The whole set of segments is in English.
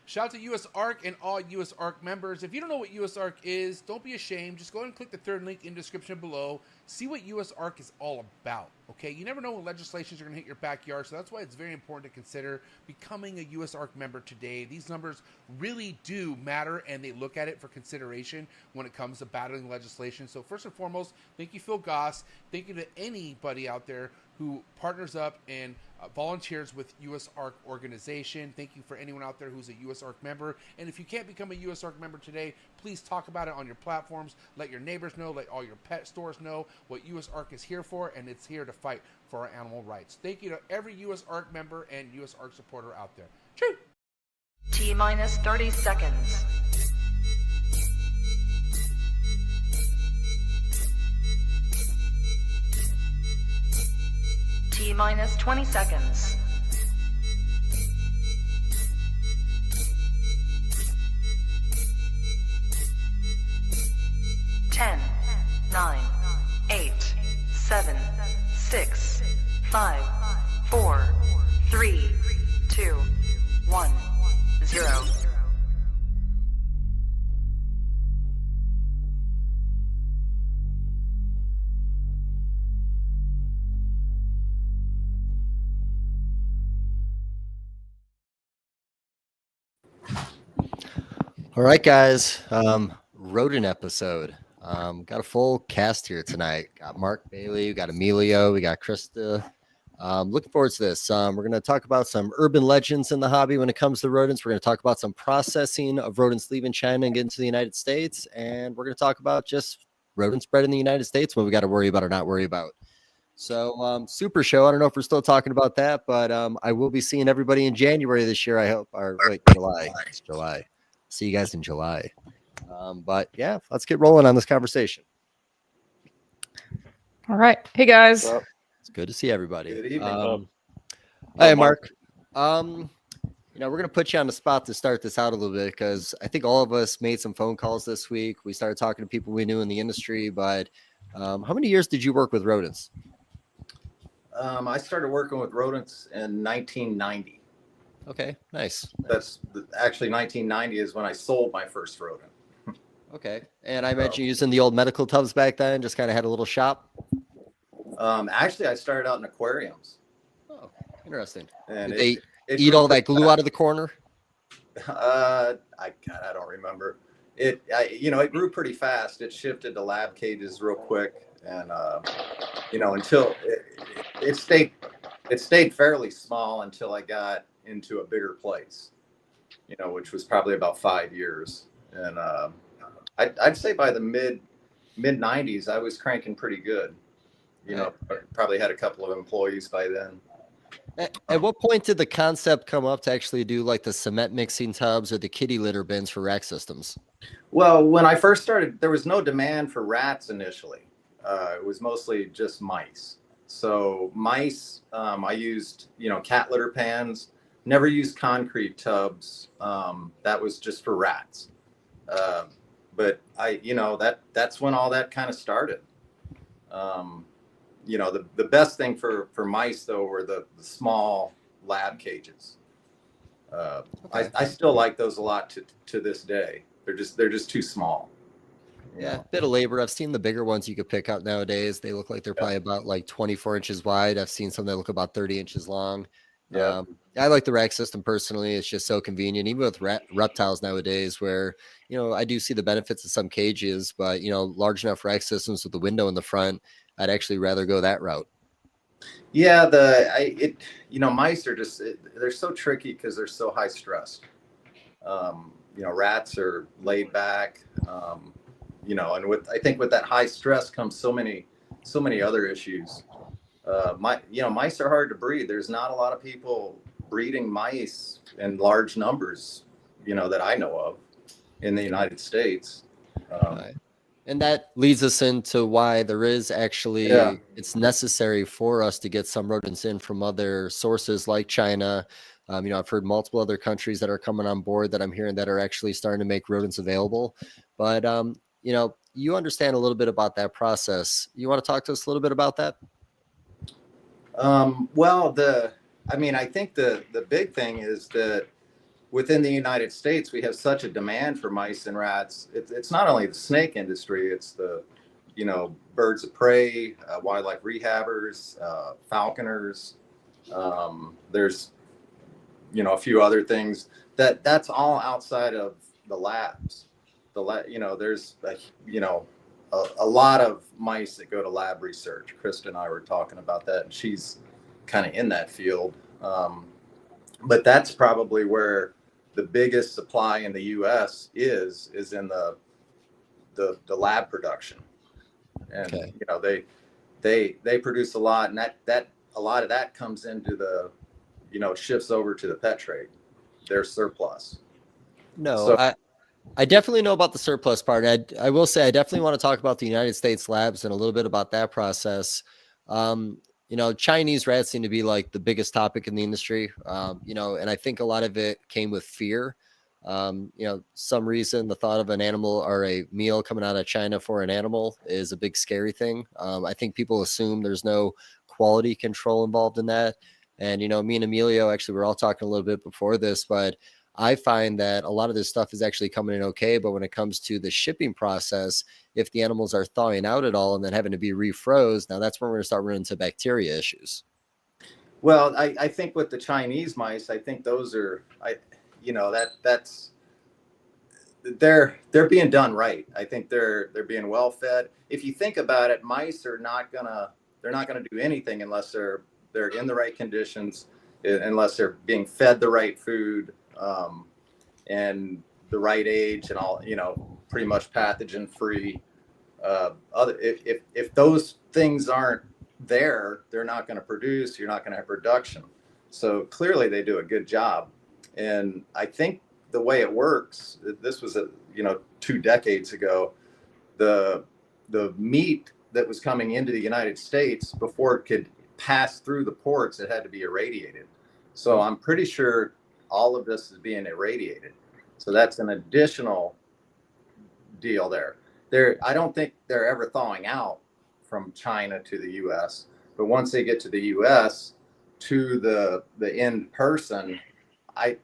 Shout out to USARK and all USARK members. If you don't know what USARK is, don't be ashamed. Just go ahead and click the third link in the description below. See what USARK is all about, okay? You never know when legislations are going to hit your backyard, so that's why it's very important to consider becoming a USARK member today. These numbers really do matter, and they look at it for consideration when it comes to battling legislation. So first and foremost, thank you, Phil Goss. Thank you to anybody out there who partners up and volunteers with USARK organization. Thank you for anyone out there who's a USARK member. And if you can't become a USARK member today, please talk about it on your platforms. Let your neighbors know, let all your pet stores know what USARK is here for, and it's here to fight for our animal rights. Thank you to every USARK member and USARK supporter out there. Choo! T-minus 30 seconds. T-minus 20 seconds. 10, 9, 8, 7, 6, 5, 4, 3, 2, 1, 0. All right, guys. Rodent episode. Got a full cast here tonight. Got Marc Bailey, we got Emilio, we got Krista. Looking forward to this. We're going to talk about some urban legends in the hobby when it comes to rodents. We're going to talk about some processing of rodents leaving China and getting to the United States. And we're going to talk about just rodents bred in the United States, what we got to worry about or not worry about. So Super Show, I don't know if we're still talking about that, but I will be seeing everybody in January this year, I hope. Or wait, July. It's July. See you guys in July. But yeah, let's get rolling on this conversation. All right. Hey, guys. It's good to see everybody. Good evening. Hey, Mark. We're going to put you on the spot to start this out a little bit because I think all of us made some phone calls this week. We started talking to people we knew in the industry, but how many years did you work with rodents? I started working with rodents in 1990. Okay, nice. Actually 1990 is when I sold my first rodent. Okay, and I imagine using the old medical tubs back then, just kind of had a little shop. Actually, I started out in aquariums. Oh, interesting. And Did they eat all that glue out of the corner? I don't remember. It grew pretty fast. It shifted to lab cages real quick, and until it stayed fairly small until I got into a bigger place, which was probably about 5 years. And I'd say by the mid 90s, I was cranking pretty good. Probably had a couple of employees by then. At what point did the concept come up to actually do like the cement mixing tubs or the kitty litter bins for rack systems? Well, when I first started, there was no demand for rats initially. It was mostly just mice. So mice, I used, cat litter pans, never used concrete tubs. That was just for rats. But that's when all that kind of started. The best thing for mice though were the small lab cages. Okay. I still like those a lot to this day. They're just too small. Yeah, bit of labor. I've seen the bigger ones you could pick up nowadays. They look like they're probably about like 24 inches wide. I've seen some that look about 30 inches long. Yeah. I like the rack system personally. It's just so convenient, even with reptiles nowadays where, I do see the benefits of some cages, but, large enough rack systems with the window in the front, I'd actually rather go that route. Yeah. Mice are they're so tricky because they're so high stressed. Rats are laid back, and I think with that high stress comes so many other issues. Mice are hard to breed. There's not a lot of people breeding mice in large numbers, that I know of in the United States. And that leads us into why there is actually, it's necessary for us to get some rodents in from other sources like China. I've heard multiple other countries that are coming on board that I'm hearing that are actually starting to make rodents available. But, you understand a little bit about that process. You want to talk to us a little bit about that? I think the big thing is that, within the United States, we have such a demand for mice and rats. It's not only the snake industry, it's the, birds of prey, wildlife rehabbers, falconers. There's, a few other things that's all outside of the labs. There's, a lot of mice that go to lab research. Krista and I were talking about that, and she's kind of in that field. But that's probably where the biggest supply in the U.S. is in the lab production, and Okay. they produce a lot, and that a lot of that comes into the shifts over to the pet trade, their surplus. No, So I definitely know about the surplus part. I will say I definitely want to talk about the United States labs and a little bit about that process. Chinese rats seem to be like the biggest topic in the industry, and I think a lot of it came with fear. Some reason the thought of an animal or a meal coming out of China for an animal is a big scary thing. I think people assume there's no quality control involved in that. And, me and Emilio, actually, we're all talking a little bit before this, but I find that a lot of this stuff is actually coming in okay. But when it comes to the shipping process, if the animals are thawing out at all and then having to be refroze, now that's when we're going to start running into bacteria issues. well, I think with the Chinese mice, I think those are that's they're being done right. I think they're being well fed. If you think about it, mice are they're not gonna do anything unless they're in the right conditions, unless they're being fed the right food, and the right age, and all, pretty much pathogen free. If those things aren't there, they're not going to produce. You're not going to have production. So clearly, they do a good job. And I think the way it works, this was 2 decades ago, the meat that was coming into the United States, before it could pass through the ports, it had to be irradiated. So I'm pretty sure all of this is being irradiated. So that's an additional deal there. I don't think they're ever thawing out from China to the U.S. But once they get to the U.S. to the end person, I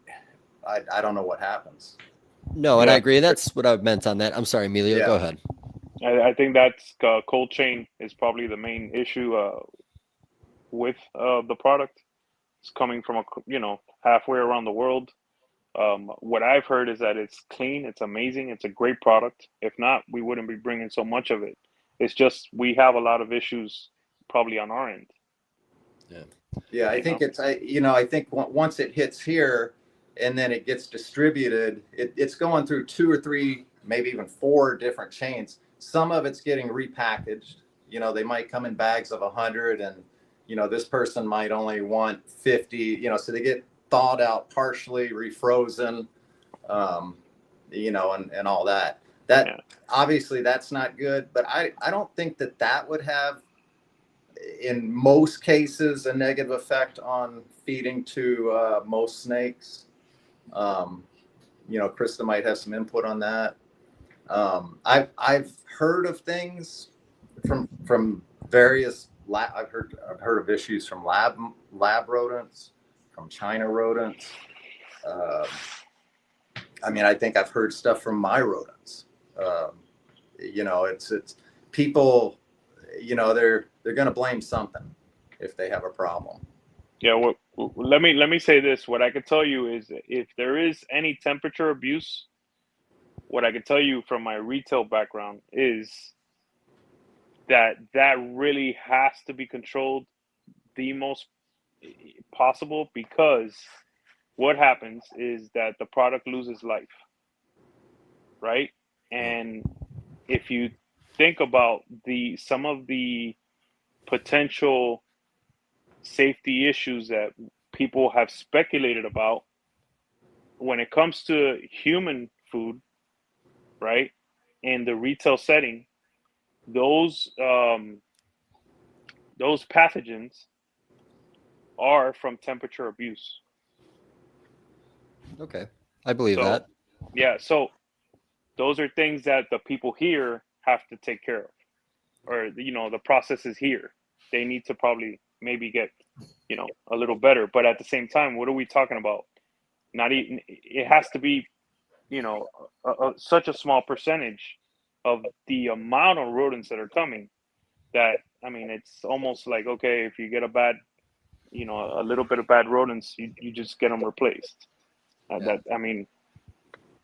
don't know what happens. No, and I agree. That's what I meant on that. I'm sorry, Emilio. Yeah. Go ahead. I think that's cold chain is probably the main issue with the product. It's coming from halfway around the world. What I've heard is that it's clean, it's amazing, it's a great product. If not, we wouldn't be bringing so much of it. It's just we have a lot of issues probably on our end. Yeah, I think I think once it hits here and then it gets distributed, it's going through 2 or 3, maybe even 4 different chains. Some of it's getting repackaged. They might come in bags of 100, and this person might only want 50. So they get thawed out partially, refrozen, and all that. Obviously that's not good, but I don't think that would have, in most cases, a negative effect on feeding to most snakes. Krista might have some input on that. I've heard of things from various I've heard of issues from lab rodents, from China rodents. I think I've heard stuff from my rodents. It's people, they're going to blame something if they have a problem. Yeah. Well, let me say this. What I can tell you is, if there is any temperature abuse, what I can tell you from my retail background is that really has to be controlled the most possible, because what happens is that the product loses life, right? And if you think about some of the potential safety issues that people have speculated about when it comes to human food, right, in the retail setting, those pathogens are from temperature abuse. Okay. I believe So, that. yeah, so those are things that the people here have to take care of, or the process is here. They need to probably maybe get a little better, but at the same time, what are we talking about? Not even, it has to be, such a small percentage of the amount of rodents that are coming that, I mean, it's almost like, okay, if you get a little bit of bad rodents, you just get them replaced. That, I mean,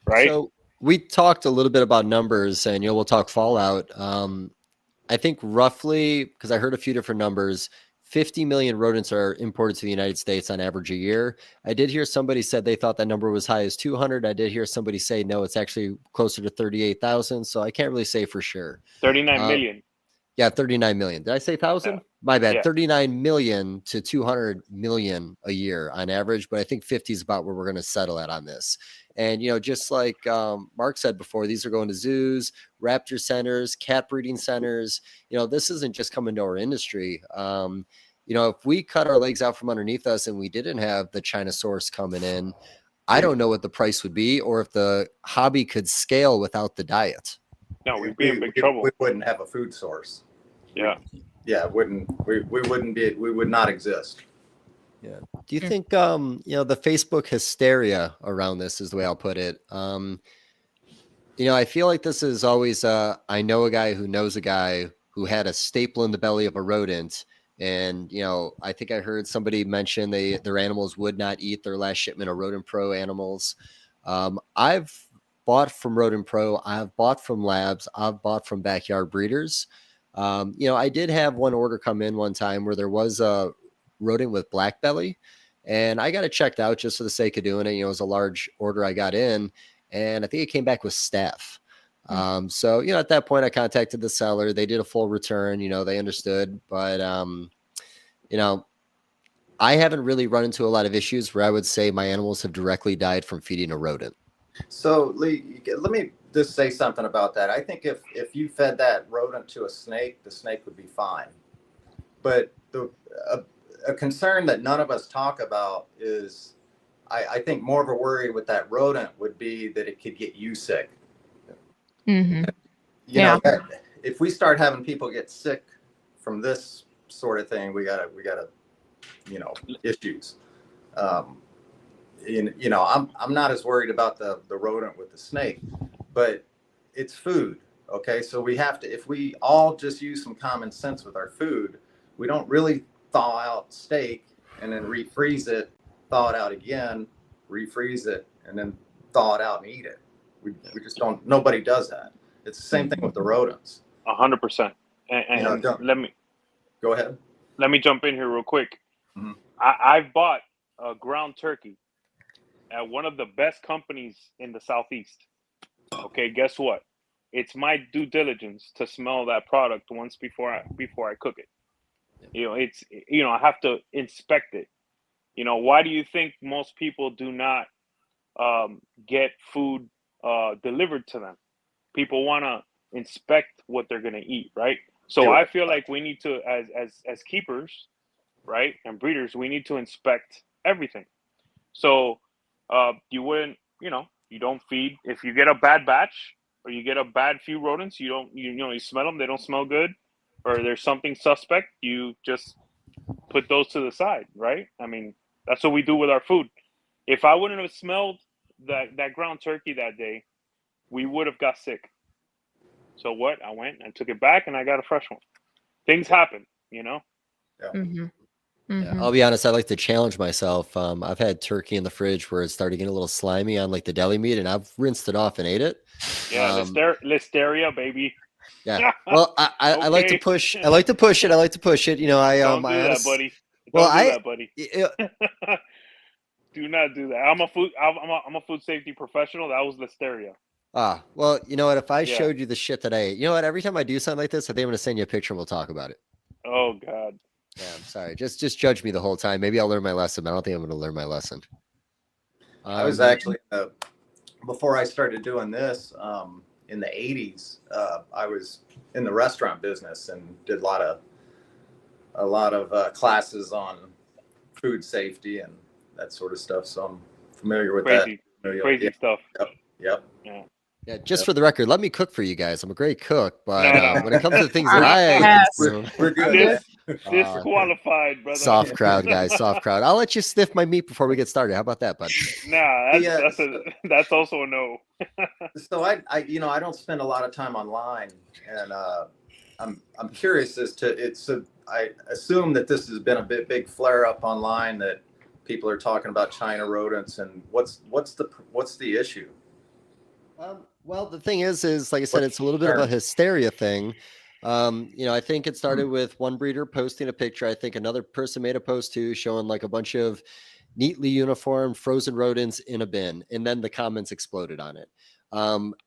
right? So we talked a little bit about numbers, and we'll talk fallout. I think roughly, because I heard a few different numbers, 50 million rodents are imported to the United States on average a year. I did hear somebody said they thought that number was high as 200. I did hear somebody say, no, it's actually closer to 38,000. So I can't really say for sure. 39 million. Yeah, 39 million. Did I say 1,000? Yeah. My bad. Yeah. 39 million to 200 million a year on average. But I think 50 is about where we're going to settle at on this. And, just like Mark said before, these are going to zoos, raptor centers, cat breeding centers. This isn't just coming to our industry. If we cut our legs out from underneath us and we didn't have the China source coming in, I don't know what the price would be or if the hobby could scale without the diet. No, we'd be in big trouble. We wouldn't have a food source. Yeah. We would not exist. Yeah. Do you think, the Facebook hysteria around this is the way I'll put it? I feel like this is always, I know a guy who knows a guy who had a staple in the belly of a rodent. And, I think I heard somebody mention their animals would not eat their last shipment of Rodent Pro animals. I've bought from Rodent Pro. I've bought from labs. I've bought from backyard breeders. I did have one order come in one time where there was a rodent with black belly, and I got it checked out just for the sake of doing it. It was a large order I got in, and I think it came back with staph. So, at that point I contacted the seller. They did a full return, they understood, but, I haven't really run into a lot of issues where I would say my animals have directly died from feeding a rodent. So Lee, let me just say something about that. I think if you fed that rodent to a snake, the snake would be fine. But a concern that none of us talk about is, I think more of a worry with that rodent would be that it could get you sick. Mm-hmm. If we start having people get sick from this sort of thing, we gotta issues. I'm not as worried about the rodent with the snake, but it's food. Okay, so we have to, if we all just use some common sense with our food, we don't really thaw out steak and then refreeze it, thaw it out again, refreeze it, and then thaw it out and eat it. We just don't. Nobody does that. It's the same thing with the rodents. 100%. And let me go ahead. Let me jump in here real quick. Mm-hmm. I've bought a ground turkey at one of the best companies in the Southeast. Okay, guess what? It's my due diligence to smell that product once before I cook it. It's I have to inspect it. Why do you think most people do not get food delivered to them? People want to inspect what they're going to eat, right? So I feel like we need to, as keepers, right, and breeders, we need to inspect everything. So you wouldn't, you don't feed, if you get a bad batch or you get a bad few rodents, you smell them, they don't smell good, or there's something suspect, you just put those to the side, right? I mean, that's what we do with our food. If I wouldn't have smelled that ground turkey that day, we would have got sick. So what? I went and took it back and I got a fresh one. Things happen, Yeah. Mm-hmm. Yeah, I'll be honest, I like to challenge myself. I've had turkey in the fridge where it started getting a little slimy on like the deli meat, and I've rinsed it off and ate it. Yeah, listeria, baby. Yeah. Well, I like to push. I like to push it. Don't do that, buddy. Don't do that, buddy. Do not do that. I'm a food safety professional. That was listeria. Well, you know what? If I showed you the shit that I ate, you know what? Every time I do something like this, I think I'm going to send you a picture and we'll talk about it. Oh God. Yeah, I'm sorry. Just judge me the whole time. Maybe I'll learn my lesson, but I don't think I'm going to learn my lesson. I was actually before I started doing this in the 80s. I was in the restaurant business and did a lot of classes on food safety and that sort of stuff. So I'm familiar with that. Crazy stuff. Yep. Yeah, just for the record, let me cook for you guys. I'm a great cook, but when it comes to things that I we're good. Disqualified, brother. Soft crowd, guys. Soft crowd. I'll let you sniff my meat before we get started. How about that, bud? Nah, Yeah, that's also a no. So I I don't spend a lot of time online, and I'm curious as to I assume that this has been a big flare up online, that people are talking about China rodents, and what's the issue? Well, the thing is like I said, it's a little bit of a hysteria thing. I think it started with one breeder posting a picture. I think another person made a post too, showing like a bunch of neatly uniformed frozen rodents in a bin, and then the comments exploded on it.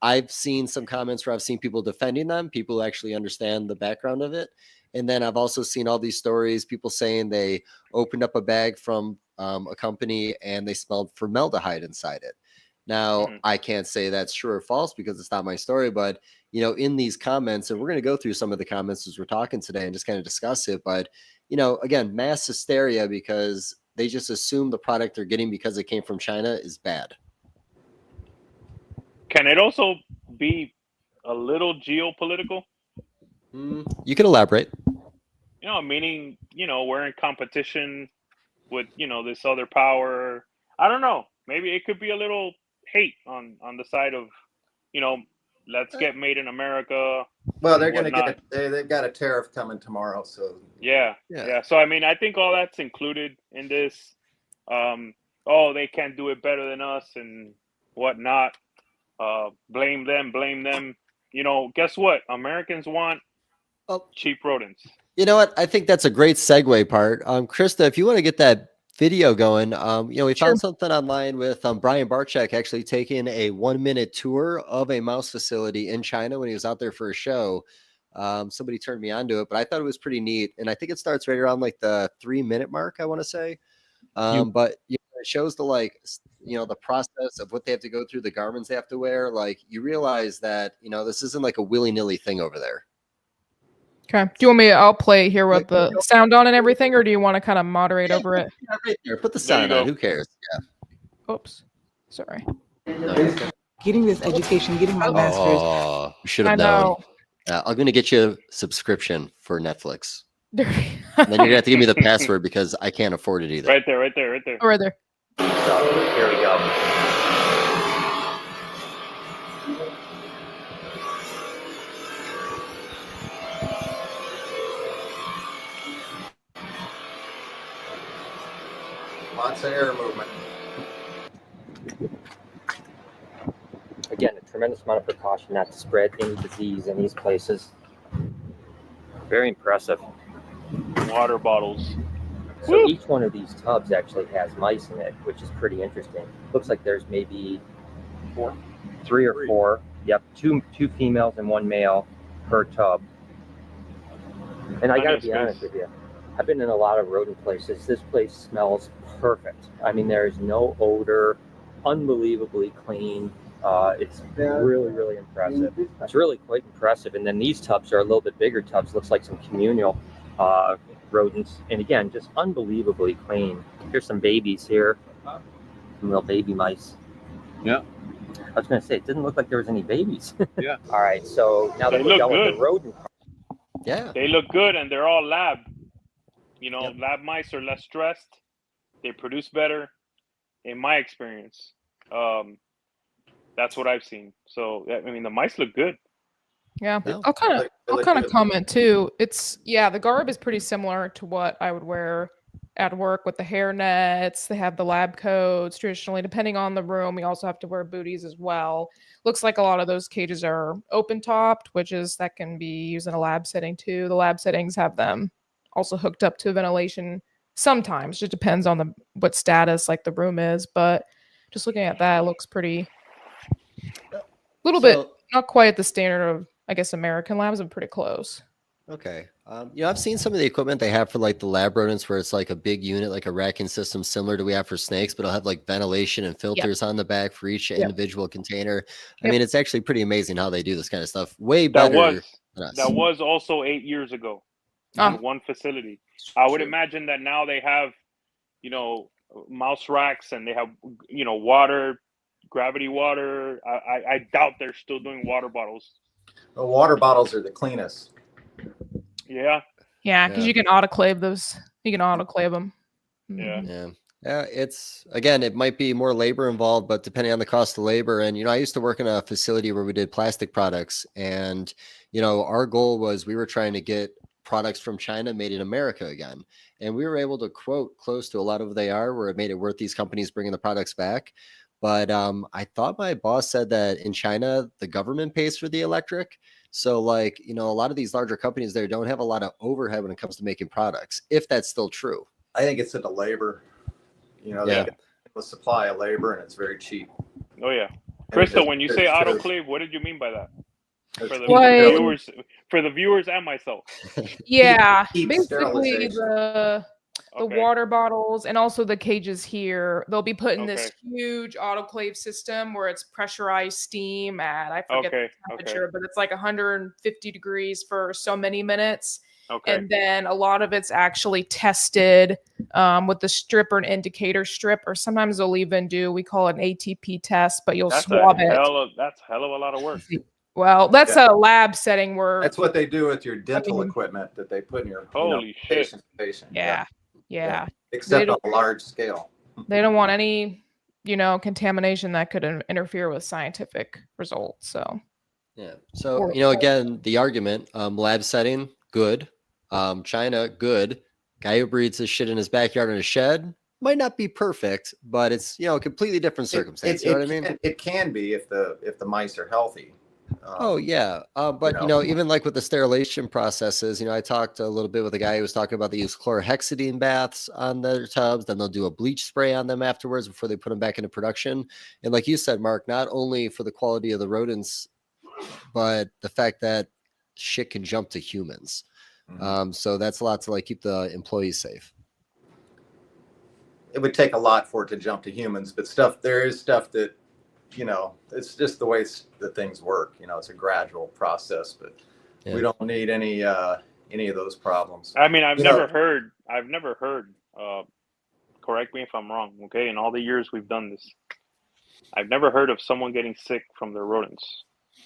I've seen some comments where I've seen people defending them, people who actually understand the background of it. And then I've also seen all these stories, people saying they opened up a bag from a company and they smelled formaldehyde inside it. Now, I can't say that's true or false because it's not my story, but in these comments, and we're going to go through some of the comments as we're talking today and just kind of discuss it. But, again, mass hysteria because they just assume the product they're getting because it came from China is bad. Can it also be a little geopolitical? You can elaborate. Meaning, we're in competition with, this other power. I don't know. Maybe it could be a little hate on the side of, let's get made in America. Well, they're going to they've got a tariff coming tomorrow. So yeah. So, I think all that's included in this. They can't do it better than us and whatnot. Blame them. Guess what? Americans want cheap rodents. You know what? I think that's a great segue part. Krista, if you want to get that video going, we found something online with Brian Barczyk actually taking a 1-minute tour of a mouse facility in China when he was out there for a show. Somebody turned me onto it, but I thought it was pretty neat. And I think it starts right around like the 3-minute mark, I want to say. But it shows the process of what they have to go through, the garments they have to wear. Like you realize that, this isn't like a willy-nilly thing over there. Okay. Do you want me? I'll play here with the sound on and everything, or do you want to kind of moderate over it? Yeah, right there. Put the sound on. Who cares? Yeah. Oops. Sorry. Getting this education, getting my master's. Oh, you should have known. I'm going to get you a subscription for Netflix. And then you're going to have to give me the password because I can't afford it either. Right there. Oh, right there. So, here we go. Lots of air movement. Again, a tremendous amount of precaution not to spread any disease in these places. Very impressive. Water bottles. So each one of these tubs actually has mice in it, which is pretty interesting. Looks like there's maybe 3 or 4. Yep, two females and 1 male per tub. And I gotta be honest with you, I've been in a lot of rodent places. This place smells perfect. I mean, there's no odor, unbelievably clean. It's really, really impressive. It's really quite impressive. And then these tubs are a little bit bigger tubs. Looks like some communal rodents. And again, just unbelievably clean. Here's some babies here. Some little baby mice. Yeah. I was going to say, it didn't look like there was any babies. Yeah. All right. So now that we're done with the rodent part. Yeah. They look good and they're all lab. Lab mice are less stressed. They produce better, in my experience. That's what I've seen. So, the mice look good. Yeah, I'll kind of comment too. The garb is pretty similar to what I would wear at work with the hair nets. They have the lab coats traditionally. Depending on the room, we also have to wear booties as well. Looks like a lot of those cages are open topped, that can be used in a lab setting too. The lab settings have them also hooked up to ventilation sometimes. Just depends on what status like the room is. But just looking at that, it looks pretty. Little bit not quite at the standard of, I guess, American labs, but pretty close. Okay. I've seen some of the equipment they have for like the lab rodents where it's like a big unit, like a racking system similar to we have for snakes, but it'll have like ventilation and filters on the back for each individual container. I mean, it's actually pretty amazing how they do this kind of stuff. Way better than us. That was also 8 years ago in one facility. I would imagine that now they have, mouse racks and they have, water, gravity water. I doubt they're still doing water bottles. The water bottles are the cleanest. Yeah. Yeah, because you can autoclave those. You can autoclave them. Yeah. Yeah, it's again, it might be more labor involved, but depending on the cost of labor. And I used to work in a facility where we did plastic products, and our goal was we were trying to get products from China made in America again, and we were able to quote close to a lot of what they are, where it made it worth these companies bringing the products back. But I thought my boss said that in China the government pays for the electric. So like a lot of these larger companies there don't have a lot of overhead when it comes to making products, if that's still true. I think it's in the labor. They get the supply of labor, and it's very cheap. Oh yeah, Krista, when you say autoclave, what did you mean by that? For the viewers and myself. Yeah, basically the water bottles and also the cages here, they'll be put in this huge autoclave system where it's pressurized steam at, I forget the temperature, but it's like 150 degrees for so many minutes. And then a lot of it's actually tested with the strip or an indicator strip, or sometimes they'll even do, we call it an ATP test, but you'll swab it. That's a hell of a lot of work. Well, that's a lab setting where... That's what they do with your dental equipment that they put in your patient. Yeah. Except on a large scale. They don't want any, contamination that could interfere with scientific results. So, So, again, the argument, lab setting, good. China, good. Guy who breeds his shit in his backyard in a shed might not be perfect, but it's a completely different circumstance. You know what I mean? It can be if the mice are healthy. But even like with the sterilization processes, I talked a little bit with a guy who was talking about they use chlorhexidine baths on their tubs, then they'll do a bleach spray on them afterwards before they put them back into production. And like you said, Mark, not only for the quality of the rodents, but the fact that shit can jump to humans. So that's a lot to keep the employees safe. It would take a lot for it to jump to humans, but there is stuff that it's just the way that things work. It's a gradual process, but we don't need any of those problems. I mean, I've never heard, correct me if I'm wrong, okay? In all the years we've done this, I've never heard of someone getting sick from their rodents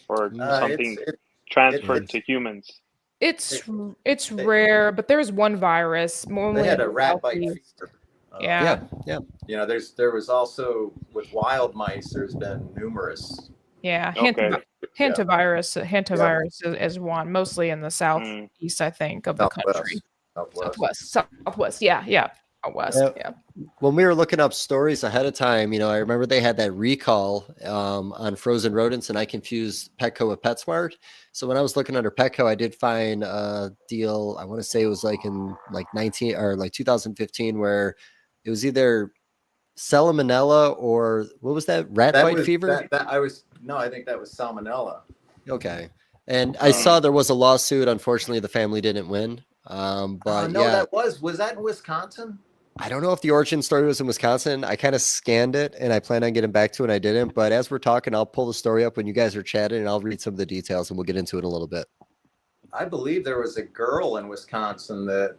or something transferred to humans. It's rare, but there's one virus. They had a rat bite fever. There was also with wild mice. There's been numerous. Hantavirus is one, mostly in the southeast, I think, of the country. Southwest. Southwest. West. When we were looking up stories ahead of time, I remember they had that recall on frozen rodents, and I confused Petco with PetSmart. So when I was looking under Petco, I did find a deal. I want to say it was in 2015, where it was either salmonella or what was that? Rat bite fever? I think that was salmonella. Okay. And I saw there was a lawsuit. Unfortunately, the family didn't win. Was that in Wisconsin? I don't know if the origin story was in Wisconsin. I kind of scanned it and I plan on getting back to it and I didn't. But as we're talking, I'll pull the story up when you guys are chatting and I'll read some of the details and we'll get into it in a little bit. I believe there was a girl in Wisconsin that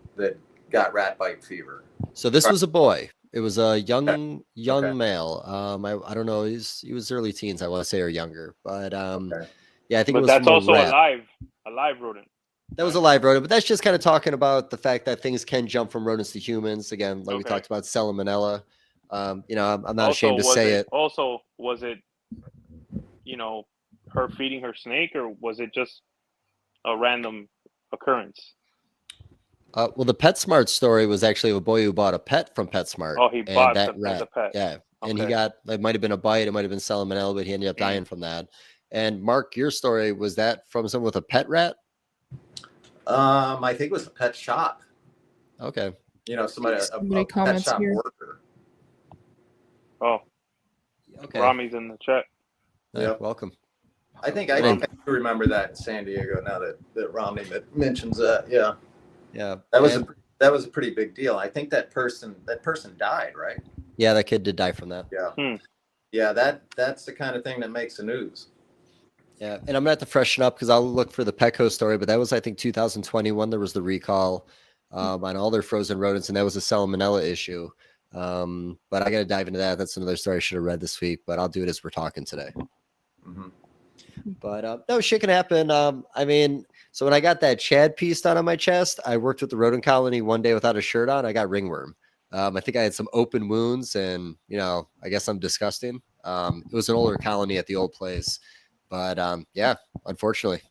got rat bite fever. So this was a boy. It was a young male. I don't know. He was early teens, I want to say, or younger. But I think it was. That's also a live rodent. That was a live rodent, but that's just kind of talking about the fact that things can jump from rodents to humans. Again, like we talked about salmonella. I'm not ashamed to say it. Also, was it, her feeding her snake, or was it just a random occurrence? Well, the PetSmart story was actually a boy who bought a pet from PetSmart. Oh, he bought that pet. Yeah, and he got, it might have been a bite, it might have been salmonella, but he ended up dying from that. And Mark, your story, was that from someone with a pet rat? I think it was a pet shop. Okay. Somebody a pet shop worker. Oh, okay. Rami's in the chat. Yeah, welcome. I think I remember that in San Diego. Now that Rami mentions that, yeah, that was a pretty big deal. I think that person died, right? Yeah, that kid did die from that. Yeah, that's the kind of thing that makes the news. Yeah, and I'm gonna have to freshen up because I'll look for the Petco story, but that was, I think, 2021. There was the recall on all their frozen rodents, and that was a salmonella issue. But I got to dive into that. That's another story I should have read this week, but I'll do it as we're talking today. But no, shit can happen. I mean, So when I got that Chad piece done on my chest, I worked with the rodent colony one day without a shirt on. I got ringworm. I think I had some open wounds, and I guess I'm disgusting. It was an older colony at the old place, but yeah, unfortunately.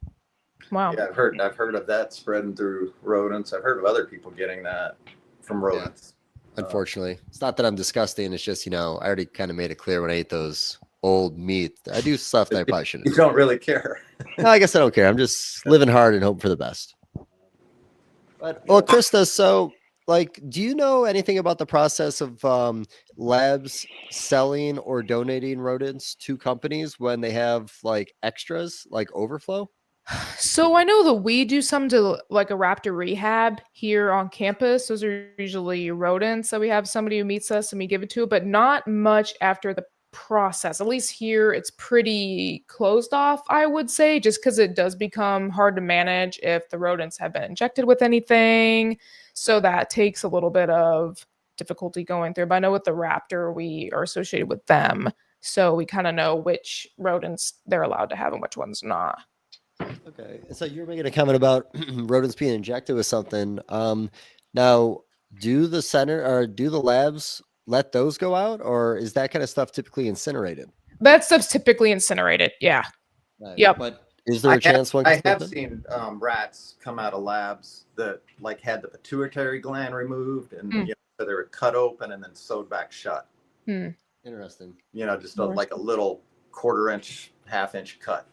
Wow. Yeah, I've heard of that spreading through rodents. I've heard of other people getting that from rodents. Yeah. Unfortunately, it's not that I'm disgusting. It's just I already kind of made it clear when I ate those old meat. I do stuff that I probably shouldn't. You don't really care. No, I guess I don't care. I'm just living hard and hoping for the best. But well, Krista, so do you know anything about the process of labs selling or donating rodents to companies when they have extras, like overflow? So I know that we do some to like a raptor rehab here on campus. Those are usually rodents that we have somebody who meets us and we give it to, but not much after the process. At least here it's pretty closed off, I would say, just because it does become hard to manage if the rodents have been injected with anything. So that takes a little bit of difficulty going through. But I know with the raptor, we are associated with them. So we kind of know which rodents they're allowed to have and which ones not. Okay, so you were making a comment about rodents being injected with something. Now, do the labs let those go out, or is that kind of stuff typically incinerated? That stuff's typically incinerated. Yeah. Right. Yep. But is there a chance one? I have seen rats come out of labs that had the pituitary gland removed, and so they were cut open and then sewed back shut. Interesting. Just like a little quarter-inch, half-inch cut.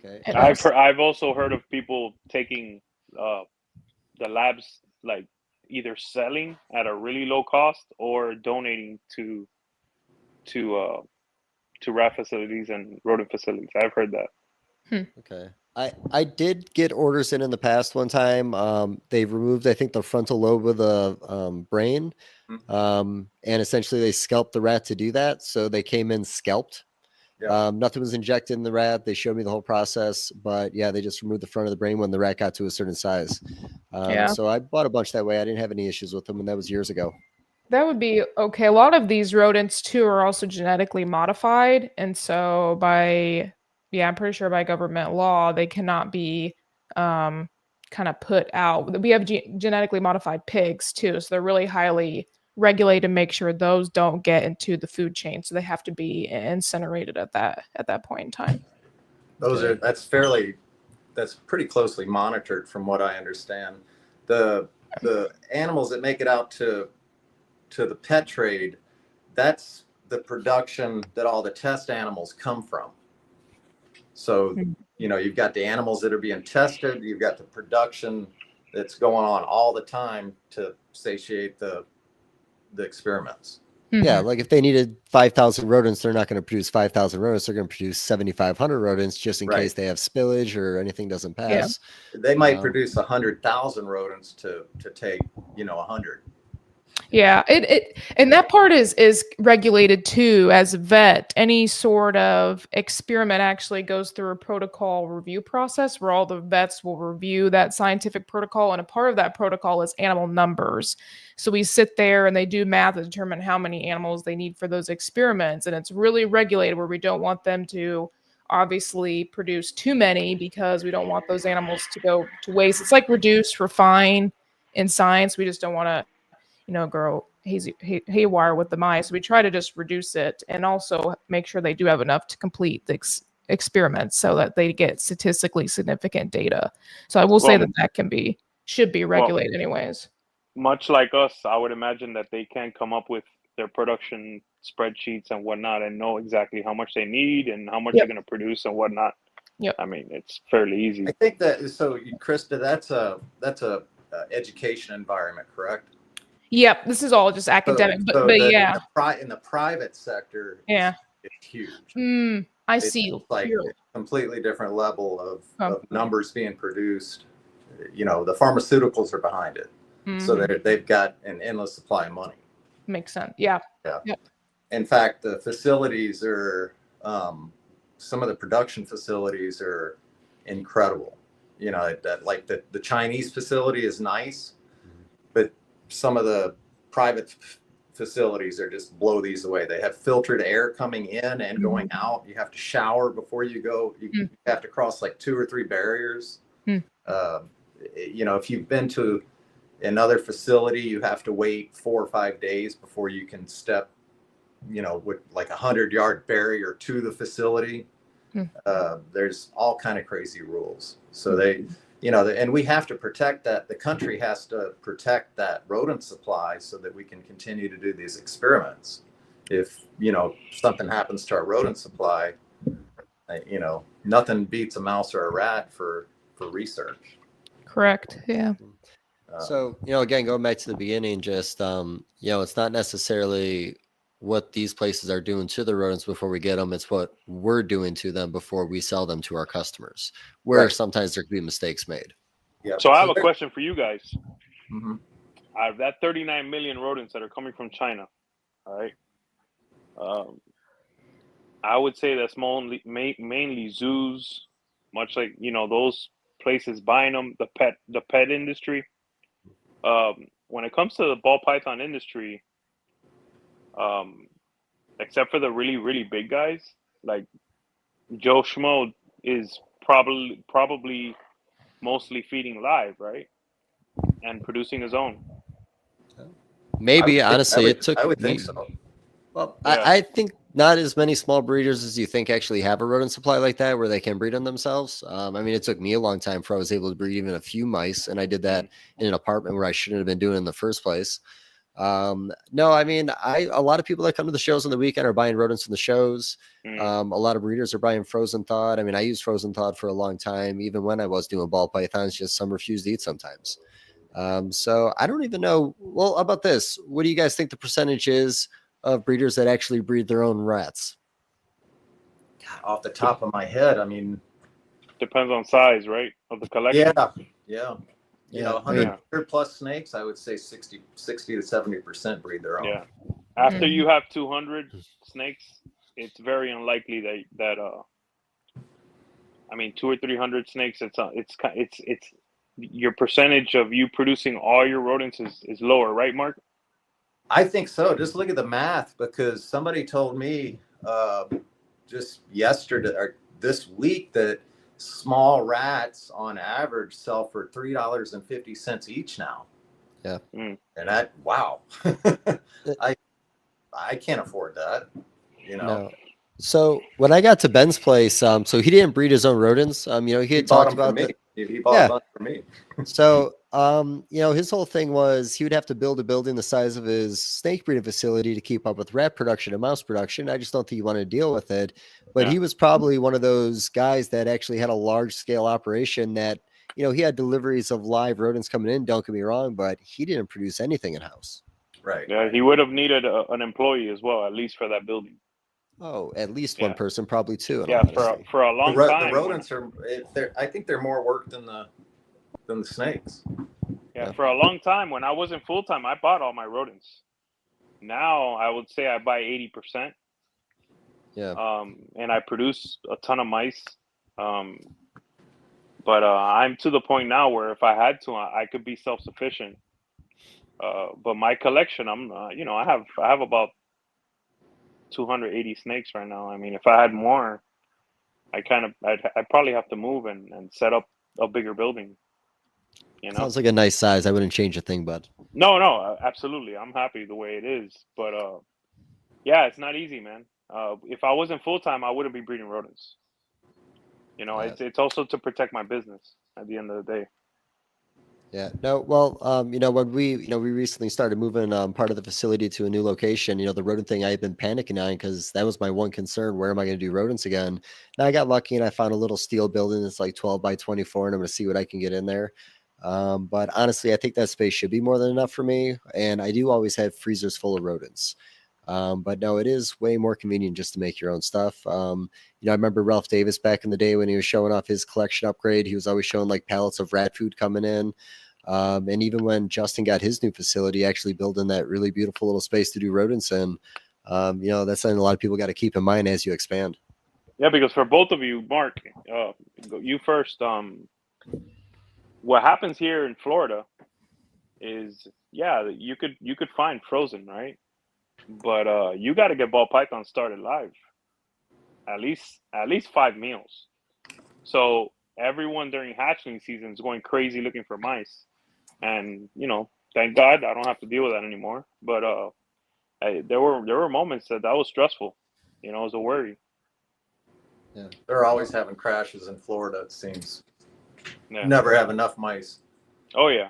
Okay. I've also heard of people taking the labs, either selling at a really low cost or donating to rat facilities and rodent facilities. I've heard that. Okay. I did get orders in the past one time. They removed, I think, the frontal lobe of the brain. And essentially they scalped the rat to do that. So they came in scalped. Yeah. Nothing was injected in the rat. They showed me the whole process, but yeah, they just removed the front of the brain when the rat got to a certain size. So I bought a bunch that way. I didn't have any issues with them, and that was years ago. That would be okay. A lot of these rodents too are also genetically modified, and so I'm pretty sure by government law they cannot be kind of put out. We have genetically modified pigs too, so they're really highly regulate and make sure those don't get into the food chain, so they have to be incinerated at that point in time. That's pretty closely monitored from what I understand. The animals that make it out to the pet trade, that's the production that all the test animals come from. So you've got the animals that are being tested, you've got the production that's going on all the time to satiate the experiments. Yeah, like if they needed 5,000 rodents, they're not going to produce 5,000 rodents. They're going to produce 7,500 rodents just in case they have spillage or anything doesn't pass. Yeah. They might produce 100,000 rodents to take 100. Yeah, and that part is regulated too. As a vet, any sort of experiment actually goes through a protocol review process where all the vets will review that scientific protocol, and a part of that protocol is animal numbers. So we sit there and they do math to determine how many animals they need for those experiments, and it's really regulated where we don't want them to obviously produce too many because we don't want those animals to go to waste. It's like reduce, refine in science. We just don't want to grow haywire with the mice. We try to just reduce it and also make sure they do have enough to complete the experiments so that they get statistically significant data. So I will say that should be regulated anyways. Much like us, I would imagine that they can come up with their production spreadsheets and whatnot and know exactly how much they need and how much they're going to produce and whatnot. Yep. I mean, it's fairly easy. I think that, so Krista, that's a education environment, correct? Yep, this is all just academic, but yeah. In the private sector, it's huge. I see. It's like a completely different level of numbers being produced. The pharmaceuticals are behind it, so they've got an endless supply of money. Makes sense. Yeah. Yep. In fact, the facilities are some of the production facilities are incredible. Like the Chinese facility is nice, but some of the private facilities are just blow these away. They have filtered air coming in and going out. You have to shower before you go. You have to cross like 2 or 3 barriers. If you've been to another facility, you have to wait 4 or 5 days before you can step, with like 100-yard barrier to the facility. There's all kind of crazy rules. So they, and we have to protect that. The country has to protect that rodent supply so that we can continue to do these experiments. If, something happens to our rodent supply, nothing beats a mouse or a rat for research. Correct. Yeah. So, again, going back to the beginning, just, it's not necessarily what these places are doing to the rodents before we get them. It's what we're doing to them before we sell them to our customers, where sometimes there could be mistakes made. Yeah. So I have a question for you guys. Mm-hmm. Out of that 39 million rodents that are coming from China, all right, I would say that's mainly zoos, much like, those places buying them, the pet industry. When it comes to the ball python industry, except for the really, really big guys, like Joe Schmo is probably mostly feeding live, right? And producing his own. Maybe, honestly, I would think so. Well, Yeah. I think not as many small breeders as you think actually have a rodent supply like that where they can breed them themselves. It took me a long time before I was able to breed even a few mice, and I did that in an apartment where I shouldn't have been doing it in the first place. A lot of people that come to the shows on the weekend are buying rodents from the shows. A lot of breeders are buying frozen thawed. I used frozen thawed for a long time, even when I was doing ball pythons, just some refused to eat sometimes. So I don't even know. Well, how about this? What do you guys think the percentage is of breeders that actually breed their own rats? Off the top of my head, depends on size, right, of the collection. Yeah. 100 plus snakes, I would say 60 to 70% breed their own. Yeah. After you have 200 snakes, it's very unlikely that 200 or 300 snakes, it's your percentage of you producing all your rodents is lower, right, Mark? I think so. Just look at the math, because somebody told me just yesterday or this week that small rats on average sell for $3.50 each now. Yeah. And that, wow. I can't afford that, No. So when I got to Ben's place, so he didn't breed his own rodents. He had talked about that. He bought a bunch for me. So, his whole thing was he would have to build a building the size of his snake breeding facility to keep up with rat production and mouse production. I just don't think he wanted to deal with it. But he was probably one of those guys that actually had a large scale operation that, he had deliveries of live rodents coming in. Don't get me wrong, but he didn't produce anything in house. Right. Yeah. He would have needed an employee as well, at least for that building. Oh, at least one person, probably two. Yeah. For a long time. The rodents I think they're more work than the snakes. Yeah, for a long time when I wasn't full time, I bought all my rodents. Now I would say I buy 80%. Yeah. And I produce a ton of mice. But I'm to the point now where if I had to, I could be self-sufficient. But my collection, I have about 280 snakes right now. If I had more, I'd probably have to move and set up a bigger building. Sounds like a nice size. I wouldn't change a thing, bud. No, absolutely. I'm happy the way it is. But it's not easy, man. If I wasn't full time, I wouldn't be breeding rodents. It's also to protect my business at the end of the day. Yeah. No. Well, when we recently started moving part of the facility to a new location, the rodent thing I had been panicking on because that was my one concern. Where am I going to do rodents again? Now I got lucky and I found a little steel building that's like 12 by 24, and I'm going to see what I can get in there. But honestly, I think that space should be more than enough for me. And I do always have freezers full of rodents. But no, it is way more convenient just to make your own stuff. I remember Ralph Davis back in the day when he was showing off his collection upgrade, he was always showing like pallets of rat food coming in. And even when Justin got his new facility, actually building that really beautiful little space to do rodents in, that's something a lot of people got to keep in mind as you expand. Yeah, because for both of you, Mark, you first, what happens here in Florida is, you could find frozen, right? But you got to get ball python started live. At least 5 meals. So everyone during hatchling season is going crazy looking for mice, and thank God I don't have to deal with that anymore. But there were moments that was stressful. It was a worry. Yeah, they're always having crashes in Florida. It seems. Yeah. Never have enough mice. Oh yeah.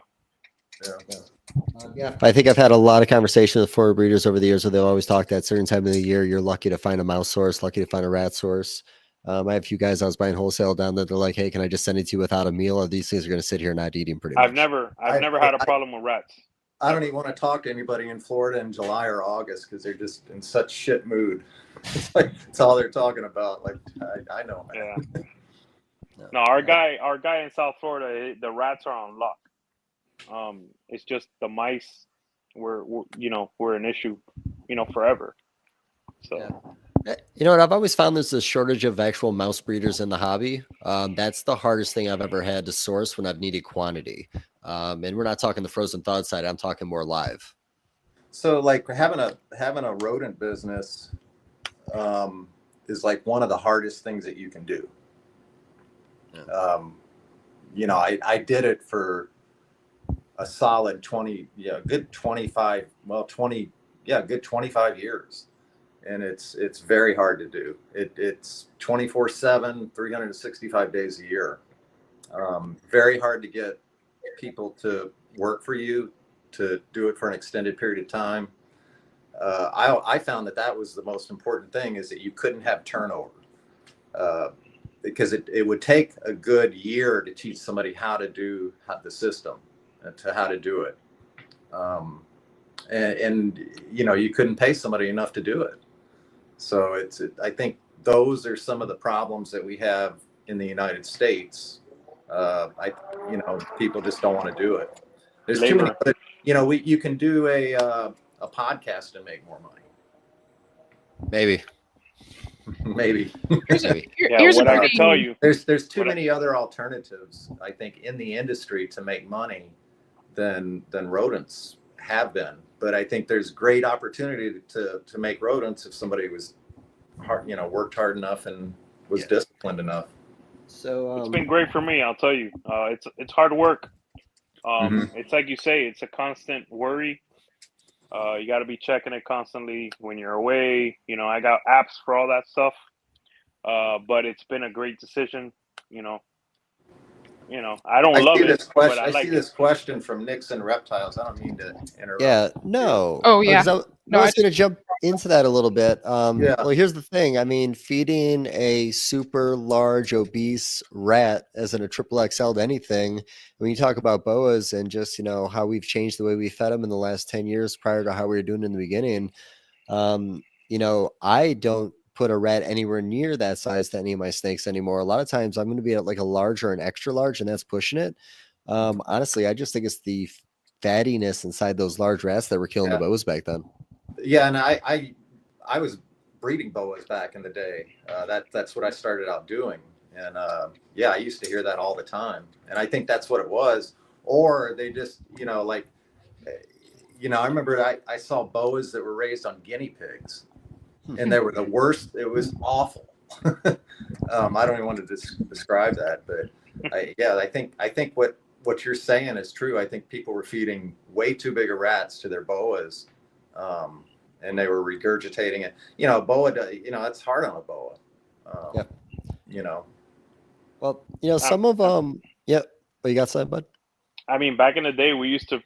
Yeah, I think I've had a lot of conversations with Florida breeders over the years where they'll always talk that certain time of the year you're lucky to find a mouse source, lucky to find a rat source. I have a few guys I was buying wholesale down there. They're like, "Hey, can I just send it to you without a meal? Or these things are going to sit here not eating pretty much." I've never had a problem with rats. I don't even want to talk to anybody in Florida in July or August because they're just in such shit mood. It's like it's all they're talking about. Like I know, man. Yeah. No, our guy in South Florida, the rats are on lock. It's just the mice were an issue, forever. So. Yeah. You know what? I've always found there's a shortage of actual mouse breeders in the hobby. That's the hardest thing I've ever had to source when I've needed quantity. And we're not talking the frozen thawed side. I'm talking more live. So like having a rodent business is like one of the hardest things that you can do. Yeah. I did it for a solid 25 years. And it's very hard to do. It's 24/7, 365 days a year. Very hard to get people to work for you to do it for an extended period of time. I found that was the most important thing is that you couldn't have turnover because it would take a good year to teach somebody how to do the system to how to do it. And you couldn't pay somebody enough to do it. So I think those are some of the problems that we have in the United States. People just don't want to do it. There's too many. You can do a podcast and make more money. Maybe. Here's what I can tell you. There's too many other alternatives, I think, in the industry to make money than rodents have been. But I think there's great opportunity to make rodents if somebody was hard, worked hard enough and was disciplined enough. So it's been great for me. I'll tell you, it's hard work. It's like you say, it's a constant worry. You got to be checking it constantly when you're away. I got apps for all that stuff. But it's been a great decision. I don't love it, but I see this question from Nixon Reptiles. I don't mean to interrupt. Yeah, no. Oh, yeah. I was going to jump into that a little bit. Well, here's the thing. I mean, feeding a super large, obese rat as in a triple XL to anything, when you talk about boas and just, how we've changed the way we fed them in the last 10 years prior to how we were doing in the beginning, I don't put a rat anywhere near that size to any of my snakes anymore. A lot of times I'm going to be at like a large or an extra large, and that's pushing it. Honestly, I just think it's the fattiness inside those large rats that were killing the boas back then. Yeah, and I was breeding boas back in the day. That's what I started out doing, and I used to hear that all the time, and I think that's what it was. Or they just, I remember I saw boas that were raised on guinea pigs. And they were the worst. It was awful. I don't even want to describe that, but I think what you're saying is true. I think people were feeding way too big of rats to their boas, and they were regurgitating it. Boa. That's hard on a boa. Well, some of them. Yeah. What you got, said, bud? I mean, back in the day, we used to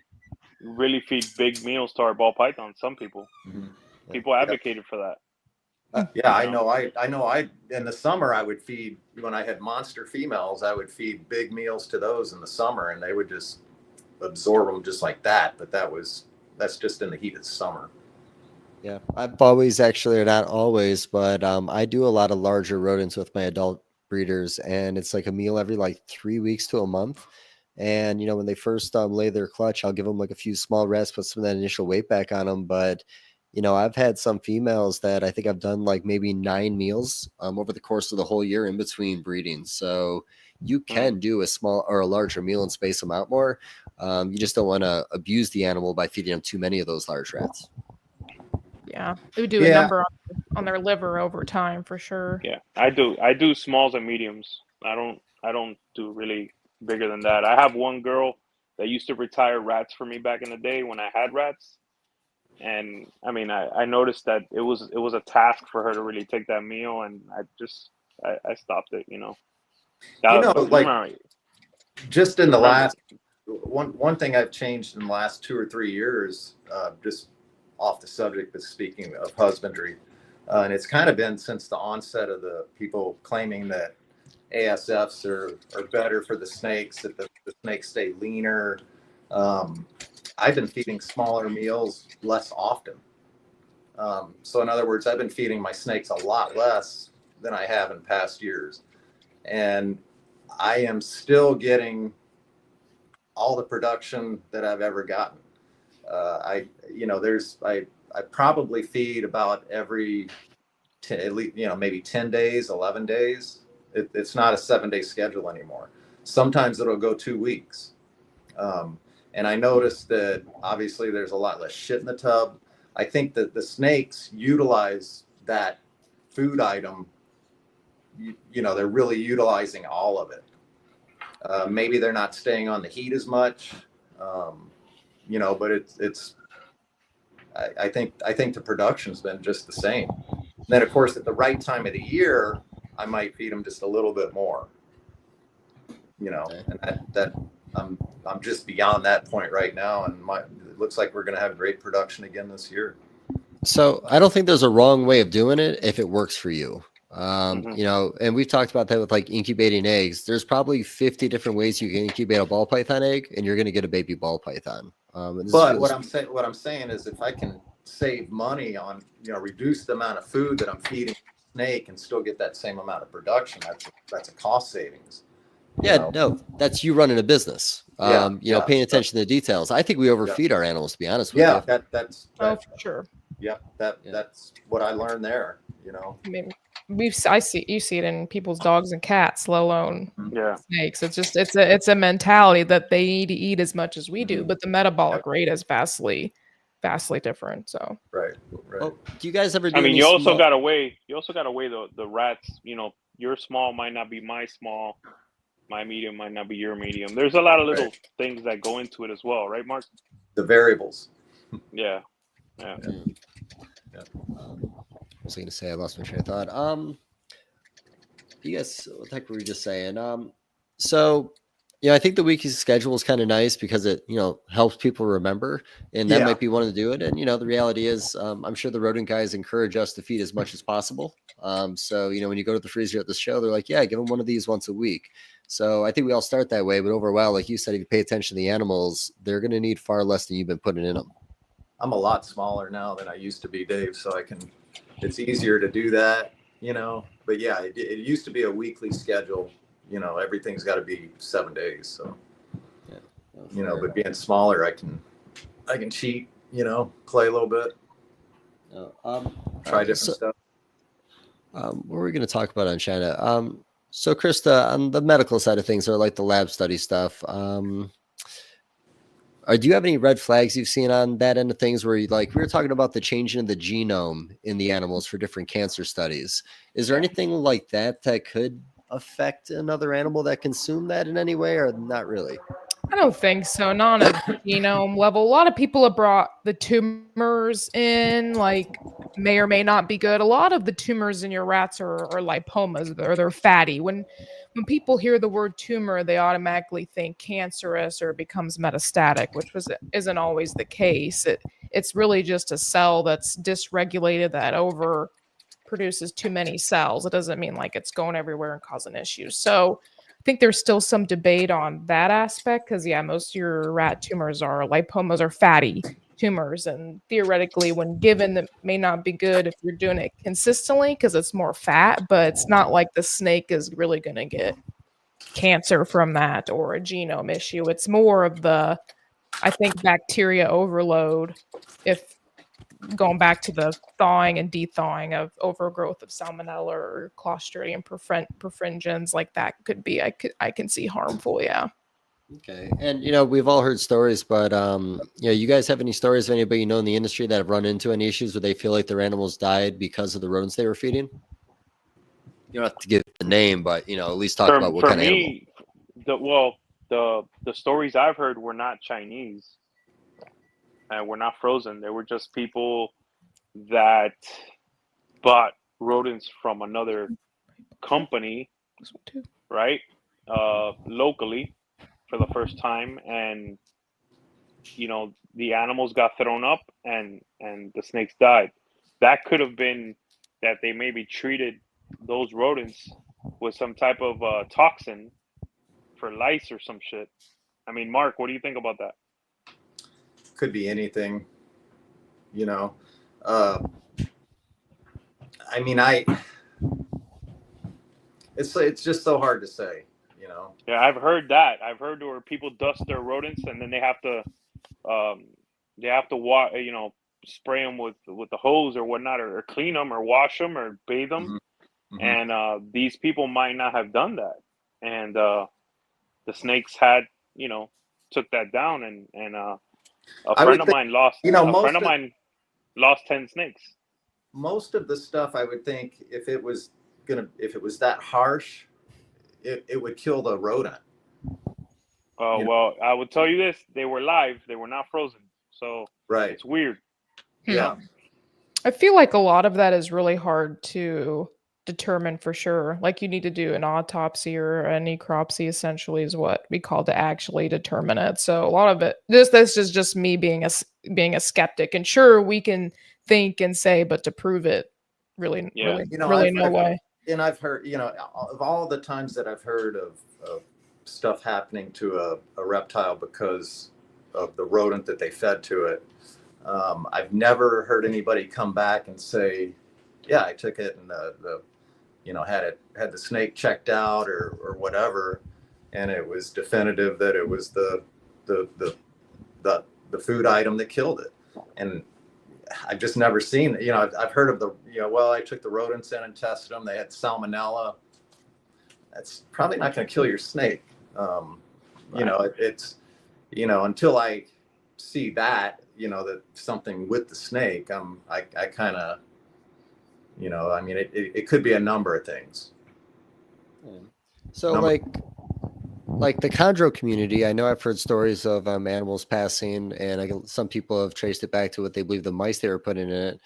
really feed big meals to our ball pythons. Some people. People advocated for that. I know. I in the summer I would feed, when I had monster females, I would feed big meals to those in the summer, and they would just absorb them just like that. But that's just in the heat of summer. Yeah, I've always, actually, or not always, but I do a lot of larger rodents with my adult breeders, and it's like a meal every like 3 weeks to a month. And when they first lay their clutch, I'll give them like a few small rests, put some of that initial weight back on them, but I've had some females that I think I've done like maybe 9 meals over the course of the whole year in between breeding. So you can do a small or a larger meal and space them out more. You just don't want to abuse the animal by feeding them too many of those large rats. Yeah, we do a number on their liver over time for sure. Yeah, I do smalls and mediums. I don't do really bigger than that. I have one girl that used to retire rats for me back in the day when I had rats. And I mean, I noticed that it was a task for her to really take that meal, and I stopped it. Like just in the last one thing I've changed in the last 2 or 3 years, just off the subject of speaking of husbandry, and it's kind of been since the onset of the people claiming that ASFs are better for the snakes, that the snakes stay leaner. I've been feeding smaller meals less often. So in other words, I've been feeding my snakes a lot less than I have in past years. And I am still getting all the production that I've ever gotten. I probably feed about every, maybe 10 days, 11 days. It's not a 7-day schedule anymore. Sometimes it'll go 2 weeks. And I noticed that obviously there's a lot less shit in the tub. I think that the snakes utilize that food item. They're really utilizing all of it. Maybe they're not staying on the heat as much, but it's. I think the production's been just the same. And then of course at the right time of the year, I might feed them just a little bit more. And that I'm just beyond that point right now, and it looks like we're going to have great production again this year. So I don't think there's a wrong way of doing it if it works for you. And we've talked about that with like incubating eggs. There's probably 50 different ways you can incubate a ball python egg, and you're going to get a baby ball python. But what I'm saying is, if I can save money on, reduce the amount of food that I'm feeding the snake and still get that same amount of production, that's a cost savings. No, that's you running a business. Paying attention to the details. I think we overfeed our animals, to be honest with you. That's for sure. Yeah, that's what I learned there. I mean, you see it in people's dogs and cats, let alone snakes. It's just it's a mentality that they need to eat as much as we do, but the metabolic rate is vastly different. So right. Well, do you guys ever do you also got to weigh the rats. Your small might not be my small, my medium might not be your medium. There's a lot of little things that go into it as well, right, Marc? The variables. Yeah. I was going to say, I lost my train of thought. You guys, what the heck were we just saying? I think the weekly schedule is kind of nice because it, helps people remember, and that might be one to do it. And, the reality is, I'm sure the rodent guys encourage us to feed as much as possible. When you go to the freezer at the show, they're like, yeah, give them one of these once a week. So I think we all start that way, but over a while, like you said, if you pay attention to the animals, they're going to need far less than you've been putting in them. I'm a lot smaller now than I used to be, Dave, so it's easier to do that, but yeah, it used to be a weekly schedule, everything's got to be 7 days. So, but being smaller, I can cheat, play a little bit, try different stuff. What were we going to talk about on China? So Krista, on the medical side of things, or like the lab study stuff, do you have any red flags you've seen on that end of things where we were talking about the changing of the genome in the animals for different cancer studies? Is there anything like that could affect another animal that consumed that in any way, or not really? I don't think so. Not on a genome level. A lot of people have brought the tumors in, may or may not be good. A lot of the tumors in your rats are lipomas, or they're fatty. When people hear the word tumor, they automatically think cancerous or it becomes metastatic, which isn't always the case. It's really just a cell that's dysregulated, that over produces too many cells. It doesn't mean it's going everywhere and causing issues. So I think there's still some debate on that aspect because, most of your rat tumors are lipomas or fatty tumors. And theoretically, when given, that may not be good if you're doing it consistently because it's more fat, but it's not like the snake is really going to get cancer from that or a genome issue. It's more of the, I think, bacteria overload, if going back to the thawing and thawing of overgrowth of salmonella or Clostridium perfringens, that could be, I can see harmful. Yeah. Okay. And, we've all heard stories, but, you guys have any stories of anybody in the industry that have run into any issues where they feel like their animals died because of the rodents they were feeding? You don't have to give the name, but at least talk about what kind of animal. The stories I've heard were not Chinese, and were not frozen. They were just people that bought rodents from another company, right? Locally for the first time, and the animals got thrown up, and the snakes died. That could have been that they maybe treated those rodents with some type of toxin for lice or some shit. I mean, Mark, what do you think about that? Could be anything, I mean, it's just so hard to say, Yeah, I've heard that. I've heard where people dust their rodents and then they have to spray them with the hose or whatnot, or clean them or wash them or bathe them. Mm-hmm. And these people might not have done that. And the snakes had, took that down, and a friend of mine lost 10 snakes. Most of the stuff, I would think, if it was that harsh, it would kill the rodent. Well, I would tell you this: they were live; they were not frozen. So right, it's weird. Yeah, I feel like a lot of that is really hard to determine for sure. Like, you need to do an autopsy or a necropsy, essentially, is what we call to actually determine it. So a lot of it, this is just me being a skeptic. And sure, we can think and say, but to prove it, really no way. And I've heard, of all the times that I've heard of stuff happening to a reptile because of the rodent that they fed to it, I've never heard anybody come back and say, yeah, I took it and had the snake checked out or whatever, and it was definitive that it was the food item that killed it. And I've just never seen it. I've heard of I took the rodents in and tested them. They had salmonella. That's probably not going to kill your snake. It's until I see that, that something with the snake, I kind of, I mean, it could be a number of things. So like the chondro community, I know I've heard stories of animals passing, and some people have traced it back to what they believe the mice they were putting in it.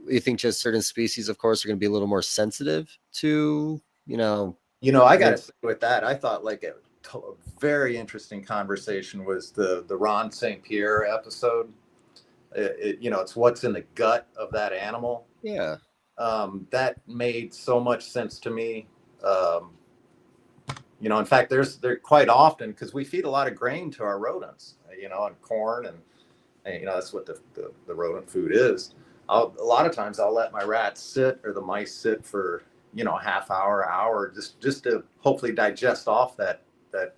You think just certain species, of course, are going to be a little more sensitive to, I got to say with that, I thought like a very interesting conversation was the Ron St. Pierre episode. It's what's in the gut of that animal. Yeah. That made so much sense to me. In fact, they're quite often, because we feed a lot of grain to our rodents, and corn, and that's what the rodent food is. A lot of times I'll let my rats sit, or the mice sit for, half hour, just to hopefully digest off that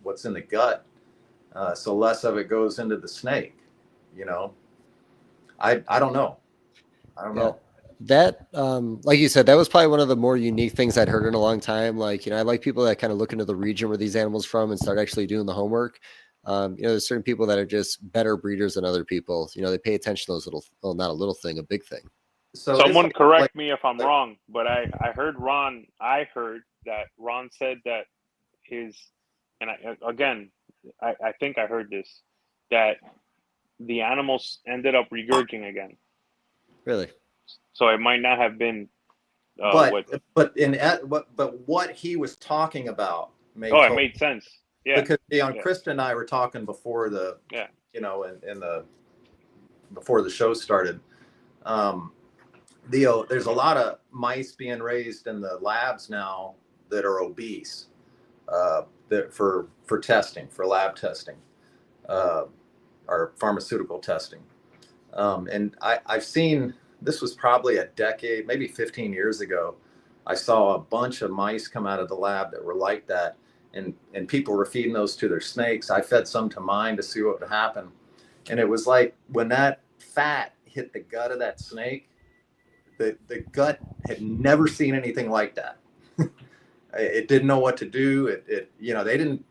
what's in the gut. So less of it goes into the snake, I don't know. I don't know. That, like you said, that was probably one of the more unique things I'd heard in a long time. Like, I like people that kind of look into the region where these animals from and start actually doing the homework. There's certain people that are just better breeders than other people. They pay attention to those little, well, not a little thing, a big thing. So someone correct me if I'm wrong, but I heard that Ron said that I think I heard this, that the animals ended up regurgitating again. Really? So it might not have been. But what he was talking about made it made sense. Yeah. Because Krista and I were talking before before the show started. There's a lot of mice being raised in the labs now that are obese, for testing, for lab testing, or pharmaceutical testing. And I've seen, this was probably a decade, maybe 15 years ago, I saw a bunch of mice come out of the lab that were like that. And people were feeding those to their snakes. I fed some to mine to see what would happen. And it was like when that fat hit the gut of that snake, the gut had never seen anything like that. It didn't know what to do. They didn't,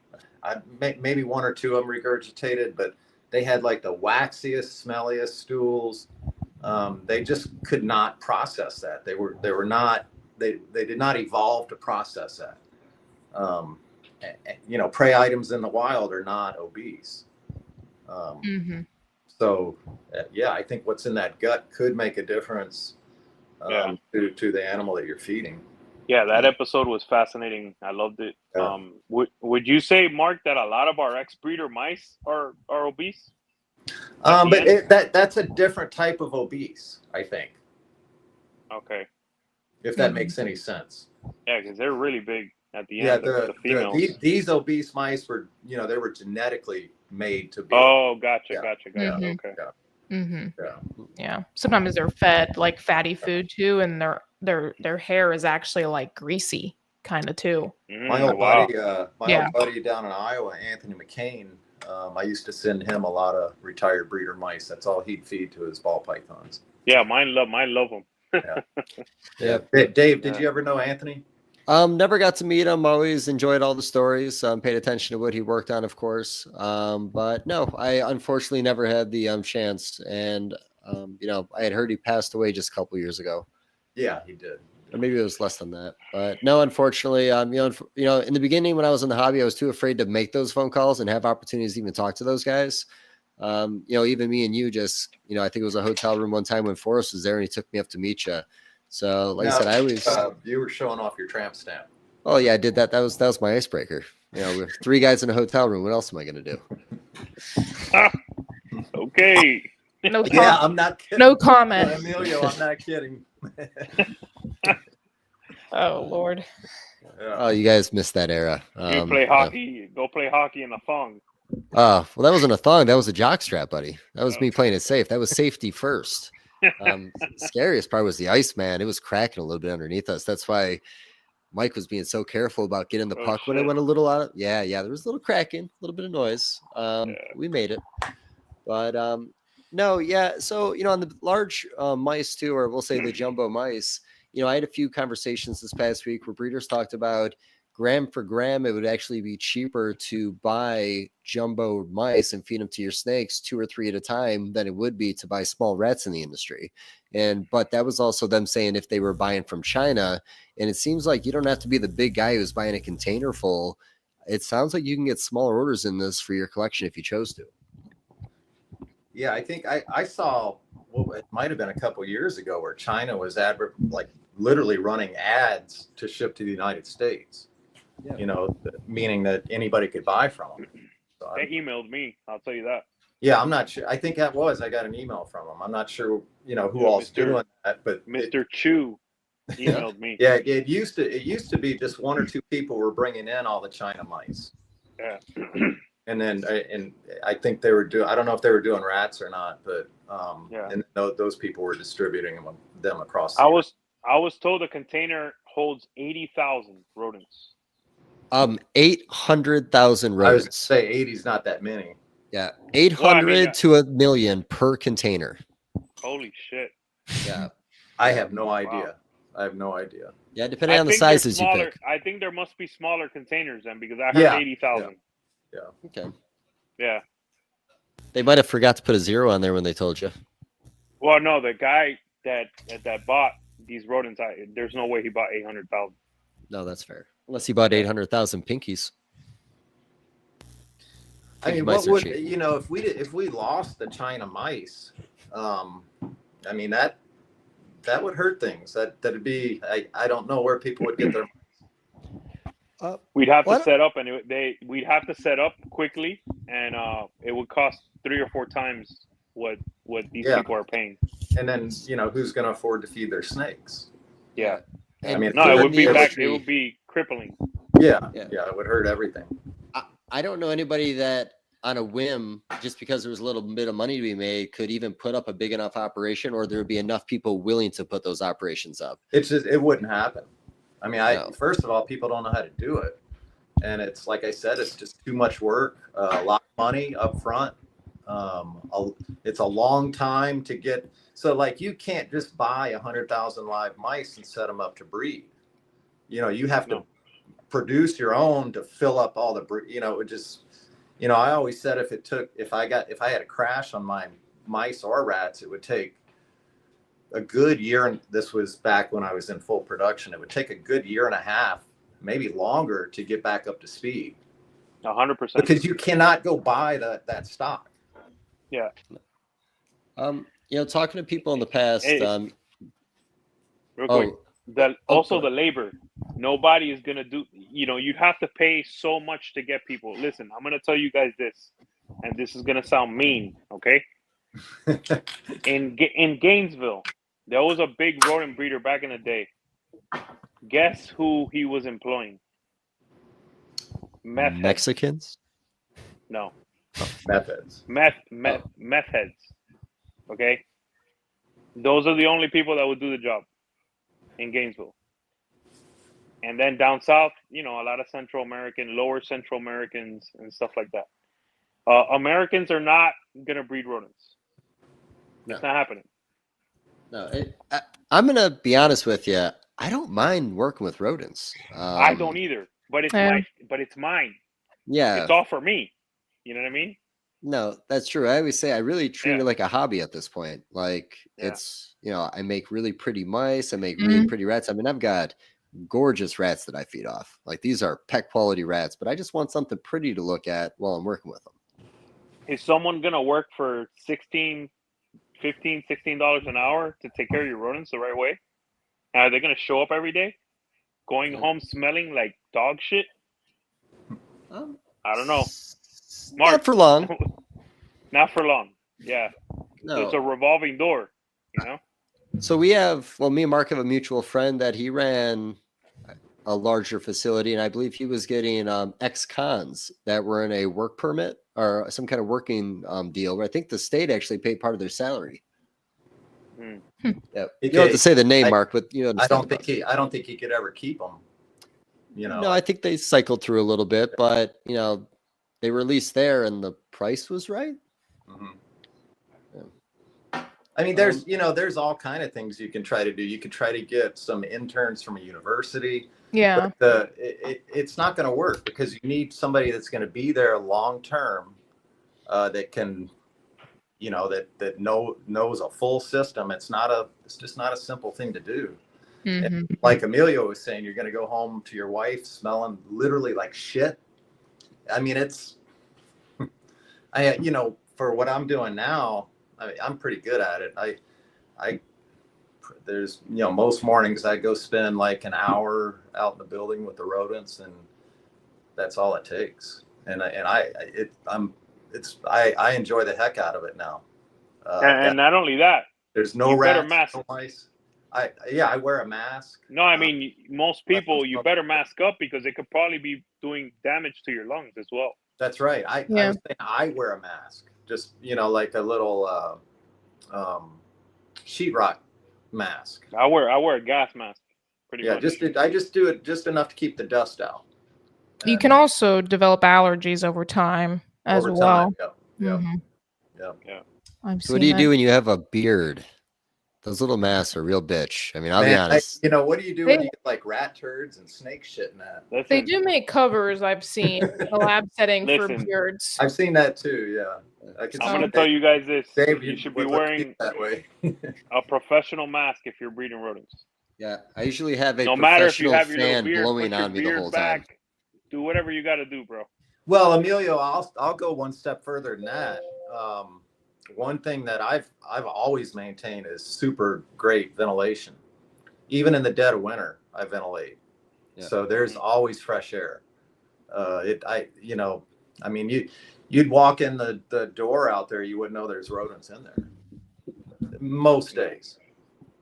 maybe one or two of them regurgitated, but they had like the waxiest, smelliest stools. They just could not process that. They were not they did not evolve to process that. You know, prey items in the wild are not obese. So yeah, I think what's in that gut could make a difference to the animal that you're feeding. Yeah, that episode was fascinating. I loved it. Yeah. Would you say, Mark, that a lot of our ex-breeder mice are obese? But that's a different type of obese, I think. Okay. If that makes any sense. Yeah, because they're really big at the Yeah, end. The females. these obese mice were, you know, they were genetically made to be. Oh, gotcha. Yeah. Okay. Yeah. Sometimes they're fed like fatty food too, and their hair is actually like greasy kind of too. My old buddy, old buddy down in Iowa, Anthony McCain. I used to send him a lot of retired breeder mice. That's all he'd feed to his ball pythons. Yeah, mine love them. Yeah. Dave, did you ever know Anthony? Never got to meet him. Always enjoyed all the stories. Paid attention to what he worked on, of course. But no, I unfortunately never had the chance. And you know, I had heard he passed away just a couple years ago. Yeah, he did. Or maybe it was less than that. But no, unfortunately, you know, in the beginning when I was in the hobby, I was too afraid to make those phone calls and have opportunities to even talk to those guys. You know, even me and you just, you know, I think it was a hotel room one time when Forrest was there and he took me up to meet you. So, like I said, I always you were showing off your tramp stamp. Oh yeah, I did that. That was my icebreaker. You know, we're 3 guys in a hotel room. What else am I gonna do? Okay. Yeah, I'm not kidding. No comment. Emilio, I'm not kidding. Oh Lord. Yeah. Oh, you guys missed that era. You play hockey. Go play hockey in a thong. Oh, well, that wasn't a thong. That was a jock strap, buddy. That was me playing it safe. That was safety first. Scariest part was the ice, man. It was cracking a little bit underneath us. That's why Mike was being so careful about getting the puck when it went a little out. Yeah, there was a little cracking, a little bit of noise. We made it, but no, yeah. So you know, on the large mice too, or we'll say the jumbo mice. You know, I had a few conversations this past week where breeders talked about gram for gram, it would actually be cheaper to buy jumbo mice and feed them to your snakes 2 or 3 at a time than it would be to buy small rats in the industry. But that was also them saying if they were buying from China, and it seems like you don't have to be the big guy who's buying a container full. It sounds like you can get smaller orders in this for your collection if you chose to. Yeah, I think I saw, well, it might have been a couple years ago where China was literally running ads to ship to the United States. Yeah. You know, meaning that anybody could buy from them. So they emailed me. I'll tell you that. Yeah, I'm not sure. I think I got an email from them. I'm not sure, you know, who all's doing that, but Mr. Chu emailed me. Yeah, it used to be just 1 or 2 people were bringing in all the China mice. Yeah. And then I think they were doing. I don't know if they were doing rats or not, but and those people were distributing them across. I was told a container holds 80,000 rodents. 800,000 rodents. I was say 80's not that many. Yeah, 800 to 1 million per container. Holy shit! Yeah, I have no idea. I have no idea. Yeah, depending on the sizes you pick. I think there must be smaller containers then because I heard 80,000. Yeah. Okay. Yeah. They might have forgot to put a 0 on there when they told you. Well, no, the guy that bought these rodents, there's no way he bought 800,000. No, that's fair. Unless he bought 800,000 pinkies. I mean, what would you know if we lost the China mice? I mean that would hurt things. That'd be I don't know where people would get their. We'd have to set up, and we'd have to set up quickly, and it would cost 3 or 4 times what these people are paying. And then who's going to afford to feed their snakes? Yeah, I mean, no, it would be it would be crippling. Yeah, it would hurt everything. I don't know anybody that on a whim, just because there was a little bit of money to be made, could even put up a big enough operation, or there would be enough people willing to put those operations up. It's just it wouldn't happen. I mean, first of all, people don't know how to do it. And it's like I said, it's just too much work, a lot of money up front. It's a long time to get. So like you can't just buy 100,000 live mice and set them up to breed. You have to produce your own to fill up all the breed. It just, I always said if I had a crash on my mice or rats, it would take a good year, and this was back when I was in full production. It would take a good year and a half, maybe longer, to get back up to speed. 100%. Because you cannot go buy that stock. Yeah. Talking to people in the past. Real quick, the labor. Nobody is gonna do. You'd have to pay so much to get people. Listen, I'm gonna tell you guys this, and this is gonna sound mean, okay? In Gainesville, there was a big rodent breeder back in the day. Guess who he was employing? Meth Mexicans? Heads. No. Meth heads. Meth heads. Okay? Those are the only people that would do the job in Gainesville. And then down south, a lot of Central American, lower Central Americans and stuff like that. Americans are not going to breed rodents. It's not happening. No, I'm going to be honest with you. I don't mind working with rodents. I don't either, but it's mine. Yeah. It's all for me. You know what I mean? No, that's true. I always say I really treat it like a hobby at this point. Like it's, I make really pretty mice. I make really pretty rats. I mean, I've got gorgeous rats that I feed off. Like these are pet quality rats, but I just want something pretty to look at while I'm working with them. Is someone going to work for $16 an hour to take care of your rodents the right way? Are they going to show up every day going home smelling like dog shit? I don't know. Marc, not for long. Not for long. Yeah. No. So it's a revolving door, So we have, me and Marc have a mutual friend that he ran a larger facility, and I believe he was getting ex-cons that were in a work permit or some kind of working deal where I think the state actually paid part of their salary. Yeah. You don't have to say the name, Marc, but I don't think he could ever keep them. No, I think they cycled through a little bit, but they were at least there, and the price was right. Mm-hmm. Yeah. I mean, there's all kind of things you can try to do. You could try to get some interns from a university. Yeah. But it's not going to work because you need somebody that's going to be there long term, that can, that knows a full system. It's just not a simple thing to do. Mm-hmm. Like Emilio was saying, you're going to go home to your wife smelling literally like shit. I mean, for what I'm doing now, I'm pretty good at it. There's, most mornings I go spend like an hour out in the building with the rodents, and that's all it takes. And I enjoy the heck out of it now. And not only that, there's no rats, no mice. I wear a mask. No, I mean, most people, you better mask up because it could probably be doing damage to your lungs as well. That's right. I was saying I wear a mask, just, like a little sheetrock mask. I wear a gas mask. Pretty much. I just do it just enough to keep the dust out. You can also develop allergies over time as well. Yeah. So what do you do when you have a beard? Those little masks are a real bitch. I mean, I'll be honest. What do you do when you get like rat turds and snake shit in that? They do make covers, I've seen, in a lab setting for beards. I've seen that too, yeah. I'm going to tell you guys this. Dave, you should be wearing that way. a professional mask if you're breeding rodents. Yeah, I usually have a no matter if you have your fan beard, blowing on me the whole time. Do whatever you got to do, bro. Well, Emilio, I'll go one step further than that. One thing that I've always maintained is super great ventilation. Even in the dead of winter, I ventilate. Yeah. So there's always fresh air. You'd walk in the door out there, you wouldn't know there's rodents in there. Most days,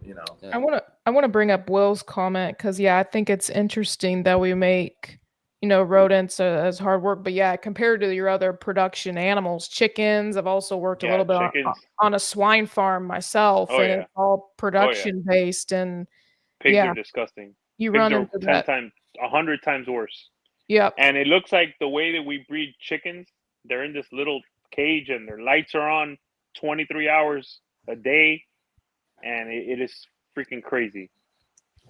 Yeah. I want to bring up Will's comment because I think it's interesting that we make rodents as hard work, but compared to your other production animals, chickens, I've also worked a little bit on a swine farm myself, and it's all production based, and pigs are disgusting. You pigs run are into 100 times worse. Yep. And it looks like the way that we breed chickens, they're in this little cage and their lights are on 23 hours a day, and it is freaking crazy.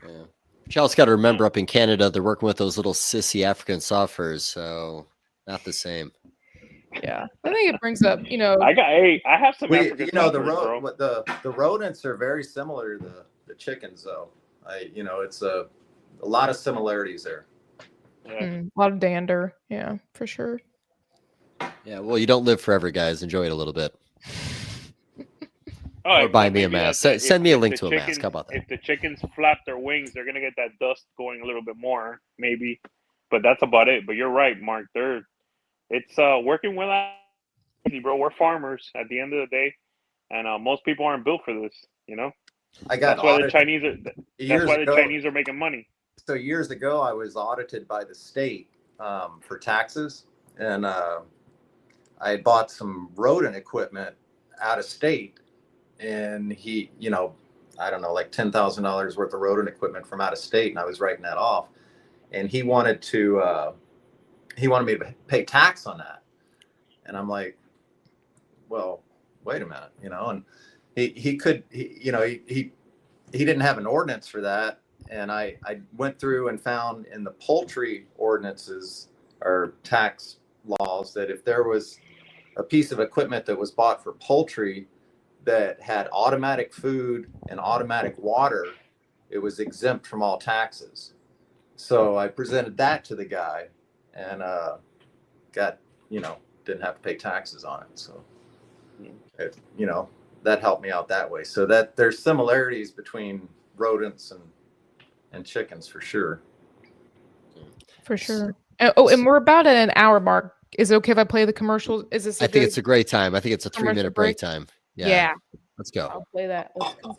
Yeah. You also got to remember, up in Canada, they're working with those little sissy African soft furs, so not the same. Yeah, I think it brings up, I have some African the suffers, bro. the rodents are very similar to the chickens, though. It's a lot of similarities there. Yeah. a lot of dander. Yeah, for sure. Yeah, well, you don't live forever, guys. Enjoy it a little bit. Oh, Or buy me a mask. Send me a link to a mask. How about that? If the chickens flap their wings, they're gonna get that dust going a little bit more, maybe. But that's about it. But you're right, Mark. It's working well out, bro. We're farmers at the end of the day, and most people aren't built for this. I got that's why the audited Chinese are. That's why the Chinese are making money. So years ago, I was audited by the state for taxes, and I bought some rodent equipment out of state, and he, I don't know, like $10,000 worth of rodent equipment from out of state, and I was writing that off, and he wanted me to pay tax on that, and I'm like, well, wait a minute, and he didn't have an ordinance for that. And I went through and found in the poultry ordinances or tax laws that if there was a piece of equipment that was bought for poultry that had automatic food and automatic water, it was exempt from all taxes. So I presented that to the guy and didn't have to pay taxes on it. So, that helped me out that way. So that there's similarities between rodents and chickens for sure. For sure. And we're about at an hour mark. Is it okay if I play the commercials? Is this? I think it's a great time. I think it's a 3-minute break time. Yeah. Let's go. I'll play that. Let's go.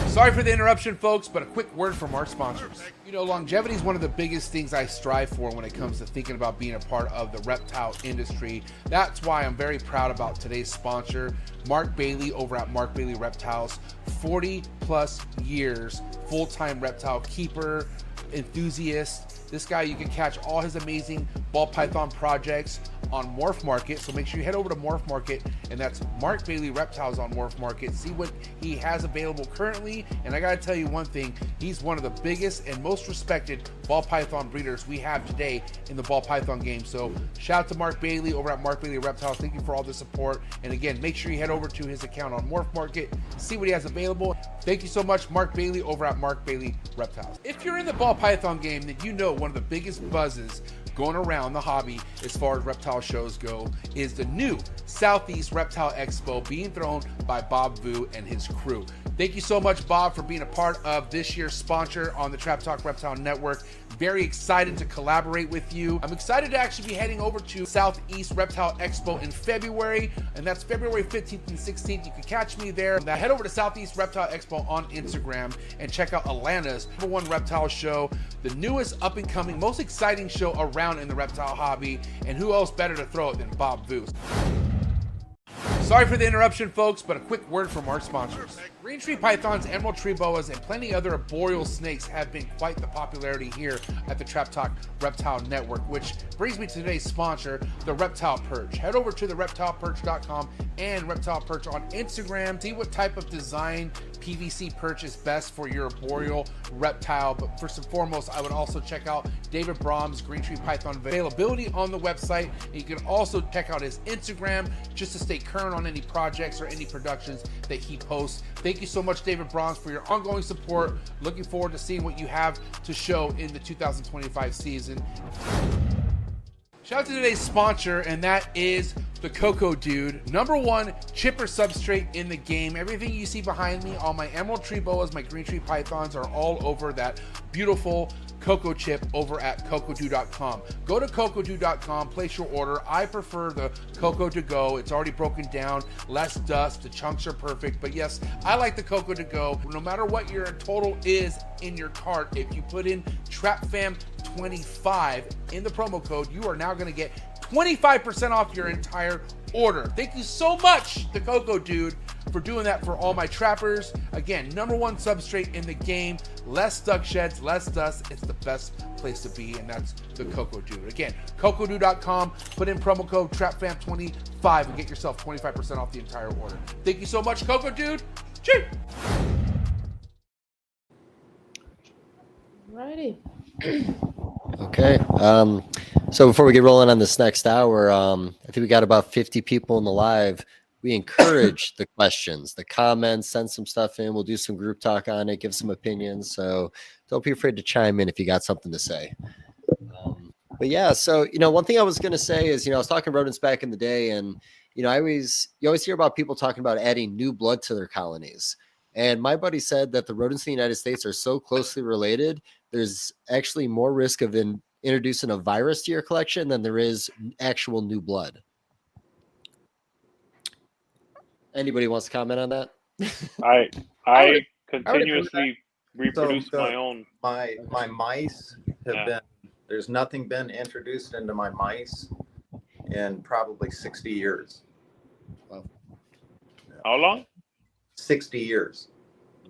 Sorry for the interruption, folks, but a quick word from our sponsors. Longevity is one of the biggest things I strive for when it comes to thinking about being a part of the reptile industry. That's why I'm very proud about today's sponsor, Marc Bailey over at Marc Bailey Reptiles. 40 plus years, full-time reptile keeper, enthusiast. This guy, you can catch all his amazing ball python projects on Morph Market. So make sure you head over to Morph Market, and that's Marc Bailey Reptiles on Morph Market. See what he has available currently. And I gotta tell you one thing, he's one of the biggest and most respected ball python breeders we have today in the ball python game. So shout out to Marc Bailey over at Marc Bailey Reptiles. Thank you for all the support. And again, make sure you head over to his account on Morph Market, see what he has available. Thank you so much, Marc Bailey over at Marc Bailey Reptiles. If you're in the ball python game, then you know one of the biggest buzzes going around the hobby as far as reptile shows go is the new Southeast Reptile Expo being thrown by Bob Vu and his crew. Thank you so much, Bob, for being a part of this year's sponsor on the Trap Talk Reptile Network. Very excited to collaborate with you. I'm excited to actually be heading over to Southeast Reptile Expo in February, and that's February 15th and 16th. You can catch me there. Now head over to Southeast Reptile Expo on Instagram and check out Atlanta's #1 reptile show, the newest up-and-coming, most exciting show around in the reptile hobby, and who else better to throw it than Bob Vu. Sorry for the interruption, folks, but a quick word from our sponsors. Green tree pythons, emerald tree boas, and plenty other arboreal snakes have been quite the popularity here at the Trap Talk Reptile Network, which brings me to today's sponsor, the Reptile Perch. Head over to thereptileperch.com and Reptile Perch on Instagram. See what type of design PVC perch is best for your arboreal reptile. But first and foremost, I would also check out David Brom's Green Tree Python availability on the website. And you can also check out his Instagram just to stay current on any projects or any productions that he posts. Thank you so much, David Brahms, for your ongoing support. Looking forward to seeing what you have to show in the 2025 season. Shout out to today's sponsor, and that is the Cocoa Dude, #1 chipper substrate in the game. Everything you see behind me, all my emerald tree boas, my green tree pythons are all over that beautiful cocoa chip over at cocoadew.com. Go to cocoadew.com, place your order. I prefer the Cocoa to Go. It's already broken down, less dust, the chunks are perfect. But yes, I like the Cocoa to Go. No matter what your total is in your cart, if you put in TRAPFAM25 in the promo code, you are now going to get 25% off your entire order. Thank you so much, the Cocoa Dude, for doing that for all my trappers. Again, #1 substrate in the game. Less duck sheds, less dust. It's the best place to be, and that's the Cocoa Dude. Again, cocoadew.com. Put in promo code TRAPFAM25 and get yourself 25% off the entire order. Thank you so much, Cocoa Dude. Cheers. Righty. Okay. So before we get rolling on this next hour, I think we got about 50 people in the live. We encourage the questions, the comments, send some stuff in. We'll do some group talk on it, give some opinions. So don't be afraid to chime in if you got something to say. But yeah, so, one thing I was going to say is, I was talking rodents back in the day, and, you always hear about people talking about adding new blood to their colonies. And my buddy said that the rodents in the United States are so closely related, there's actually more risk of introducing a virus to your collection than there is actual new blood. Anybody wants to comment on that? I continuously reproduce my own. My mice have been. There's nothing been introduced into my mice in probably 60 years. Wow. How long? 60 years.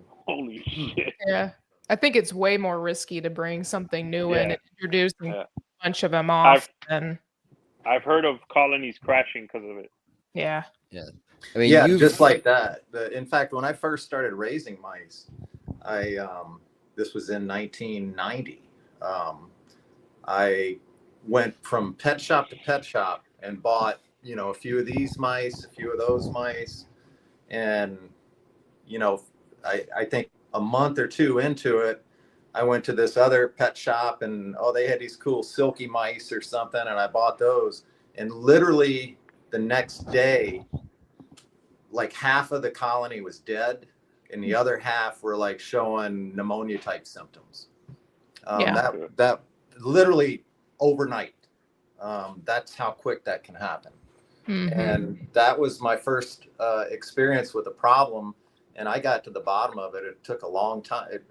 Holy shit. Yeah. I think it's way more risky to bring something new in and introduce a bunch of them I've heard of colonies crashing because of it. Yeah. Yeah. I mean, just like that. In fact, when I first started raising mice, this was in 1990. I went from pet shop to pet shop and bought, a few of these mice, a few of those mice. And, I think a month or two into it, I went to this other pet shop and, they had these cool silky mice or something. And I bought those. And literally the next day, like half of the colony was dead and the other half were like showing pneumonia type symptoms. That literally overnight. That's how quick that can happen. Mm-hmm. And that was my first experience with a problem. And I got to the bottom of it. It took a long time. It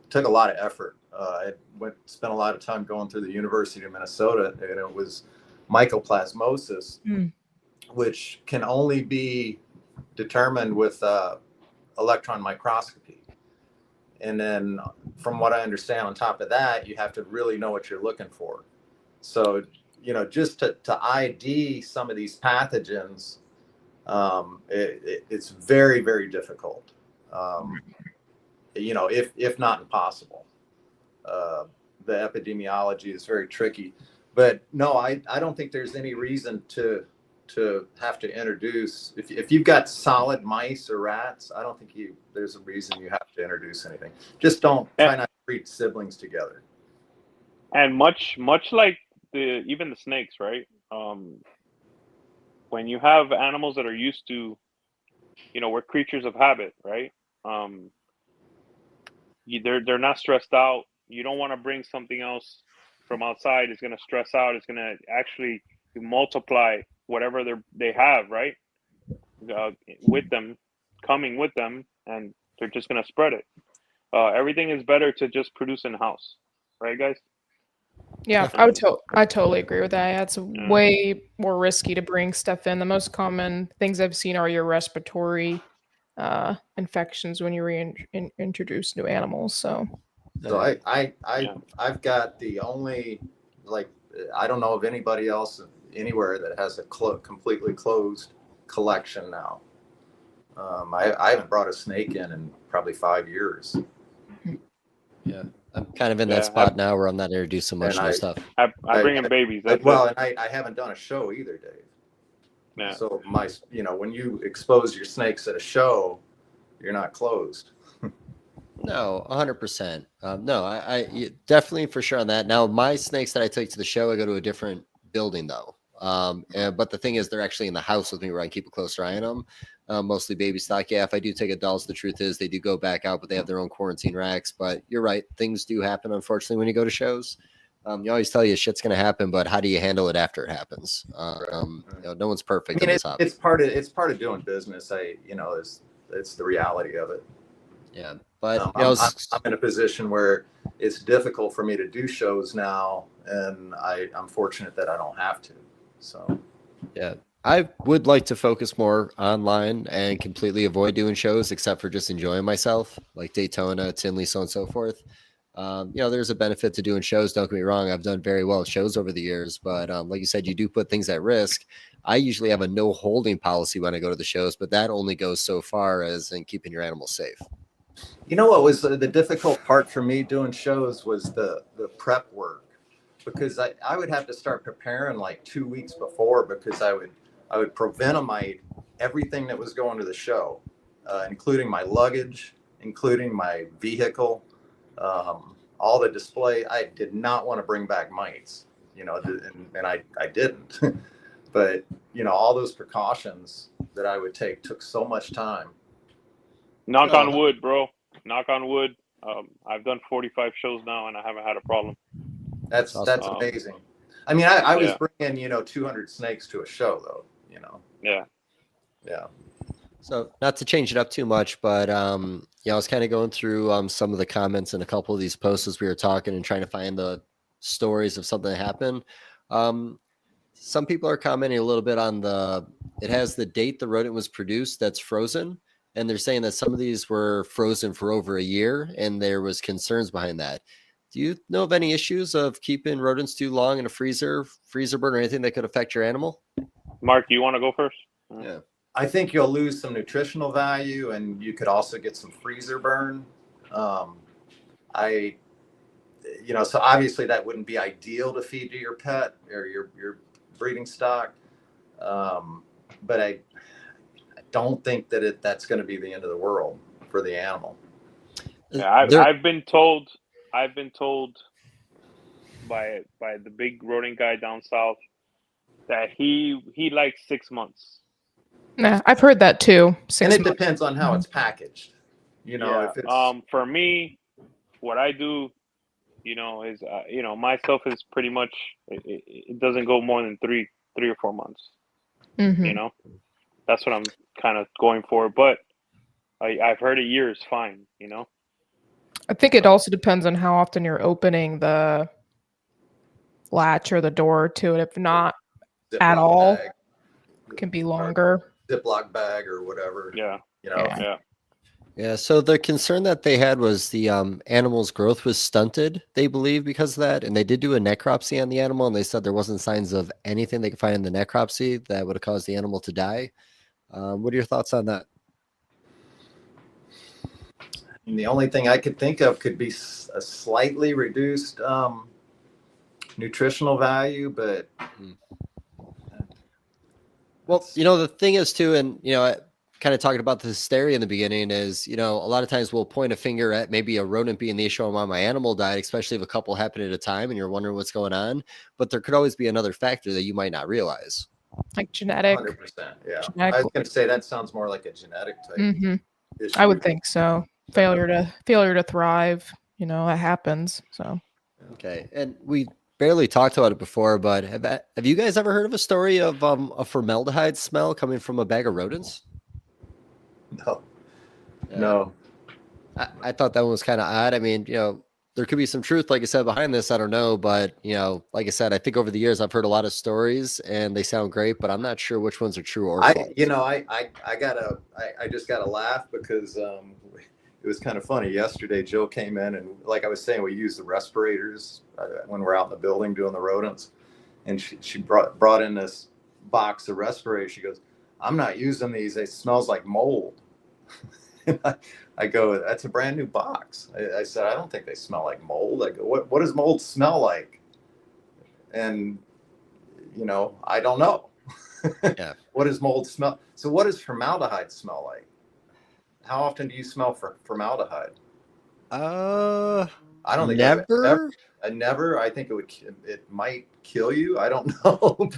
took a lot of effort. I spent a lot of time going through the University of Minnesota, and it was mycoplasmosis, which can only be determined with electron microscopy. And then from what I understand, on top of that, you have to really know what you're looking for. So, just to ID some of these pathogens, it's very, very difficult. If not impossible. The epidemiology is very tricky. But no, I don't think there's any reason to have to introduce, if you've got solid mice or rats, I don't think there's a reason you have to introduce anything. Just try not to breed siblings together. And much like even the snakes, right? When you have animals that are used to, we're creatures of habit, right? They're not stressed out. You don't want to bring something else from outside. It's going to stress out. It's going to actually multiply whatever they have, right? With them, coming with them, and they're just going to spread it. Everything is better to just produce in house, right, guys? Yeah, I totally agree with that. Yeah, it's way more risky to bring stuff in. The most common things I've seen are your respiratory infections when you reintroduce new animals. So I've got the only, I don't know of anybody else anywhere that has a completely closed collection now. I haven't brought a snake in probably 5 years. Yeah, I'm kind of in that spot now where I'm not introducing much new stuff. I bring in babies. And I haven't done a show either, Dave. Yeah. So when you expose your snakes at a show, you're not closed. No, 100%. No, I definitely for sure on that. Now, my snakes that I take to the show, I go to a different building though. But the thing is, they're actually in the house with me where I keep a closer eye on them. Mostly baby stock. Yeah, if I do take adults, the truth is they do go back out, but they have their own quarantine racks. But you're right, things do happen, unfortunately, when you go to shows. You always tell you shit's going to happen, but how do you handle it after it happens? No one's perfect. It's part of doing business. It's the reality of it. Yeah, but I'm in a position where it's difficult for me to do shows now, and I'm fortunate that I don't have to. So, yeah, I would like to focus more online and completely avoid doing shows, except for just enjoying myself, like Daytona, Tinley, so on and so forth. There's a benefit to doing shows. Don't get me wrong. I've done very well at shows over the years, but like you said, you do put things at risk. I usually have a no holding policy when I go to the shows, but that only goes so far as in keeping your animals safe. You know what was the difficult part for me doing shows was the prep work. because I would have to start preparing like 2 weeks before, because I would provenamide everything that was going to the show, including my luggage, including my vehicle, all the display. I did not want to bring back mites, and I didn't. But, all those precautions that I would take took so much time. Knock on wood, bro. Knock on wood. I've done 45 shows now, and I haven't had a problem. That's amazing. I mean, I was bringing, 200 snakes to a show, though, Yeah. Yeah. So not to change it up too much, but I was kind of going through some of the comments in a couple of these posts as we were talking and trying to find the stories of something that happened. Some people are commenting a little bit on it has the date the rodent was produced that's frozen. And they're saying that some of these were frozen for over a year and there was concerns behind that. Do you know of any issues of keeping rodents too long in a freezer burn, or anything that could affect your animal? Mark, do you want to go first? Yeah. I think you'll lose some nutritional value, and you could also get some freezer burn. So obviously that wouldn't be ideal to feed to your pet or your breeding stock. But I don't think that that's going to be the end of the world for the animal. Yeah, I've been told by the big rodent guy down south that he likes 6 months. Yeah, I've heard that too. And it depends on how it's packaged. If it's for me, what I do, is my stuff is pretty much it doesn't go more than three or 4 months. Mm-hmm. That's what I'm kind of going for. But I've heard a year is fine. I think it also depends on how often you're opening the latch or the door to it. If not at all, bag, it can be longer. Ziploc bag or whatever. Yeah. Yeah. So the concern that they had was the animal's growth was stunted, they believe, because of that. And they did do a necropsy on the animal, and they said there wasn't signs of anything they could find in the necropsy that would have caused the animal to die. What are your thoughts on that? And the only thing I could think of could be a slightly reduced nutritional value, but well, the thing is too, and kind of talking about the hysteria in the beginning is, a lot of times we'll point a finger at maybe a rodent being the issue on why my animal died, especially if a couple happen at a time and you're wondering what's going on. But there could always be another factor that you might not realize. Like genetic. 100%. Yeah. I was going to say that sounds more like a genetic type issue. I would think so. Failure to thrive, that happens. So. Okay. And we barely talked about it before, but have you guys ever heard of a story of a formaldehyde smell coming from a bag of rodents? No. No. I thought that one was kind of odd. I mean, there could be some truth, like I said, behind this. I don't know. But, like I said, I think over the years I've heard a lot of stories and they sound great, but I'm not sure which ones are true or false. I just got to laugh because it was kind of funny. Yesterday, Jill came in and, like I was saying, we use the respirators when we're out in the building doing the rodents. And she brought in this box of respirators. She goes, "I'm not using these. It smells like mold." And I go, "That's a brand new box." I said, "I don't think they smell like mold." I go, what does mold smell like? And, I don't know. Yeah. What does mold smell? So what does formaldehyde smell like? How often do you smell for formaldehyde? I don't think never. Never. I think it might kill you. I don't know.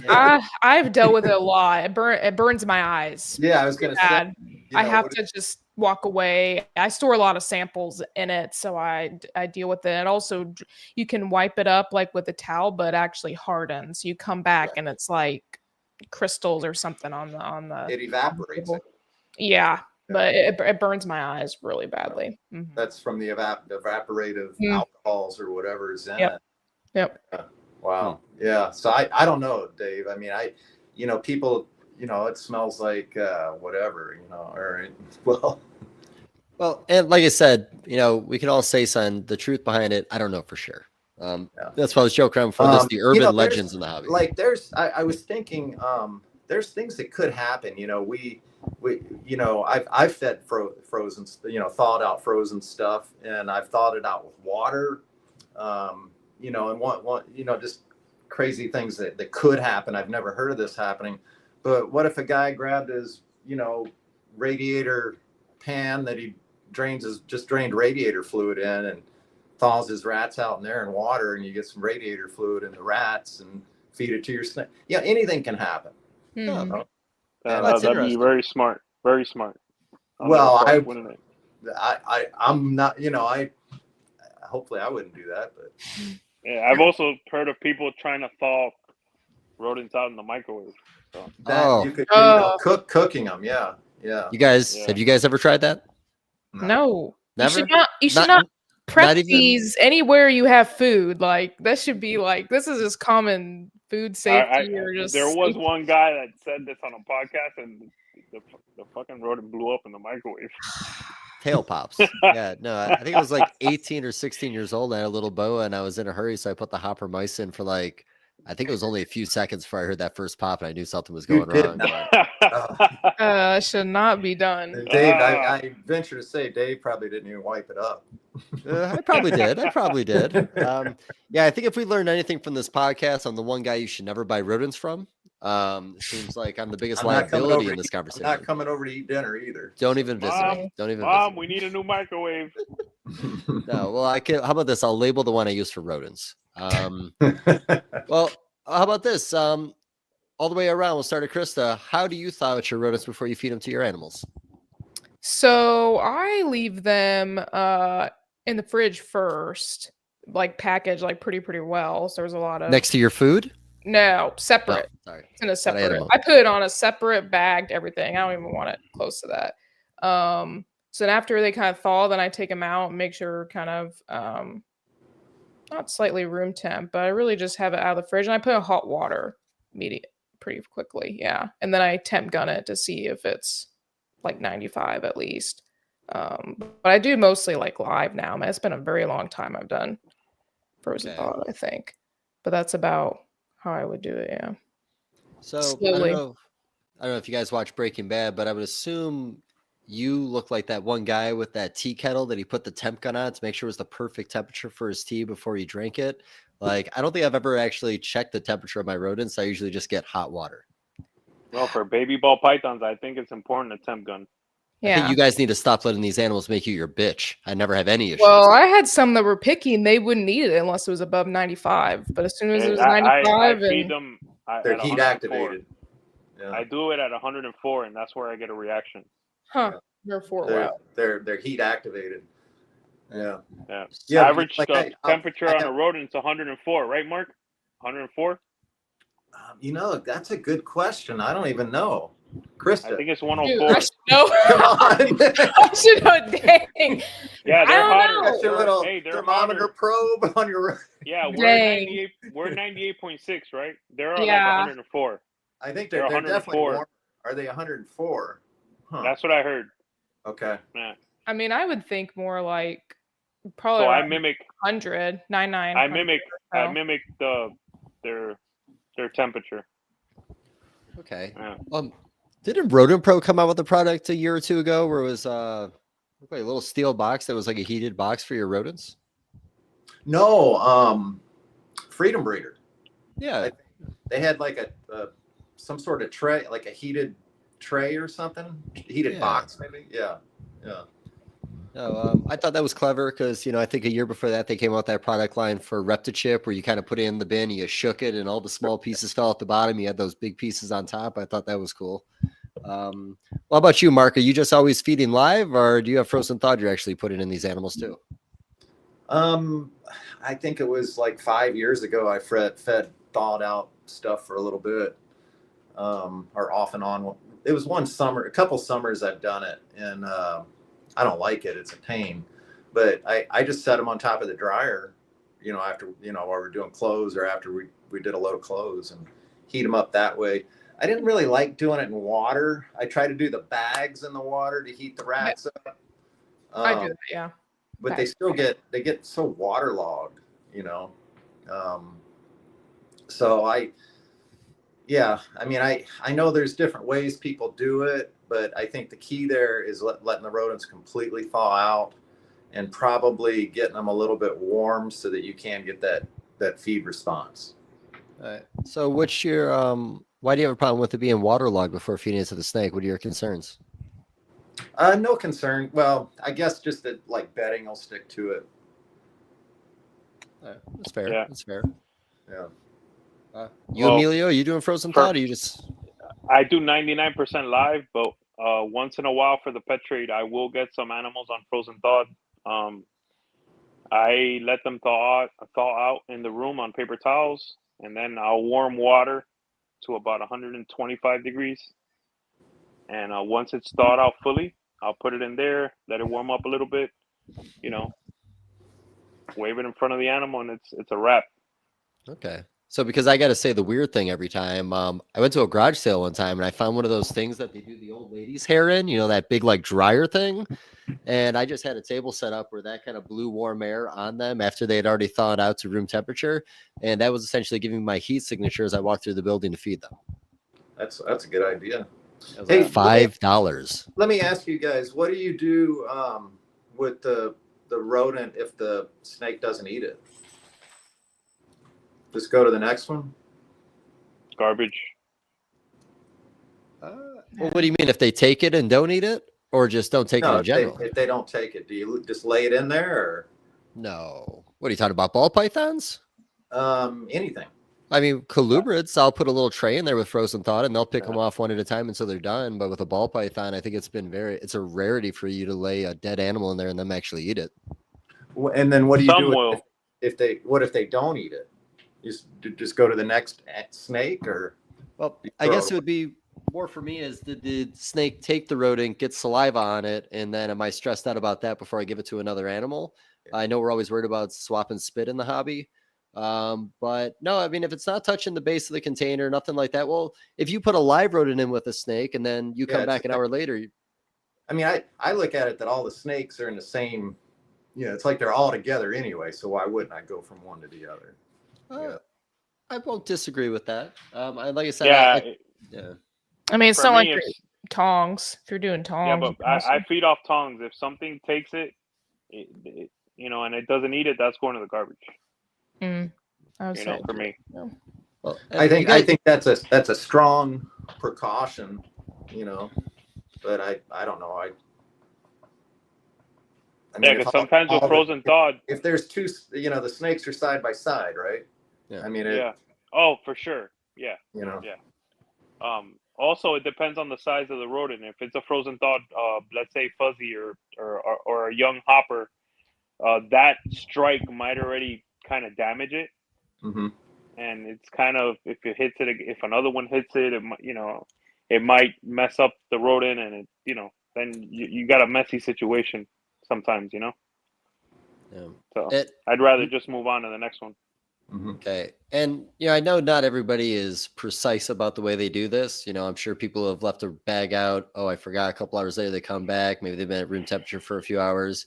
I've dealt with it a lot. It burns my eyes. Yeah, I was going to say. I have to just walk away. I store a lot of samples in it, so I deal with it. And also, you can wipe it up like with a towel, but it actually hardens. You come back and it's like crystals or something on the. It evaporates. Yeah. But it burns my eyes really badly. Mm-hmm. That's from the evaporative alcohols or whatever is in it. Yep. Wow. Yeah. So I don't know, Dave. I mean, people, it smells like whatever, or well, and like I said, we can all say something. The truth behind it, I don't know for sure. That's why I was joking around before this. The urban legends in the hobby. Like I was thinking, there's things that could happen. I've fed frozen, thawed out frozen stuff, and I've thawed it out with water. you know, and one, you know, just crazy things that could happen. I've never heard of this happening, but what if a guy grabbed his, you know, radiator pan that he just drained radiator fluid in and thaws his rats out in there in water, and you get some radiator fluid in the rats and feed it to your snake. Yeah, anything can happen. Mm-hmm. That'd be very smart. Very smart. I'm not, you know, hopefully I wouldn't do that, but yeah, I've also heard of people trying to thaw rodents out in the microwave. So. You could, you know, cooking them. Yeah. You guys, have you guys ever tried that? No. Never? You should not prep these anywhere you have food. Like, that should be like, this is just common food safety. There was one guy that said this on a podcast, and the fucking rodent blew up in the microwave. Tail pops. Yeah, no, I think I was like 18 or 16 years old. I had a little boa, and I was in a hurry, so I put the hopper mice in for like, I think it was only a few seconds before I heard that first pop, and I knew something was going wrong. Should not be done. Dave, I venture to say Dave probably didn't even wipe it up. I probably did. Yeah, I think if we learned anything from this podcast, I'm the one guy you should never buy rodents from. It seems like I'm the biggest liability in this conversation. I'm not coming over to eat dinner either. Don't even visit me. Mom, we need a new microwave. No, well, how about this? I'll label the one I use for rodents. Well, how about this? All the way around, we'll start at Krista. How do you thaw out your rodents before you feed them to your animals? So I leave them in the fridge first, like packaged like pretty well. So there's a lot of next to your food. No, separate. Oh, sorry. It's in a separate. I put it on a separate bagged everything. I don't even want it close to that. So then after they kind of thaw, then I take them out and make sure kind of not slightly room temp, but I really just have it out of the fridge, and I put in hot water pretty quickly. Yeah. And then I temp gun it to see if it's like 95 at least. But I do mostly like live now. Man, it's been a very long time I've done frozen thaw, I think. But that's about how I would do it, yeah. So I don't know if you guys watch Breaking Bad, but I would assume you look like that one guy with that tea kettle that he put the temp gun on to make sure it was the perfect temperature for his tea before he drank it. Like, I don't think I've ever actually checked the temperature of my rodents. I usually just get hot water. Well, for baby ball pythons, I think it's important to temp gun. Yeah. I think you guys need to stop letting these animals make you your bitch. I never have any issues. Well, I had some that were picky, and they wouldn't eat it unless it was above 95. But as soon as it was 95, I feed them they're heat activated. Yeah. I do it at 104, and that's where I get a reaction. Huh? Wow. They're heat activated. Yeah. Average temperature on a rodent is 104, right, Mark? 104. You know, that's a good question. I don't even know. Krista. I think it's 104. Dude, I should know. Come on. I should know. Dang. Yeah, they're hotter. That's your little thermometer probe on your. Yeah, we're 98.6, right? They're like 104. I think they're definitely warm. Are they 104? Huh. That's what I heard. Okay. Yeah. I mean, I would think more like probably. So I mimic 100, 99. I mimic their temperature. Okay. Yeah. Didn't Rodent Pro come out with a product a year or two ago where it was like a little steel box that was like a heated box for your rodents? No, Freedom Breeder. Yeah. They had like a some sort of tray, like a heated tray or something, heated box maybe. Yeah. No, I thought that was clever because, I think a year before that, they came out with that product line for Reptichip where you kind of put it in the bin, you shook it, and all the small pieces fell at the bottom. You had those big pieces on top. I thought that was cool. What about you, Mark? Are you just always feeding live, or do you have frozen thawed you're actually putting in these animals too? I think it was like 5 years ago I fed thawed out stuff for a little bit, or off and on. It was a couple summers I've done it, and I don't like it. It's a pain, but I just set them on top of the dryer, after, while we're doing clothes or after we did a load of clothes, and heat them up that way. I didn't really like doing it in water. I try to do the bags in the water to heat the rats up. I do that, yeah. But they still get so waterlogged, so I know there's different ways people do it, but I think the key there is letting the rodents completely thaw out and probably getting them a little bit warm so that you can get that that feed response. All right. So what's your why do you have a problem with it being waterlogged before feeding it to the snake? What are your concerns? No concern. Well, I guess just that like bedding will stick to it. That's fair. Yeah. That's fair. Yeah. You, Emilio, you doing frozen thaw? Or you just? I do 99% live, but once in a while for the pet trade, I will get some animals on frozen thawed. I let them thaw out in the room on paper towels, and then I'll warm water to about 125 degrees. And once it's thawed out fully, I'll put it in there, let it warm up a little bit, you know, wave it in front of the animal, and it's a wrap. Okay. So because I got to say the weird thing every time, I went to a garage sale one time and I found one of those things that they do the old lady's hair in, you know, that big like dryer thing. And I just had a table set up where that kind of blew warm air on them after they had already thawed out to room temperature. And that was essentially giving me my heat signature as I walked through the building to feed them. That's a good idea. Hey, $5. Let me ask you guys, what do you do with the rodent if the snake doesn't eat it? Just go to the next one. Garbage. Well, what do you mean if they take it and don't eat it, or just don't take it in general? If they don't take it, do you just lay it in there, or no? What are you talking about? Ball pythons? Anything. I mean, colubrids, I'll put a little tray in there with frozen thawed, and they'll pick them off one at a time until they're done. But with a ball python, I think it's a rarity for you to lay a dead animal in there and them actually eat it. And then what do you do if they don't eat it? Just go to the next snake, or? Well, I guess it would be more for me is did the snake take the rodent, get saliva on it, and then am I stressed out about that before I give it to another animal? I know we're always worried about swapping spit in the hobby. But no, I mean, if it's not touching the base of the container, nothing like that. Well, if you put a live rodent in with a snake and then you come back an hour later. I mean, I look at it that all the snakes are in the same, it's like they're all together anyway. So why wouldn't I go from one to the other? I won't disagree with that. Like I said, I mean, it's not like tongs. If you're doing tongs, yeah, but I feed off tongs. If something takes it, and it doesn't eat it, that's going to the garbage. For me. Yeah. Well, I think that's a strong precaution, but I don't know. I mean, because sometimes with frozen thawed, if there's two, the snakes are side by side, right? Yeah. I mean, oh, for sure. Yeah. Yeah. Also, it depends on the size of the rodent. If it's a frozen thawed, let's say fuzzy or a young hopper, that strike might already kind of damage it. Mm-hmm. And it's kind of, if it hits it, if another one hits it, it might mess up the rodent, and then you got a messy situation sometimes, Yeah. So I'd rather just move on to the next one. Mm-hmm. Okay. And, I know not everybody is precise about the way they do this. I'm sure people have left a bag out. Oh, I forgot. A couple hours later, they come back. Maybe they've been at room temperature for a few hours.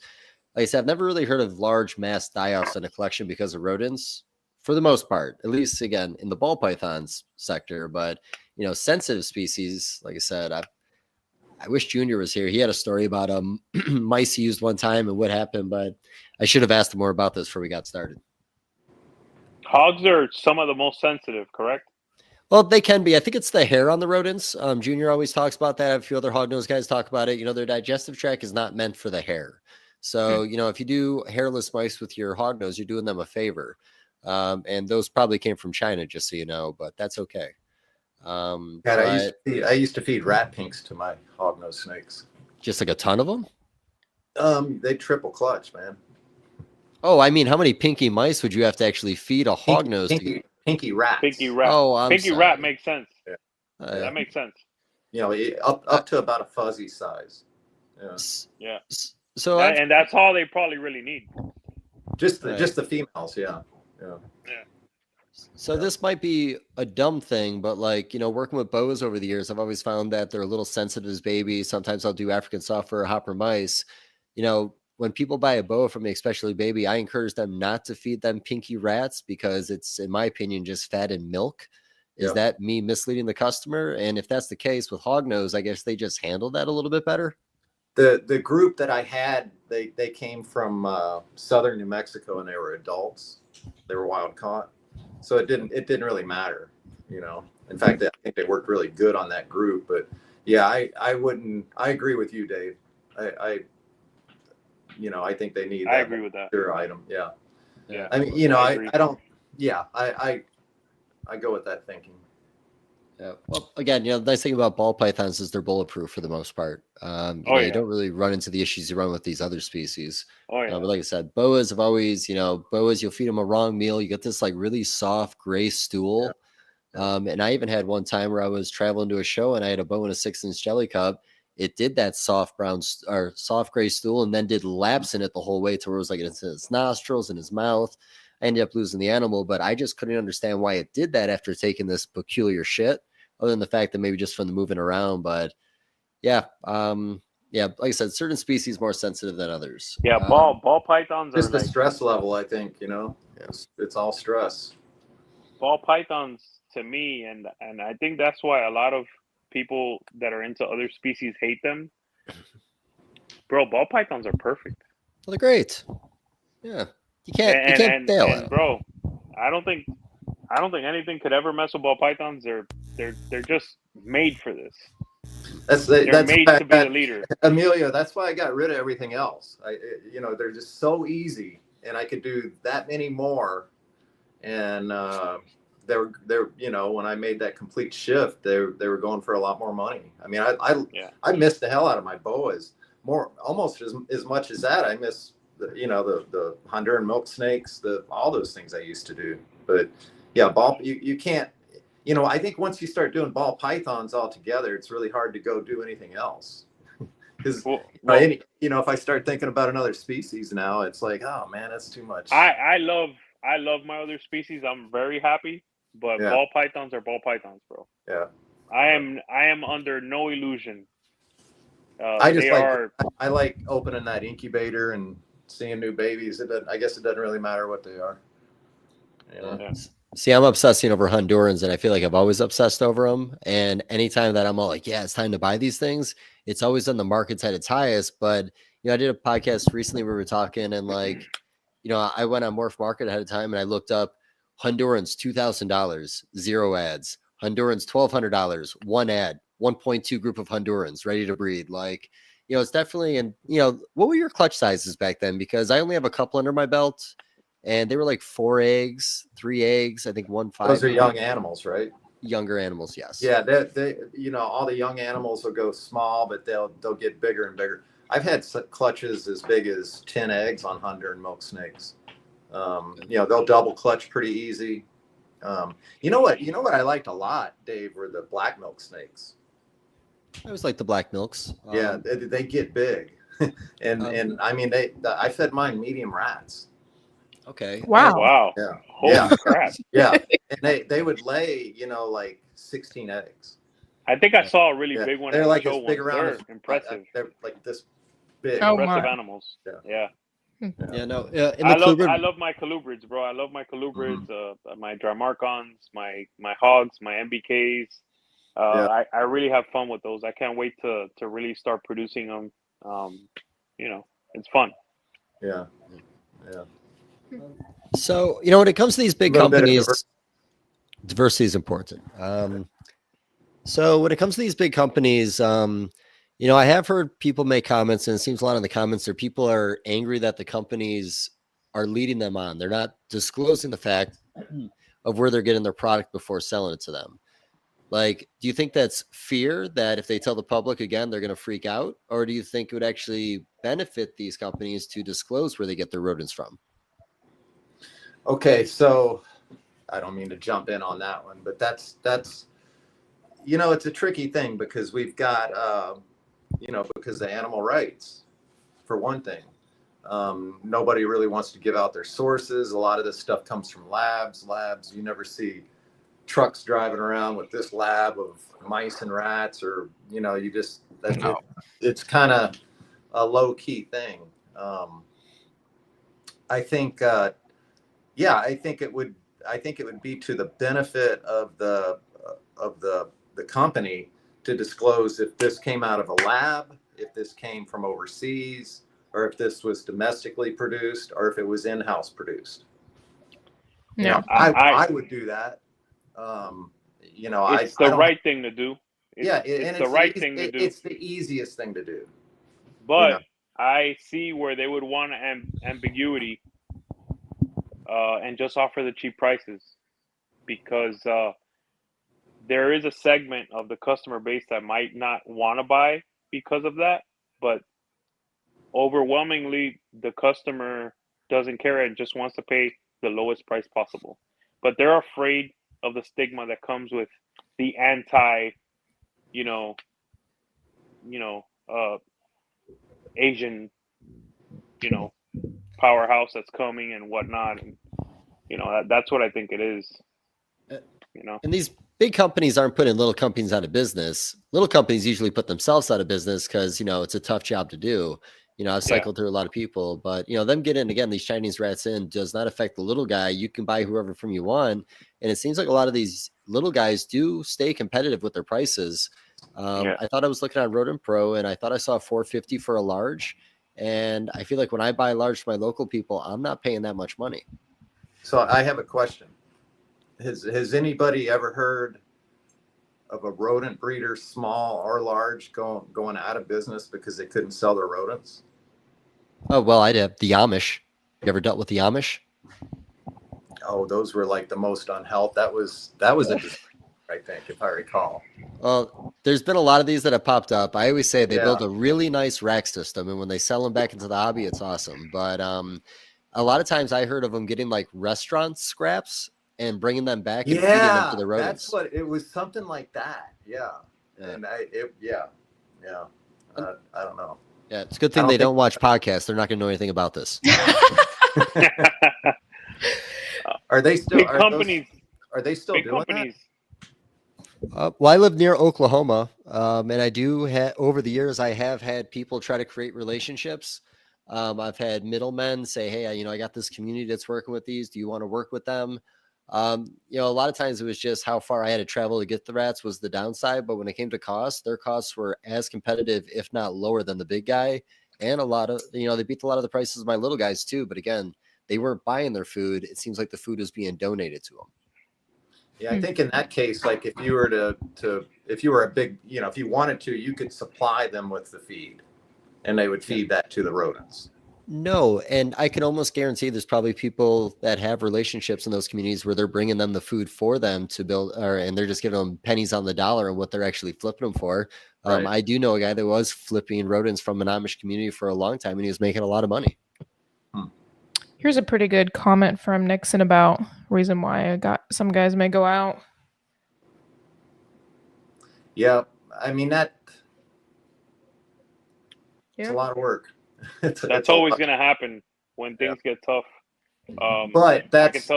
Like I said, I've never really heard of large mass die-offs in a collection because of rodents, for the most part, at least, again, in the ball pythons sector. But, sensitive species, like I said, I wish Junior was here. He had a story about mice he used one time and what happened, but I should have asked him more about this before we got started. Hogs are some of the most sensitive, correct? Well, they can be. I think it's the hair on the rodents. Junior always talks about that. A few other hognose guys talk about it. Their digestive tract is not meant for the hair. So, if you do hairless mice with your hognose, you're doing them a favor. And those probably came from China, just so you know, but that's okay. God, I used to feed rat pinks to my hognose snakes. Just like a ton of them? They triple clutch, man. Oh, I mean, how many pinky mice would you have to actually feed a hognose? Pinky rat. Pinky rat. Oh, pinky sorry. rat makes sense. Yeah. That makes sense. Up to about a fuzzy size. Yeah. So and that's all they probably really need. Just the females, yeah. So this might be a dumb thing, but working with boas over the years, I've always found that they're a little sensitive as babies. Sometimes I'll do African soft fur or hopper mice. When people buy a boa from me, especially baby, I encourage them not to feed them pinky rats because it's, in my opinion, just fat and milk. Is that me misleading the customer? And if that's the case with hognose, I guess they just handle that a little bit better. The group that I had, they came from southern New Mexico, and they were adults. they were wild caught. So it didn't really matter, you know. In fact, I think they worked really good on that group. But yeah, I agree with you, Dave. I think they need. I agree with that. Item. Yeah. Yeah. I mean, I don't. Yeah, I go with that thinking. Yeah. Well, again, the nice thing about ball pythons is they're bulletproof for the most part. You don't really run into the issues you run with these other species. But like I said, boas have always, boas, you'll feed them a wrong meal. You get this like really soft gray stool. Yeah. And I even had one time where I was traveling to a show and I had a boa and a 6-inch jelly cub. It did that soft brown or soft gray stool and then did laps in it the whole way to where it was like it's in his nostrils and his mouth. I ended up losing the animal, but I just couldn't understand why it did that after taking this peculiar shit, other than the fact that maybe just from the moving around. But yeah, like I said, certain species more sensitive than others. Yeah, ball pythons just are the like, stress level, I think, it's all stress. Ball pythons to me, and I think that's why a lot of people that are into other species hate them. Bro, ball pythons are perfect. Well, they're great. Yeah. You can't fail. And bro, I don't think anything could ever mess with ball pythons. They're just made for this. They're made to be the leader. Emilio, that's why I got rid of everything else. They're just so easy, and I could do that many more. And they're when I made that complete shift, they were going for a lot more money. I mean, I missed the hell out of my boas, almost as much as that. I miss the Honduran milk snakes, all those things I used to do. But yeah, you can't. I think once you start doing ball pythons all together, it's really hard to go do anything else. Because if I start thinking about another species now, it's like, oh man, that's too much. I love my other species. I'm very happy, but ball pythons are ball pythons, bro. Yeah. I am under no illusion. I like opening that incubator and seeing new babies. I guess it doesn't really matter what they are. Yeah. See, I'm obsessing over Hondurans, and I feel like I've always obsessed over them. And anytime that I'm all like, yeah, it's time to buy these things, it's always on the market's at its highest. But, I did a podcast recently where we were talking, and I went on Morph Market ahead of time, and I looked up Hondurans, $2,000, 0 ads. Hondurans, $1,200, 1 ad, 1.2 group of Hondurans ready to breed. It's definitely, and what were your clutch sizes back then? Because I only have a couple under my belt. And they were like 4 eggs, 3 eggs, I think 1 5. Those are young animals, right? Younger animals, yes. Yeah, they all the young animals will go small, but they'll get bigger and bigger. I've had clutches as big as 10 eggs on Honduran milk snakes. They'll double clutch pretty easy. You know what I liked a lot, Dave, were the black milk snakes. I always like the black milks. They get big, and I mean I fed mine medium rats. Okay. Wow. Yeah. Holy crap. Yeah. And they would lay, like 16 eggs. I think I saw a really big one. They're like this big around. They're impressive. They're like this big. Impressive animals. Yeah. Yeah. No. I love my colubrids, bro. I love my colubrids. My Drymarchons, my hogs, my MBKs. I really have fun with those. I can't wait to really start producing them. It's fun. Yeah. So, when it comes to these big companies, diversity is important. So when it comes to these big companies, I have heard people make comments, and it seems a lot in the comments there, people are angry that the companies are leading them on. They're not disclosing the fact of where they're getting their product before selling it to them. Do you think that's fear that if they tell the public again, they're going to freak out? Or do you think it would actually benefit these companies to disclose where they get their rodents from? Okay, so I don't mean to jump in on that one, but that's it's a tricky thing because we've got because the animal rights, for one thing. Nobody really wants to give out their sources. A lot of this stuff comes from labs. You never see trucks driving around with this lab of mice and rats, or it's kind of a low key thing. I think it would be to the benefit of the company to disclose if this came out of a lab, if this came from overseas, or if this was domestically produced, or if it was in-house produced. Yeah. I would do that. It's the right thing to do. It's the right thing to do. It's the easiest thing to do. But I see where they would want ambiguity and just offer the cheap prices, because there is a segment of the customer base that might not want to buy because of that. But overwhelmingly, the customer doesn't care and just wants to pay the lowest price possible. But they're afraid of the stigma that comes with the anti, Asian, powerhouse that's coming and whatnot. And, that's what I think it is. And these big companies aren't putting little companies out of business. Little companies usually put themselves out of business because, it's a tough job to do. I've cycled through a lot of people, but, them getting, again, these Chinese rats in does not affect the little guy. You can buy whoever from you want. And it seems like a lot of these little guys do stay competitive with their prices. I thought I was looking at Rodent Pro and I thought I saw $450 for a large. And I feel like when I buy large for my local people, I'm not paying that much money. So I have a question. Has anybody ever heard of a rodent breeder, small or large, going out of business because they couldn't sell their rodents? Oh, well, I did. The Amish. You ever dealt with the Amish? Oh, those were like the most unhealthy. That was a I think, if I recall. Well, there's been a lot of these that have popped up. I always say they build a really nice rack system, and when they sell them back into the hobby, it's awesome. But a lot of times I heard of them getting like restaurant scraps and bringing them back and feeding them to the rodents. That's what it was, something like that. Yeah. And I don't know. Yeah, it's a good thing they don't watch podcasts. They're not going to know anything about this. Are they still big companies? Are they still doing companies? Well, I live near Oklahoma, and I do over the years I have had people try to create relationships. I've had middlemen say, "Hey, I got this community that's working with these. Do you want to work with them?" A lot of times it was just how far I had to travel to get the rats was the downside. But when it came to cost, their costs were as competitive, if not lower, than the big guy. And a lot of, they beat a lot of the prices of my little guys too. But again, they weren't buying their food. It seems like the food was being donated to them. Yeah, I think in that case, like if you were if you were a big, if you wanted to, you could supply them with the feed and they would feed that to the rodents. No, and I can almost guarantee there's probably people that have relationships in those communities where they're bringing them the food for them to build, and they're just giving them pennies on the dollar and what they're actually flipping them for. Right. I do know a guy that was flipping rodents from an Amish community for a long time, and he was making a lot of money. Here's a pretty good comment from Nixon about reason why some guys may go out. Yeah, I mean it's a lot of work. That's always going to happen when things get tough. But that's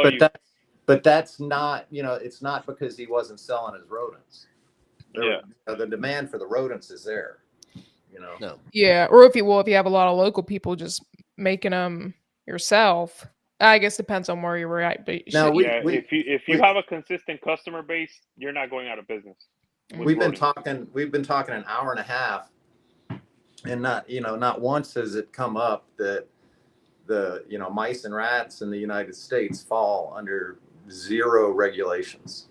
not, it's not because he wasn't selling his rodents. The demand for the rodents is there. No. Yeah, or if you have a lot of local people just making them yourself, I guess depends on where you're at. But if you have a consistent customer base, you're not going out of business. We've been talking an hour and a half, and not once has it come up that the mice and rats in the United States fall under zero regulations.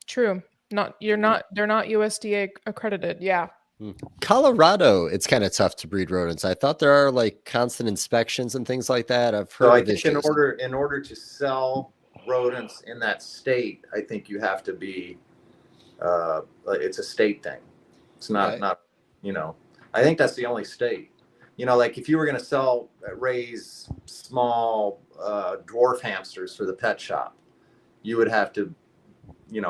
True. They're not USDA accredited. Yeah. Colorado, it's kind of tough to breed rodents. I thought there are like constant inspections and things like that. I've heard. So I think in order to sell rodents in that state, I think you have to be. It's a state thing. It's not. I think that's the only state. Like if you were going to raise small dwarf hamsters for the pet shop, you would have to,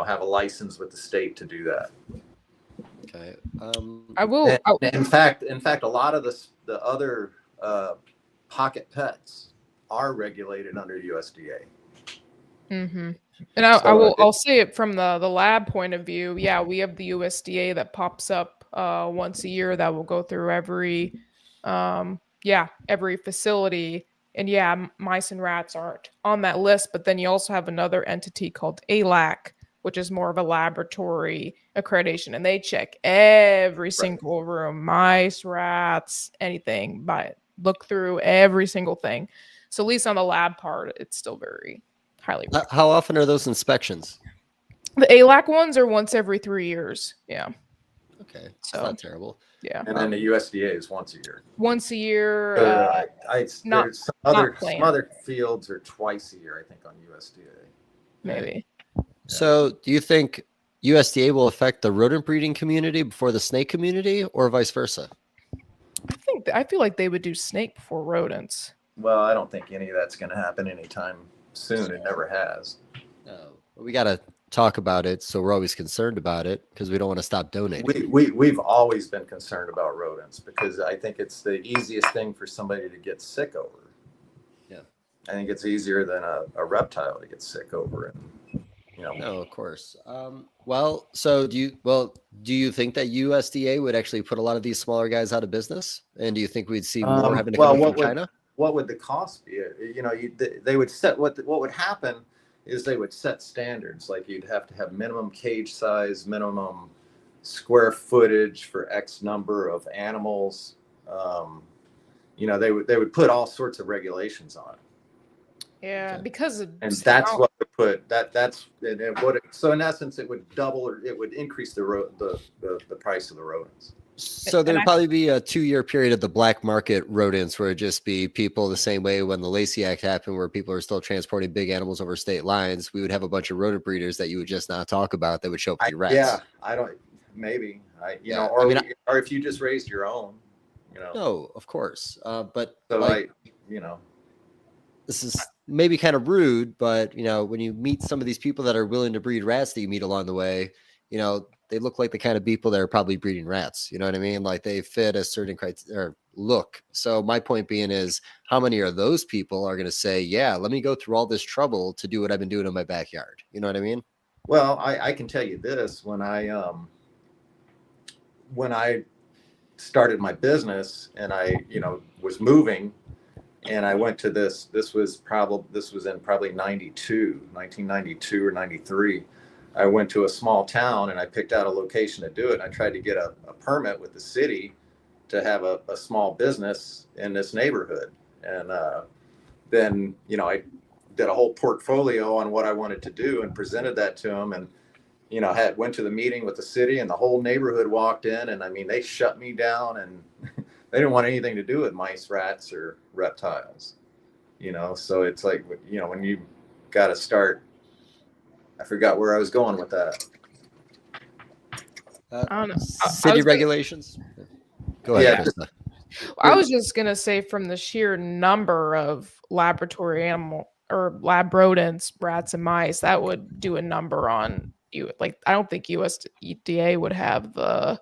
have a license with the state to do that. Okay. I will. In fact, a lot of the other pocket pets are regulated under USDA. Mm-hmm. And I'll say it from the lab point of view. Yeah, we have the USDA that pops up once a year that will go through every facility. And mice and rats aren't on that list. But then you also have another entity called ALAC, which is more of a laboratory accreditation, and they check every single room, mice, rats, anything, look through every single thing. So at least on the lab part, it's still very Highly. How often are those inspections? The ALAC ones are once every 3 years. Yeah. Okay, it's So not terrible. yeah. And then the USDA is once a year. Once a year. Not There's some other planned. fields are twice a year, I think, on USDA. Maybe. So do you think USDA will affect the rodent breeding community before the snake community, or vice versa? I feel like they would do snake before rodents. Well, I don't think any of that's going to happen anytime soon. It never has. No, we got to talk about it, so we're always concerned about it because we don't want to stop donating. We've always been concerned about rodents because I think it's the easiest thing for somebody to get sick over. Yeah, I think it's easier than a reptile to get sick over, and No, of course. Well, so do you think that USDA would actually put a lot of these smaller guys out of business? And do you think we'd see more having to come from China? What would the cost be? They would set what would happen is they would set standards. Like you'd have to have minimum cage size, minimum square footage for X number of animals. They would put all sorts of regulations on it. Yeah, because and that's what would put so in essence it would double or it would increase the price of the rodents. So there'd probably be a 2-year period of the black market rodents where it'd just be people the same way when the Lacey Act happened, where people are still transporting big animals over state lines. We would have a bunch of rodent breeders that you would just not talk about that would show up for your rats. Yeah, I don't. Maybe or if you just raised your own. No, of course. But so this is maybe kind of rude, but when you meet some of these people that are willing to breed rats that you meet along the way, they look like the kind of people that are probably breeding rats. You know what I mean? Like they fit a certain criteria look. So my point being is, how many of those people are going to say, yeah, let me go through all this trouble to do what I've been doing in my backyard? You know what I mean? Well, I can tell you this, when I started my business and I, was moving, and I went to this was in probably 1992 or 93. I went to a small town and I picked out a location to do it. And I tried to get a permit with the city to have a small business in this neighborhood. And then, I did a whole portfolio on what I wanted to do and presented that to them. And, went to the meeting with the city, and the whole neighborhood walked in, and they shut me down, and they didn't want anything to do with mice, rats, or reptiles, so it's like, when you got to start, I forgot where I was going with that. I don't know. City regulations. Go ahead. Yeah. I was just going to say, from the sheer number of laboratory animal or lab rodents, rats and mice, that would do a number on you. Like, I don't think USDA would have the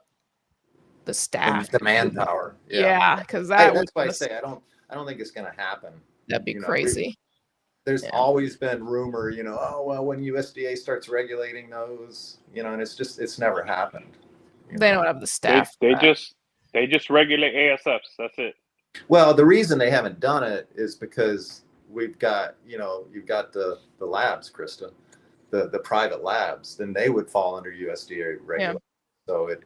staff, the manpower. Yeah, because that's why I say I don't think it's going to happen. That'd be crazy. There's always been rumor, when USDA starts regulating those, and it's never happened. They don't have the staff. They just regulate ASFs. That's it. Well, the reason they haven't done it is because we've got, you've got the labs, Krista, the private labs, then they would fall under USDA regulation. Yeah. So it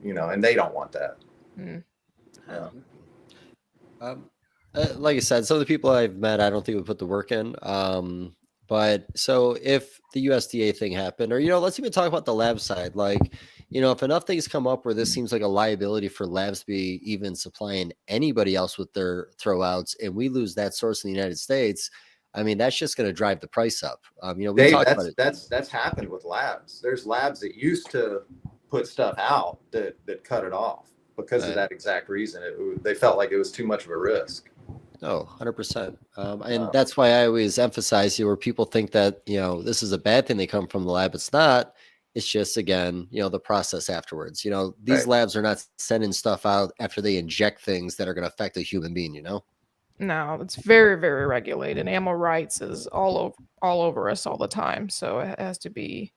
and they don't want that. Mm. Yeah. Like I said, some of the people I've met, I don't think would put the work in. But so if the USDA thing happened, or, let's even talk about the lab side. Like, if enough things come up where this seems like a liability for labs to be even supplying anybody else with their throwouts, and we lose that source in the United States, I mean, that's just going to drive the price up. We talked about it. That's happened with labs. There's labs that used to put stuff out that cut it off because of that exact reason. They felt like it was too much of a risk. Oh, 100%. And that's why I always emphasize where people think that, this is a bad thing. They come from the lab. It's not. It's just, again, the process afterwards. These labs are not sending stuff out after they inject things that are going to affect a human being, No, it's very, very regulated. Animal rights is all over us all the time. So it has to be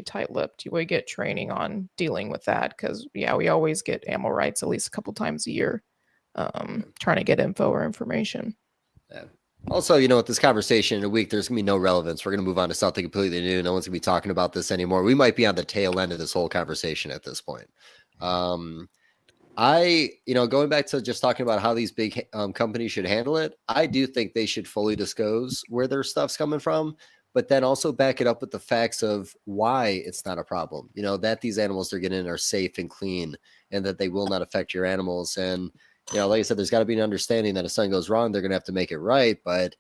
tight-lipped. We get training on dealing with that because, we always get animal rights at least a couple times a year, trying to get info or information. Yeah. Also, with this conversation in a week, there's going to be no relevance. We're going to move on to something completely new. No one's going to be talking about this anymore. We might be on the tail end of this whole conversation at this point. Going back to just talking about how these big companies should handle it, I do think they should fully disclose where their stuff's coming from, but then also back it up with the facts of why it's not a problem. That these animals they're getting are safe and clean and that they will not affect your animals. And, like I said, there's got to be an understanding that if something goes wrong, they're going to have to make it right. But,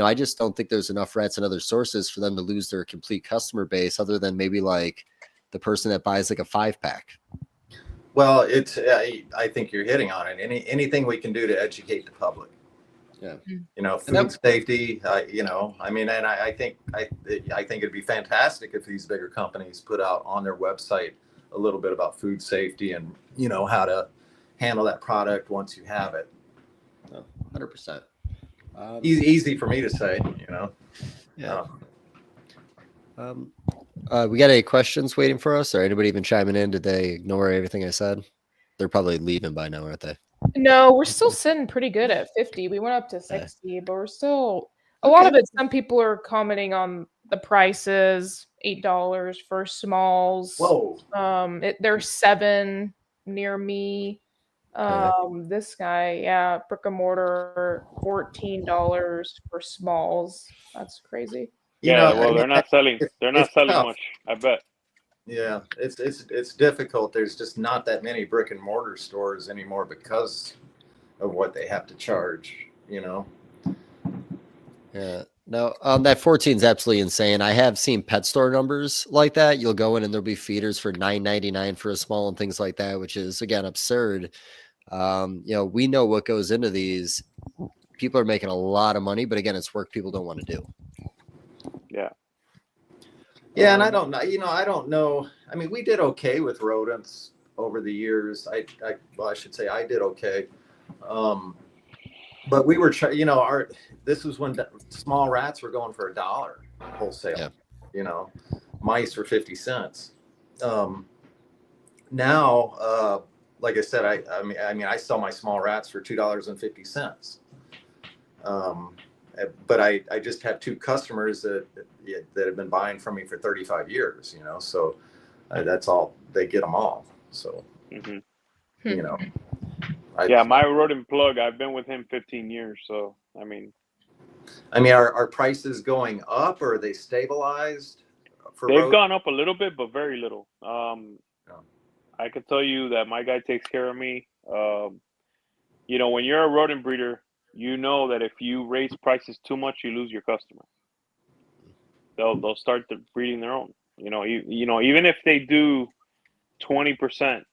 I just don't think there's enough rats and other sources for them to lose their complete customer base other than maybe like the person that buys like a 5-pack. Well, I think you're hitting on it. Anything we can do to educate the public. Yeah. Food safety. And I think it'd be fantastic if these bigger companies put out on their website a little bit about food safety and how to handle that product once you have it. 100%. Easy for me to say. Yeah. We got any questions waiting for us, or anybody even chiming in? Did they ignore everything I said? They're probably leaving by now, aren't they? No, we're still sitting pretty good at 50. We went up to 60, but we're still a lot of it. Some people are commenting on the prices, $8 for smalls. Whoa. There's 7 near me. This guy, brick and mortar, $14 for smalls. That's crazy. They're not selling. They're not selling much, I bet. Yeah, it's difficult. There's just not that many brick and mortar stores anymore because of what they have to charge. Yeah. No, that 14 is absolutely insane. I have seen pet store numbers like that. You'll go in and there'll be feeders for $9.99 for a small and things like that, which is again absurd. We know what goes into these. People are making a lot of money, but again, it's work people don't want to do. Yeah. Yeah, and I don't know. I don't know. I mean, we did okay with rodents over the years. I should say I did okay. But we were, this was when small rats were going for $1 wholesale. Yeah. Mice for 50 cents. Now, like I said, I sell my small rats for $2.50. But I just have 2 customers that have been buying from me for 35 years, so that's all, they get them all. So, my rodent plug, I've been with him 15 years. So, are prices going up or are they stabilized? They've gone up a little bit, but very little. I could tell you that my guy takes care of me. When you're a rodent breeder, that if you raise prices too much, you lose your customer. They'll start breeding their own. Even if they do 20%,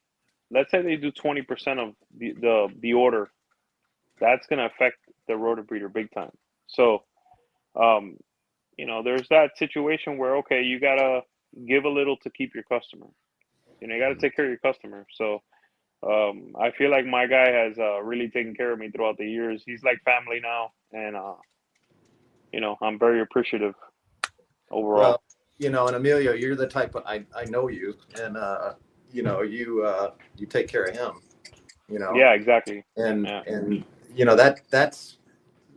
let's say they do 20% of the order, that's going to affect the rodent breeder big time. So, there's that situation where you gotta give a little to keep your customer. You gotta take care of your customer. So. I feel like my guy has really taken care of me throughout the years. He's like family now, and I'm very appreciative overall. Well, and Emilio, you're the type of I know you, and you take care of him. Yeah, exactly. And that's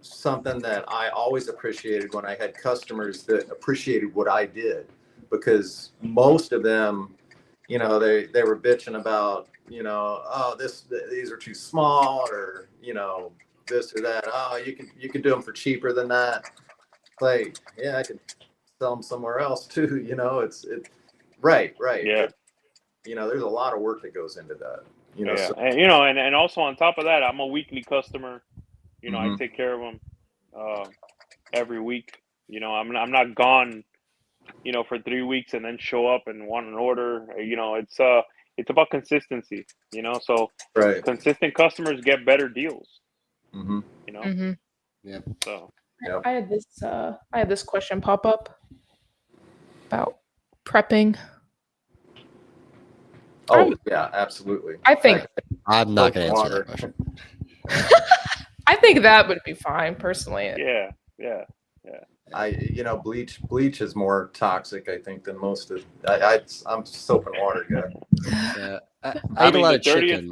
something that I always appreciated when I had customers that appreciated what I did, because most of them, they were bitching about. These are too small, or this or that. Oh, you can do them for cheaper than that. Like, yeah, I could sell them somewhere else too. It's right. Yeah. There's a lot of work that goes into that. So, and also on top of that, I'm a weekly customer. I take care of them every week. I'm not gone. For 3 weeks and then show up and want an order. It's about consistency, so consistent customers get better deals, Yeah. So I had this question pop up about prepping. Oh, yeah, absolutely. I think I'm not going to answer that question. I think that would be fine personally. Yeah. Bleach is more toxic, I think, than most of. I'm soap and water guy. Yeah, I eat a lot of chicken.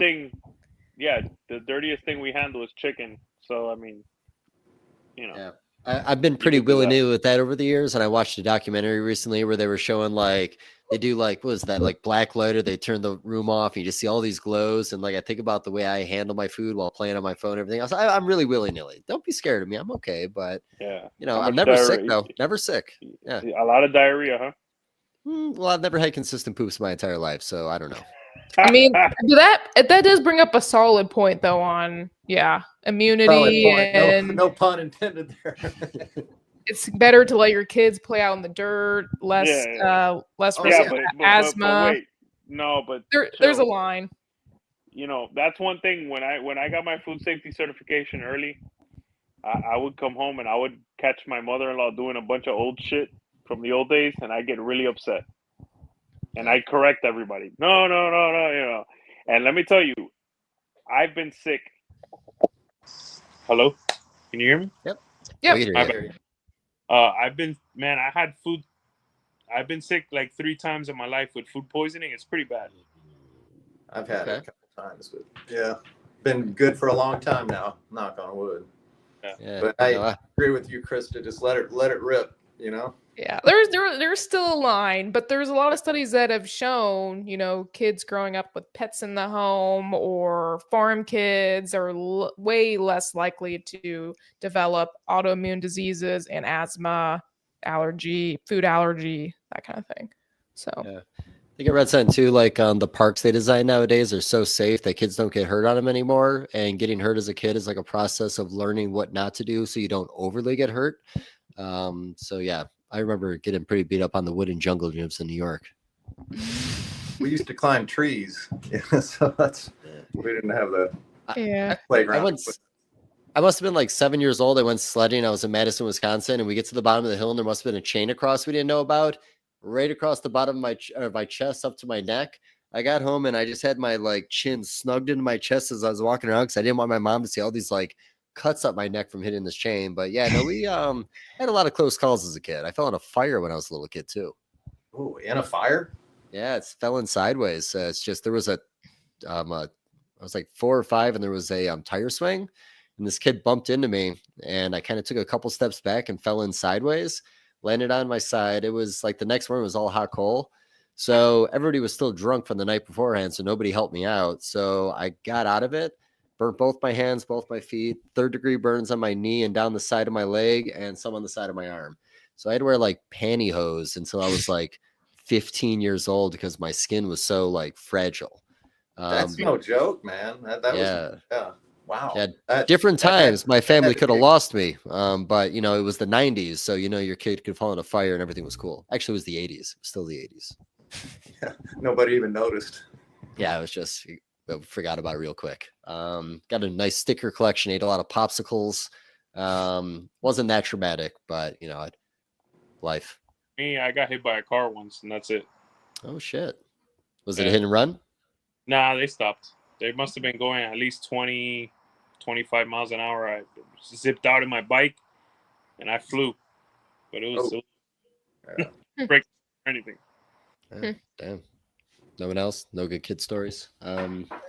The dirtiest thing we handle is chicken. So Yeah. I've been pretty willy-nilly with that over the years, and I watched a documentary recently where they were showing like they do like, what is that, like black lighter? They turn the room off, and you just see all these glows. And like, I think about the way I handle my food while playing on my phone and everything else. I'm really willy nilly. Don't be scared of me. I'm okay. But Yeah. you know, How I'm much never sick diarrhea- though. Never sick. Yeah. A lot of diarrhea, huh? Well, I've never had consistent poops my entire life, so I don't know. I mean, that does bring up a solid point though on immunity Solid point. and No pun intended there. it's better to let your kids play out in the dirt, less less Oh, risk yeah, of but asthma. wait, no, but There's a chill. line. You know, that's one thing. When I got my food safety certification early, I would come home and I would catch my mother-in-law doing a bunch of old shit from the old days, and I get really upset. And I correct everybody. No, you know. And let me tell you, I've been sick. Hello, can you hear me? Yep. Yep. We can hear you. I've been, man. I had food. I've been sick like 3 times in my life with food poisoning. It's pretty bad. I've had it a couple times, but yeah, been good for a long time now. Knock on wood. Yeah. But I agree with you, Chris, to just let it rip. You know. Yeah, there's still a line, but there's a lot of studies that have shown, kids growing up with pets in the home or farm kids are way less likely to develop autoimmune diseases and asthma, allergy, food allergy, that kind of thing. So yeah. I think I read something too, like the parks they design nowadays are so safe that kids don't get hurt on them anymore. And getting hurt as a kid is like a process of learning what not to do so you don't overly get hurt. So yeah, I remember getting pretty beat up on the wooden jungle gyms in New York. We used to climb trees, so we didn't have the playground. I must have been like 7 years old. I went sledding. I was in Madison, Wisconsin, and we get to the bottom of the hill, and there must have been a chain across we didn't know about, right across the bottom of my chest up to my neck. I got home and I just had my like chin snugged into my chest as I was walking around because I didn't want my mom to see all these like cuts up my neck from hitting this chain. But yeah, no, we had a lot of close calls as a kid. I fell in a fire when I was a little kid too. Oh, in a fire? Yeah, it's fell in sideways. It's just there was I was like 4 or 5, and there was a tire swing, and this kid bumped into me, and I kind of took a couple steps back and fell in sideways, landed on my side. It was like the next morning was all hot coal. So everybody was still drunk from the night beforehand, so nobody helped me out. So I got out of it, burnt both my hands, both my feet, 3rd-degree burns on my knee and down the side of my leg and some on the side of my arm. So I had to wear like pantyhose until I was like 15 years old because my skin was so like fragile. That's no joke, man. That was wow. Yeah, different times. My family could have lost me, but it was the 90s, so your kid could fall in a fire and everything was cool. Actually, it was the 80s. Still the 80s. Yeah, nobody even noticed. Yeah, it was just forgot about it real quick. Got a nice sticker collection. Ate a lot of popsicles. Wasn't that traumatic, but life. Me, I got hit by a car once, and that's it. Oh shit! Was it a hit and run? Nah, they stopped. They must have been going at least 20, 25 miles an hour. I zipped out in my bike, and I flew. But it was break anything. Damn. No one else? No good kid stories?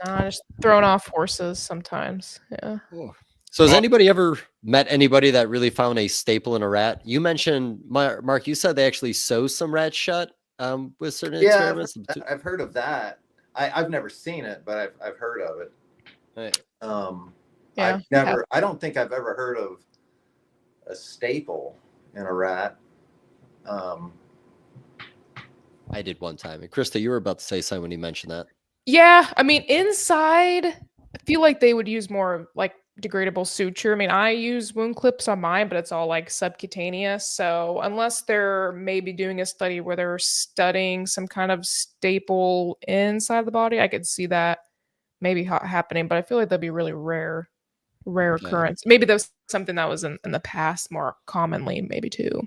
Just thrown off horses sometimes. Yeah. Cool. So has anybody ever met anybody that really found a staple in a rat? You mentioned, Mark, you said they actually sew some rats shut with certain experiments. I've heard of that. I've never seen it, but I've heard of it. Right. I don't think I've ever heard of a staple in a rat. I did one time. And Krista, you were about to say something when you mentioned that. Yeah, I mean, inside, I feel like they would use more like degradable suture. I mean, I use wound clips on mine, but it's all like subcutaneous. So unless they're maybe doing a study where they're studying some kind of staple inside the body, I could see that maybe happening. But I feel like that'd be really rare occurrence. Maybe that was something that was in the past more commonly, maybe too.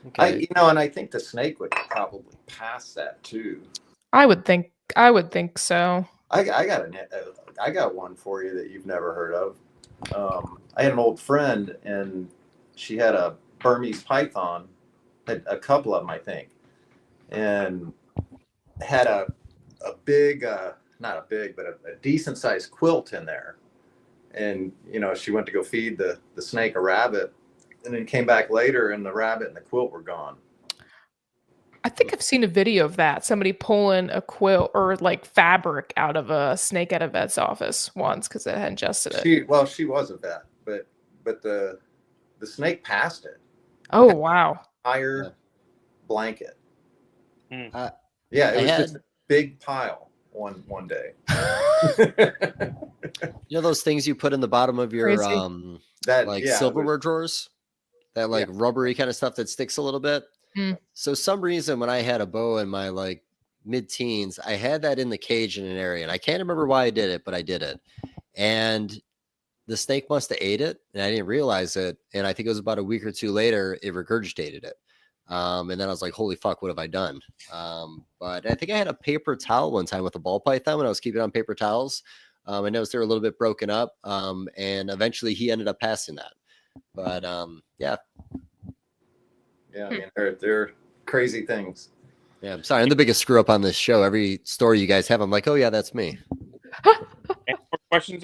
Okay. And I think the snake would probably pass that too. I would think so. I got one for you that you've never heard of. I had an old friend, and she had a Burmese python, a couple of them, I think, and had a big, not a big, but a decent sized quilt in there. And she went to go feed the snake a rabbit, and then came back later, and the rabbit and the quilt were gone. I think I've seen a video of that. Somebody pulling a quilt or like fabric out of a snake at a vet's office once because it had ingested it. She was a vet, but the snake passed it. Oh wow! Entire blanket. Mm. Yeah, it was just a big pile one day. You know those things you put in the bottom of your silverware drawers? That like rubbery kind of stuff that sticks a little bit. So some reason when I had a boa in my like mid-teens, I had that in the cage in an area, and I can't remember why I did it, but I did it. And the snake must have ate it, and I didn't realize it. And I think it was about a week or two later, it regurgitated it. And then I was like, holy fuck, what have I done? But I think I had a paper towel one time with a ball python when I was keeping on paper towels. I noticed they were a little bit broken up. And eventually he ended up passing that. But yeah. Yeah, I mean, they're crazy things. Yeah, I'm sorry. I'm the biggest screw up on this show. Every story you guys have, I'm like, oh yeah, that's me. Any more questions?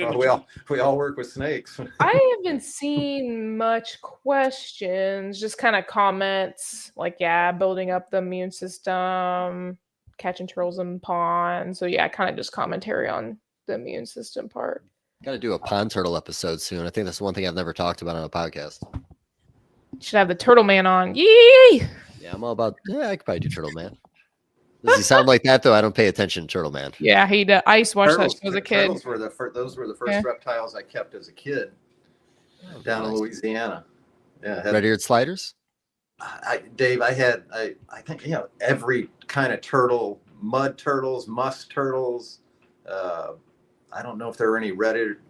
We all work with snakes. I haven't seen much questions, just kind of comments like, building up the immune system, catching turtles in ponds. So kind of just commentary on the immune system part. Got to do a pond turtle episode soon. I think that's one thing I've never talked about on a podcast. Should have the Turtle Man on. Yee! Yeah, I'm all about. Yeah, I could probably do Turtle Man. Does he sound like that though? I don't pay attention to Turtle Man. Yeah, he does. I used to watch that show as a kid. Those were the first reptiles I kept as a kid down in Louisiana. Yeah, red-eared sliders. Dave, I think every kind of turtle, mud turtles, musk turtles. I don't know if there were any red-eared.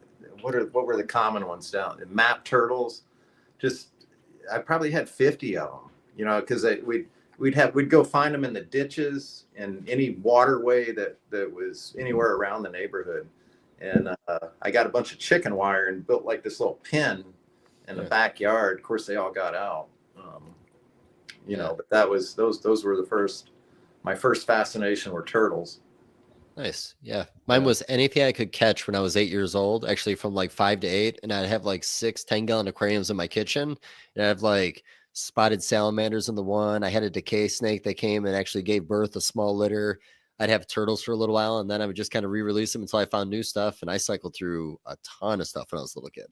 What were the common ones down? Map turtles. I probably had 50 of them. Because we'd go find them in the ditches and any waterway that was anywhere around the neighborhood. And I got a bunch of chicken wire and built like this little pen in the backyard. Of course, they all got out. But that was those were my first fascination were turtles. Nice. Yeah. Mine was anything I could catch when I was 8 years old, actually from like 5 to 8. And I'd have like 10-gallon aquariums in my kitchen. And I'd have like spotted salamanders in the one. I had a decay snake that came and actually gave birth a small litter. I'd have turtles for a little while, and then I would just kind of re-release them until I found new stuff. And I cycled through a ton of stuff when I was a little kid.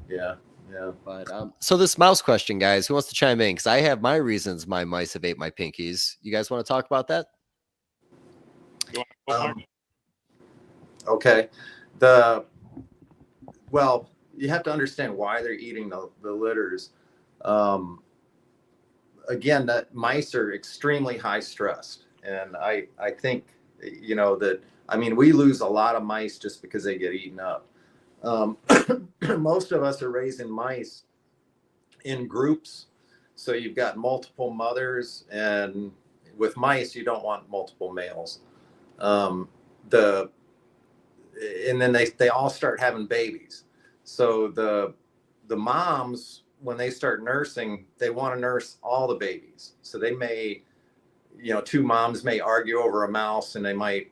Yeah. Yeah. But so this mouse question, guys, who wants to chime in? Because I have my reasons my mice have ate my pinkies. You guys want to talk about that? Okay. You have to understand why they're eating the litters. Again, that mice are extremely high stressed. And I think, we lose a lot of mice just because they get eaten up. Most of us are raising mice in groups. So you've got multiple mothers, and with mice, you don't want multiple males. And then they all start having babies. So the moms, when they start nursing, they want to nurse all the babies. So they may, two moms may argue over a mouse, and they might,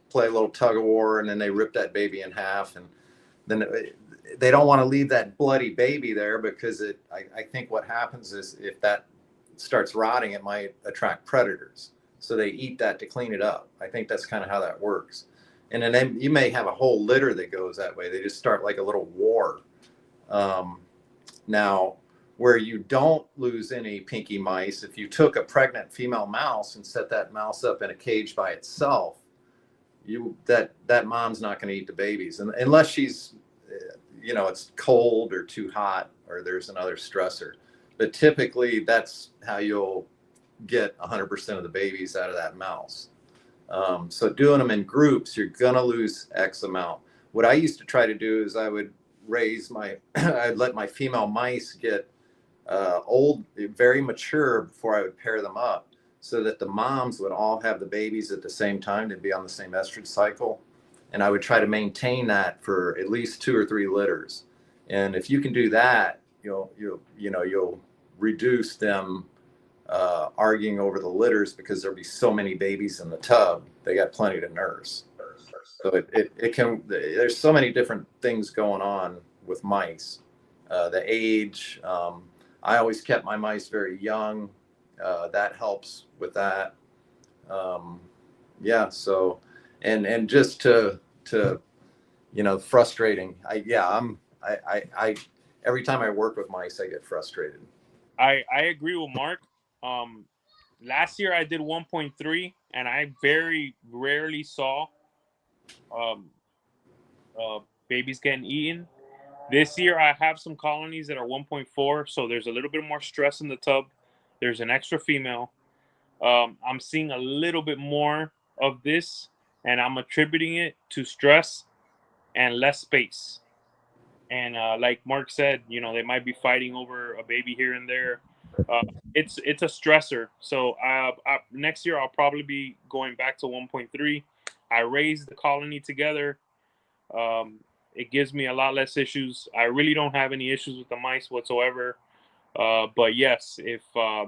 play a little tug of war, and then they rip that baby in half. And then they don't want to leave that bloody baby there, because I think what happens is if that starts rotting, it might attract predators. So they eat that to clean it up. I think that's kind of how that works. And then you may have a whole litter that goes that way. They just start like a little war. Now, where you don't lose any pinky mice, if you took a pregnant female mouse and set that mouse up in a cage by itself, that mom's not going to eat the babies, and unless she's, it's cold or too hot or there's another stressor. But typically, that's how you'll get 100% of the babies out of that mouse. So doing them in groups, you're gonna lose X amount. What I used to try to do is I would I'd let my female mice get old, very mature before I would pair them up, so that the moms would all have the babies at the same time. They'd be on the same estrus cycle. And I would try to maintain that for at least 2 or 3 litters. And if you can do that, you'll reduce them arguing over the litters, because there'll be so many babies in the tub. They got plenty to nurse. So there's so many different things going on with mice. The age, I always kept my mice very young. That helps with that. Yeah. So, and just to frustrating. I every time I work with mice, I get frustrated. I agree with Mark. Last year I did 1.3, and I very rarely saw babies getting eaten. This year I have some colonies that are 1.4, so there's a little bit more stress in the tub. There's an extra female. I'm seeing a little bit more of this, and I'm attributing it to stress and less space. And like Mark said, they might be fighting over a baby here and there. It's a stressor. So next year I'll probably be going back to 1.3. I raised the colony together. It gives me a lot less issues. I really don't have any issues with the mice whatsoever. But yes, if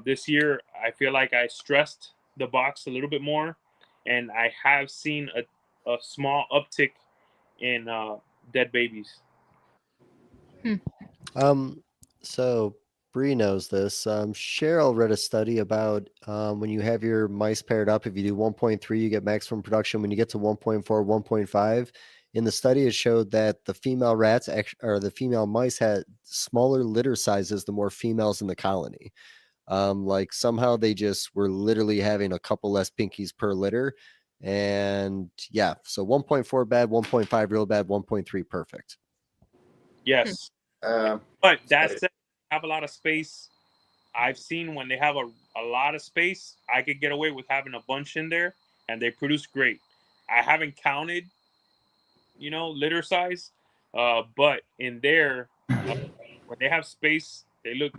this year I feel like I stressed the box a little bit more, and I have seen a small uptick in dead babies. So Bree knows this. Cheryl read a study about when you have your mice paired up, if you do 1.3, you get maximum production. When you get to 1.4, 1.5, in the study, it showed that the female rats or the female mice had smaller litter sizes the more females in the colony. Like somehow they just were literally having a couple less pinkies per litter. And yeah, so 1.4 bad, 1.5 real bad, 1.3 perfect. Yes. But that said, have a lot of space. I've seen when they have a lot of space, I could get away with having a bunch in there, and they produce great. I haven't counted, litter size, but in there, when they have space, they look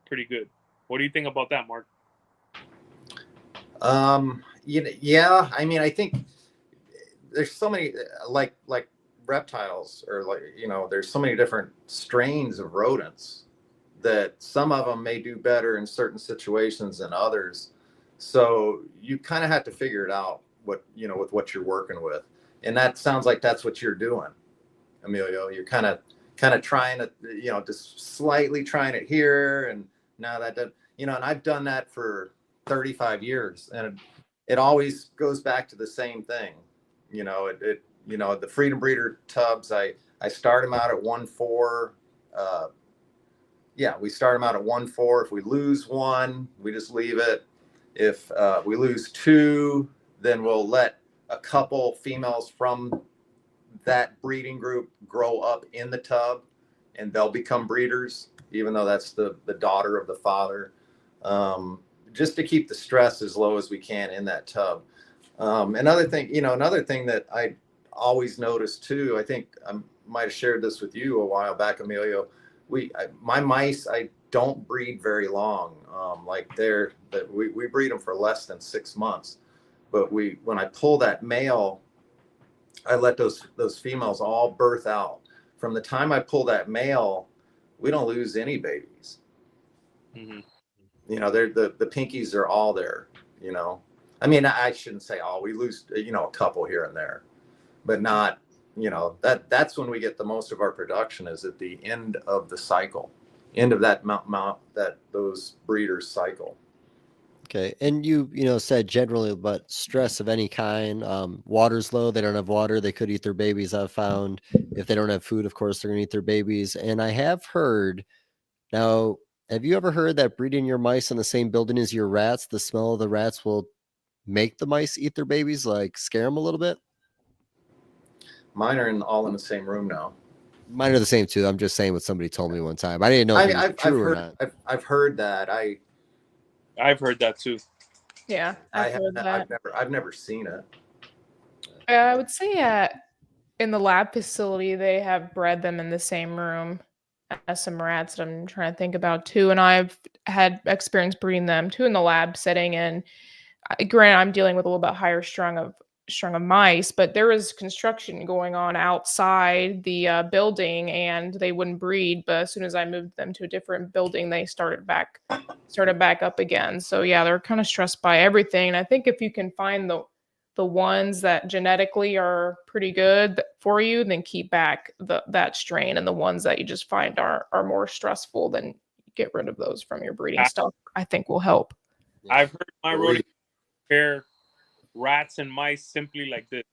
pretty good. What do you think about that, Mark? Yeah. I mean, I think there's so many like reptiles, or there's so many different strains of rodents that some of them may do better in certain situations than others. So you kind of have to figure it out with what you're working with. And that sounds like that's what you're doing, Emilio. You're kind of trying to, just slightly trying it here. And now that, and I've done that for 35 years, and it always goes back to the same thing. The Freedom Breeder tubs, I start them out at 1.4. We start them out at 1.4. If we lose one, we just leave it. If we lose two, then we'll let a couple females from that breeding group grow up in the tub, and they'll become breeders, even though that's the daughter of the father, just to keep the stress as low as we can in that tub. Another thing that I always notice too, I think I might have shared this with you a while back, Emilio. My mice, I don't breed very long. We breed them for less than 6 months. But when I pull that male, I let those females all birth out. From the time I pull that male, we don't lose any babies. Mm-hmm. The pinkies are all there. I mean, I shouldn't say all. We lose a couple here and there, but not. That's when we get the most of our production, is at the end of the cycle, end of that those breeders cycle. Okay. And you said generally, but stress of any kind, water's low, they don't have water, they could eat their babies. I've found if they don't have food, of course, they're gonna eat their babies. And I have heard, now, have you ever heard that breeding your mice in the same building as your rats, the smell of the rats will make the mice eat their babies, like scare them a little bit? Mine are all in the same room now. Mine are the same too. I'm just saying what somebody told me one time. I didn't know if it was true or not. I've heard that. I've heard that too. Yeah, I've never seen it. I would say in the lab facility, they have bred them in the same room as some rats that I'm trying to think about too. And I've had experience breeding them too in the lab setting. And granted, I'm dealing with a little bit higher strung of mice, but there was construction going on outside the building, and they wouldn't breed. But as soon as I moved them to a different building, they started back up again. So yeah, they're kind of stressed by everything. And I think if you can find the ones that genetically are pretty good for you, then keep back that strain, and the ones that you just find are more stressful, then get rid of those from your breeding stock, I think will help. I've heard my rodent compare rats and mice simply like this: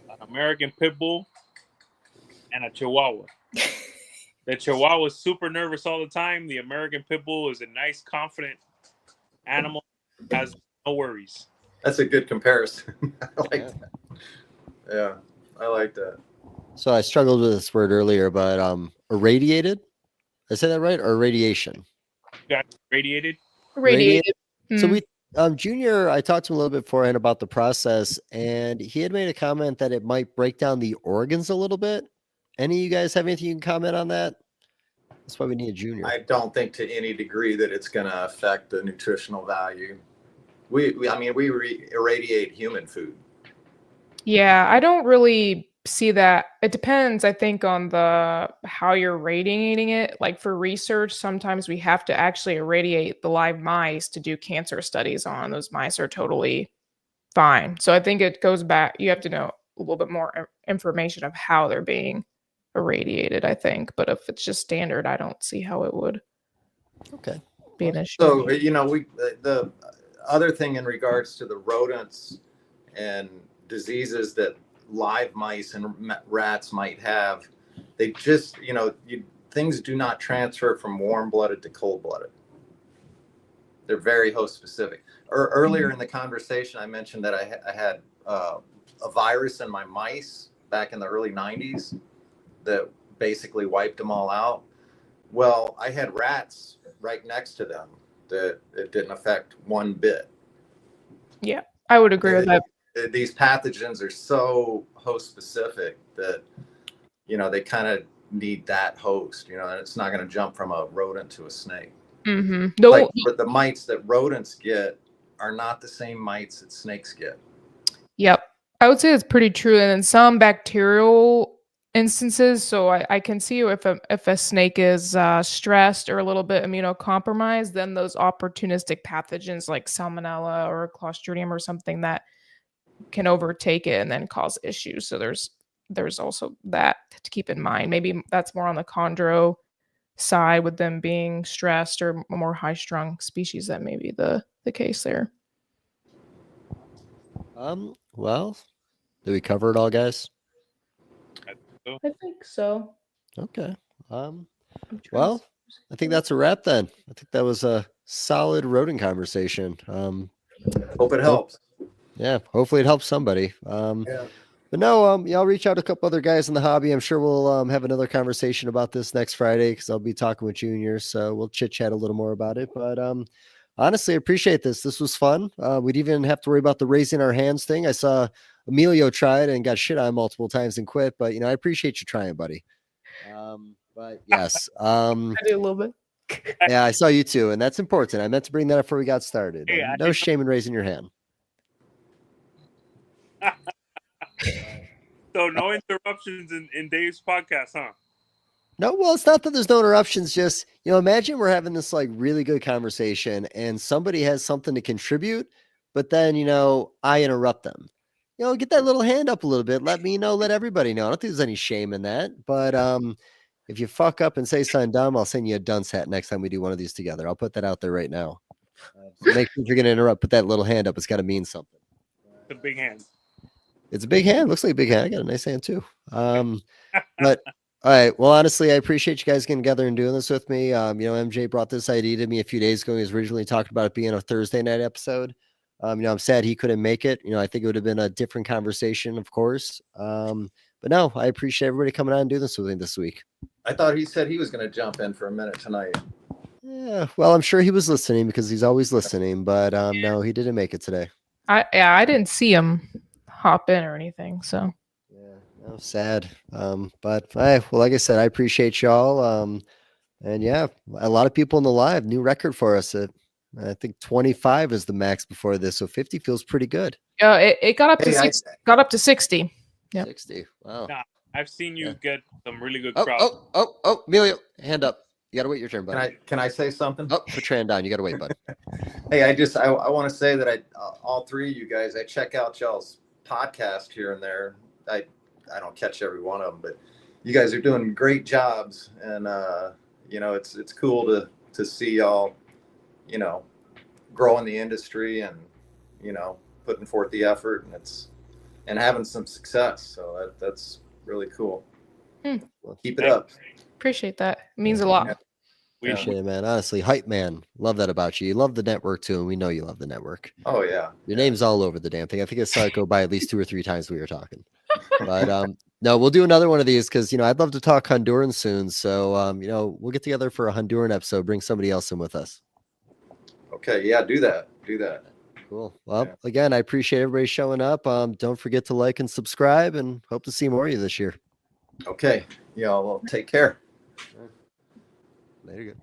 an American pit bull and a Chihuahua. The Chihuahua is super nervous all the time. The American pit bull is a nice, confident animal, has no worries. That's a good comparison. I like that. Yeah, I like that. So I struggled with this word earlier, but irradiated. Did I say that right? Or radiation? You got radiated? Radiated. So we Junior, I talked to him a little bit beforehand about the process, and he had made a comment that it might break down the organs a little bit. Any of you guys have anything you can comment on that? That's why we need a Junior. I don't think to any degree that it's going to affect the nutritional value. We irradiate human food. Yeah, I don't really see that. It depends, I think, on how you're radiating it. Like for research, sometimes we have to actually irradiate the live mice to do cancer studies on. Those mice are totally fine. So I think it goes back. You have to know a little bit more information of how they're being irradiated, I think. But if it's just standard, I don't see how it would be an issue. So, the other thing in regards to the rodents and diseases that live mice and rats might have, they just, things do not transfer from warm-blooded to cold-blooded. They're very host specific. Earlier in the conversation, I mentioned that I had a virus in my mice back in the early 90s that basically wiped them all out. Well, I had rats right next to them that it didn't affect one bit. Yeah, I would agree with that. These pathogens are so host specific that, they kind of need that host, and it's not going to jump from a rodent to a snake. Mm-hmm. But the mites that rodents get are not the same mites that snakes get. Yep. I would say it's pretty true. And in some bacterial instances, so I can see if a snake is stressed or a little bit immunocompromised, then those opportunistic pathogens like Salmonella or Clostridium or something that can overtake it and then cause issues. So there's also that to keep in mind. Maybe that's more on the chondro side with them being stressed or more high-strung species. That may be the case there. Well, did we cover it all, guys? I think so. Okay. Well, I think that's a wrap then. I think that was a solid rodent conversation. Hope it helps. Yeah, hopefully it helps somebody. But no, I'll reach out to a couple other guys in the hobby. I'm sure we'll have another conversation about this next Friday because I'll be talking with Junior, so we'll chit chat a little more about it. But honestly, I appreciate this. This was fun. We'd even have to worry about the raising our hands thing. I saw Emilio try it and got shit on multiple times and quit, but I appreciate you trying, buddy. But yes, I do a little bit. Yeah, I saw you too, and that's important. I meant to bring that up before we got started. No shame in raising your hand. So no interruptions in Dave's podcast, huh? No, well, it's not that there's no interruptions. Just, imagine we're having this like really good conversation and somebody has something to contribute, but then, I interrupt them. Get that little hand up a little bit. Let me know, let everybody know. I don't think there's any shame in that. But if you fuck up and say something dumb, I'll send you a dunce hat next time we do one of these together. I'll put that out there right now. So make sure if you're going to interrupt, put that little hand up. It's got to mean something. It's a big hand. It's a big hand. Looks like a big hand. I got a nice hand too. But all right. Well, honestly, I appreciate you guys getting together and doing this with me. MJ brought this idea to me a few days ago. He was originally talking about it being a Thursday night episode. I'm sad he couldn't make it. I think it would have been a different conversation, of course. But no, I appreciate everybody coming on and doing this with me this week. I thought he said he was going to jump in for a minute tonight. Yeah, well, I'm sure he was listening because he's always listening. But no, he didn't make it today. I didn't see him hop in or anything. So yeah, no, sad. But well, like I said, I appreciate y'all. And yeah, a lot of people in the live, new record for us. I think 25 is the max before this, so 50 feels pretty good. Yeah, it got up to 60. Got up to 60. Yeah, 60. Wow. Nah, I've seen you get some really good Oh, crowds. oh, Emilio, hand up. You gotta wait your turn, bud. Can I say something? Oh, put your hand down. You gotta wait, bud. Hey, I want to say that all three of you guys, I check out y'all's podcast here and there. I don't catch every one of them, but you guys are doing great jobs, and it's cool to see y'all growing the industry and, putting forth the effort and having some success. So that's really cool. Keep it up. Appreciate that. It means a lot. Appreciate it, man. Honestly, hype man. Love that about you. You love the network too, and we know you love the network. Oh yeah. Your name's all over the damn thing. I think I saw it go by at least 2 or 3 times we were talking. But no, we'll do another one of these because I'd love to talk Honduran soon. So we'll get together for a Honduran episode. Bring somebody else in with us. Okay, yeah, do that. Cool. Well, again, I appreciate everybody showing up. Don't forget to like and subscribe, and hope to see more of you this year. Okay. Yeah, well, take care. Later. Good.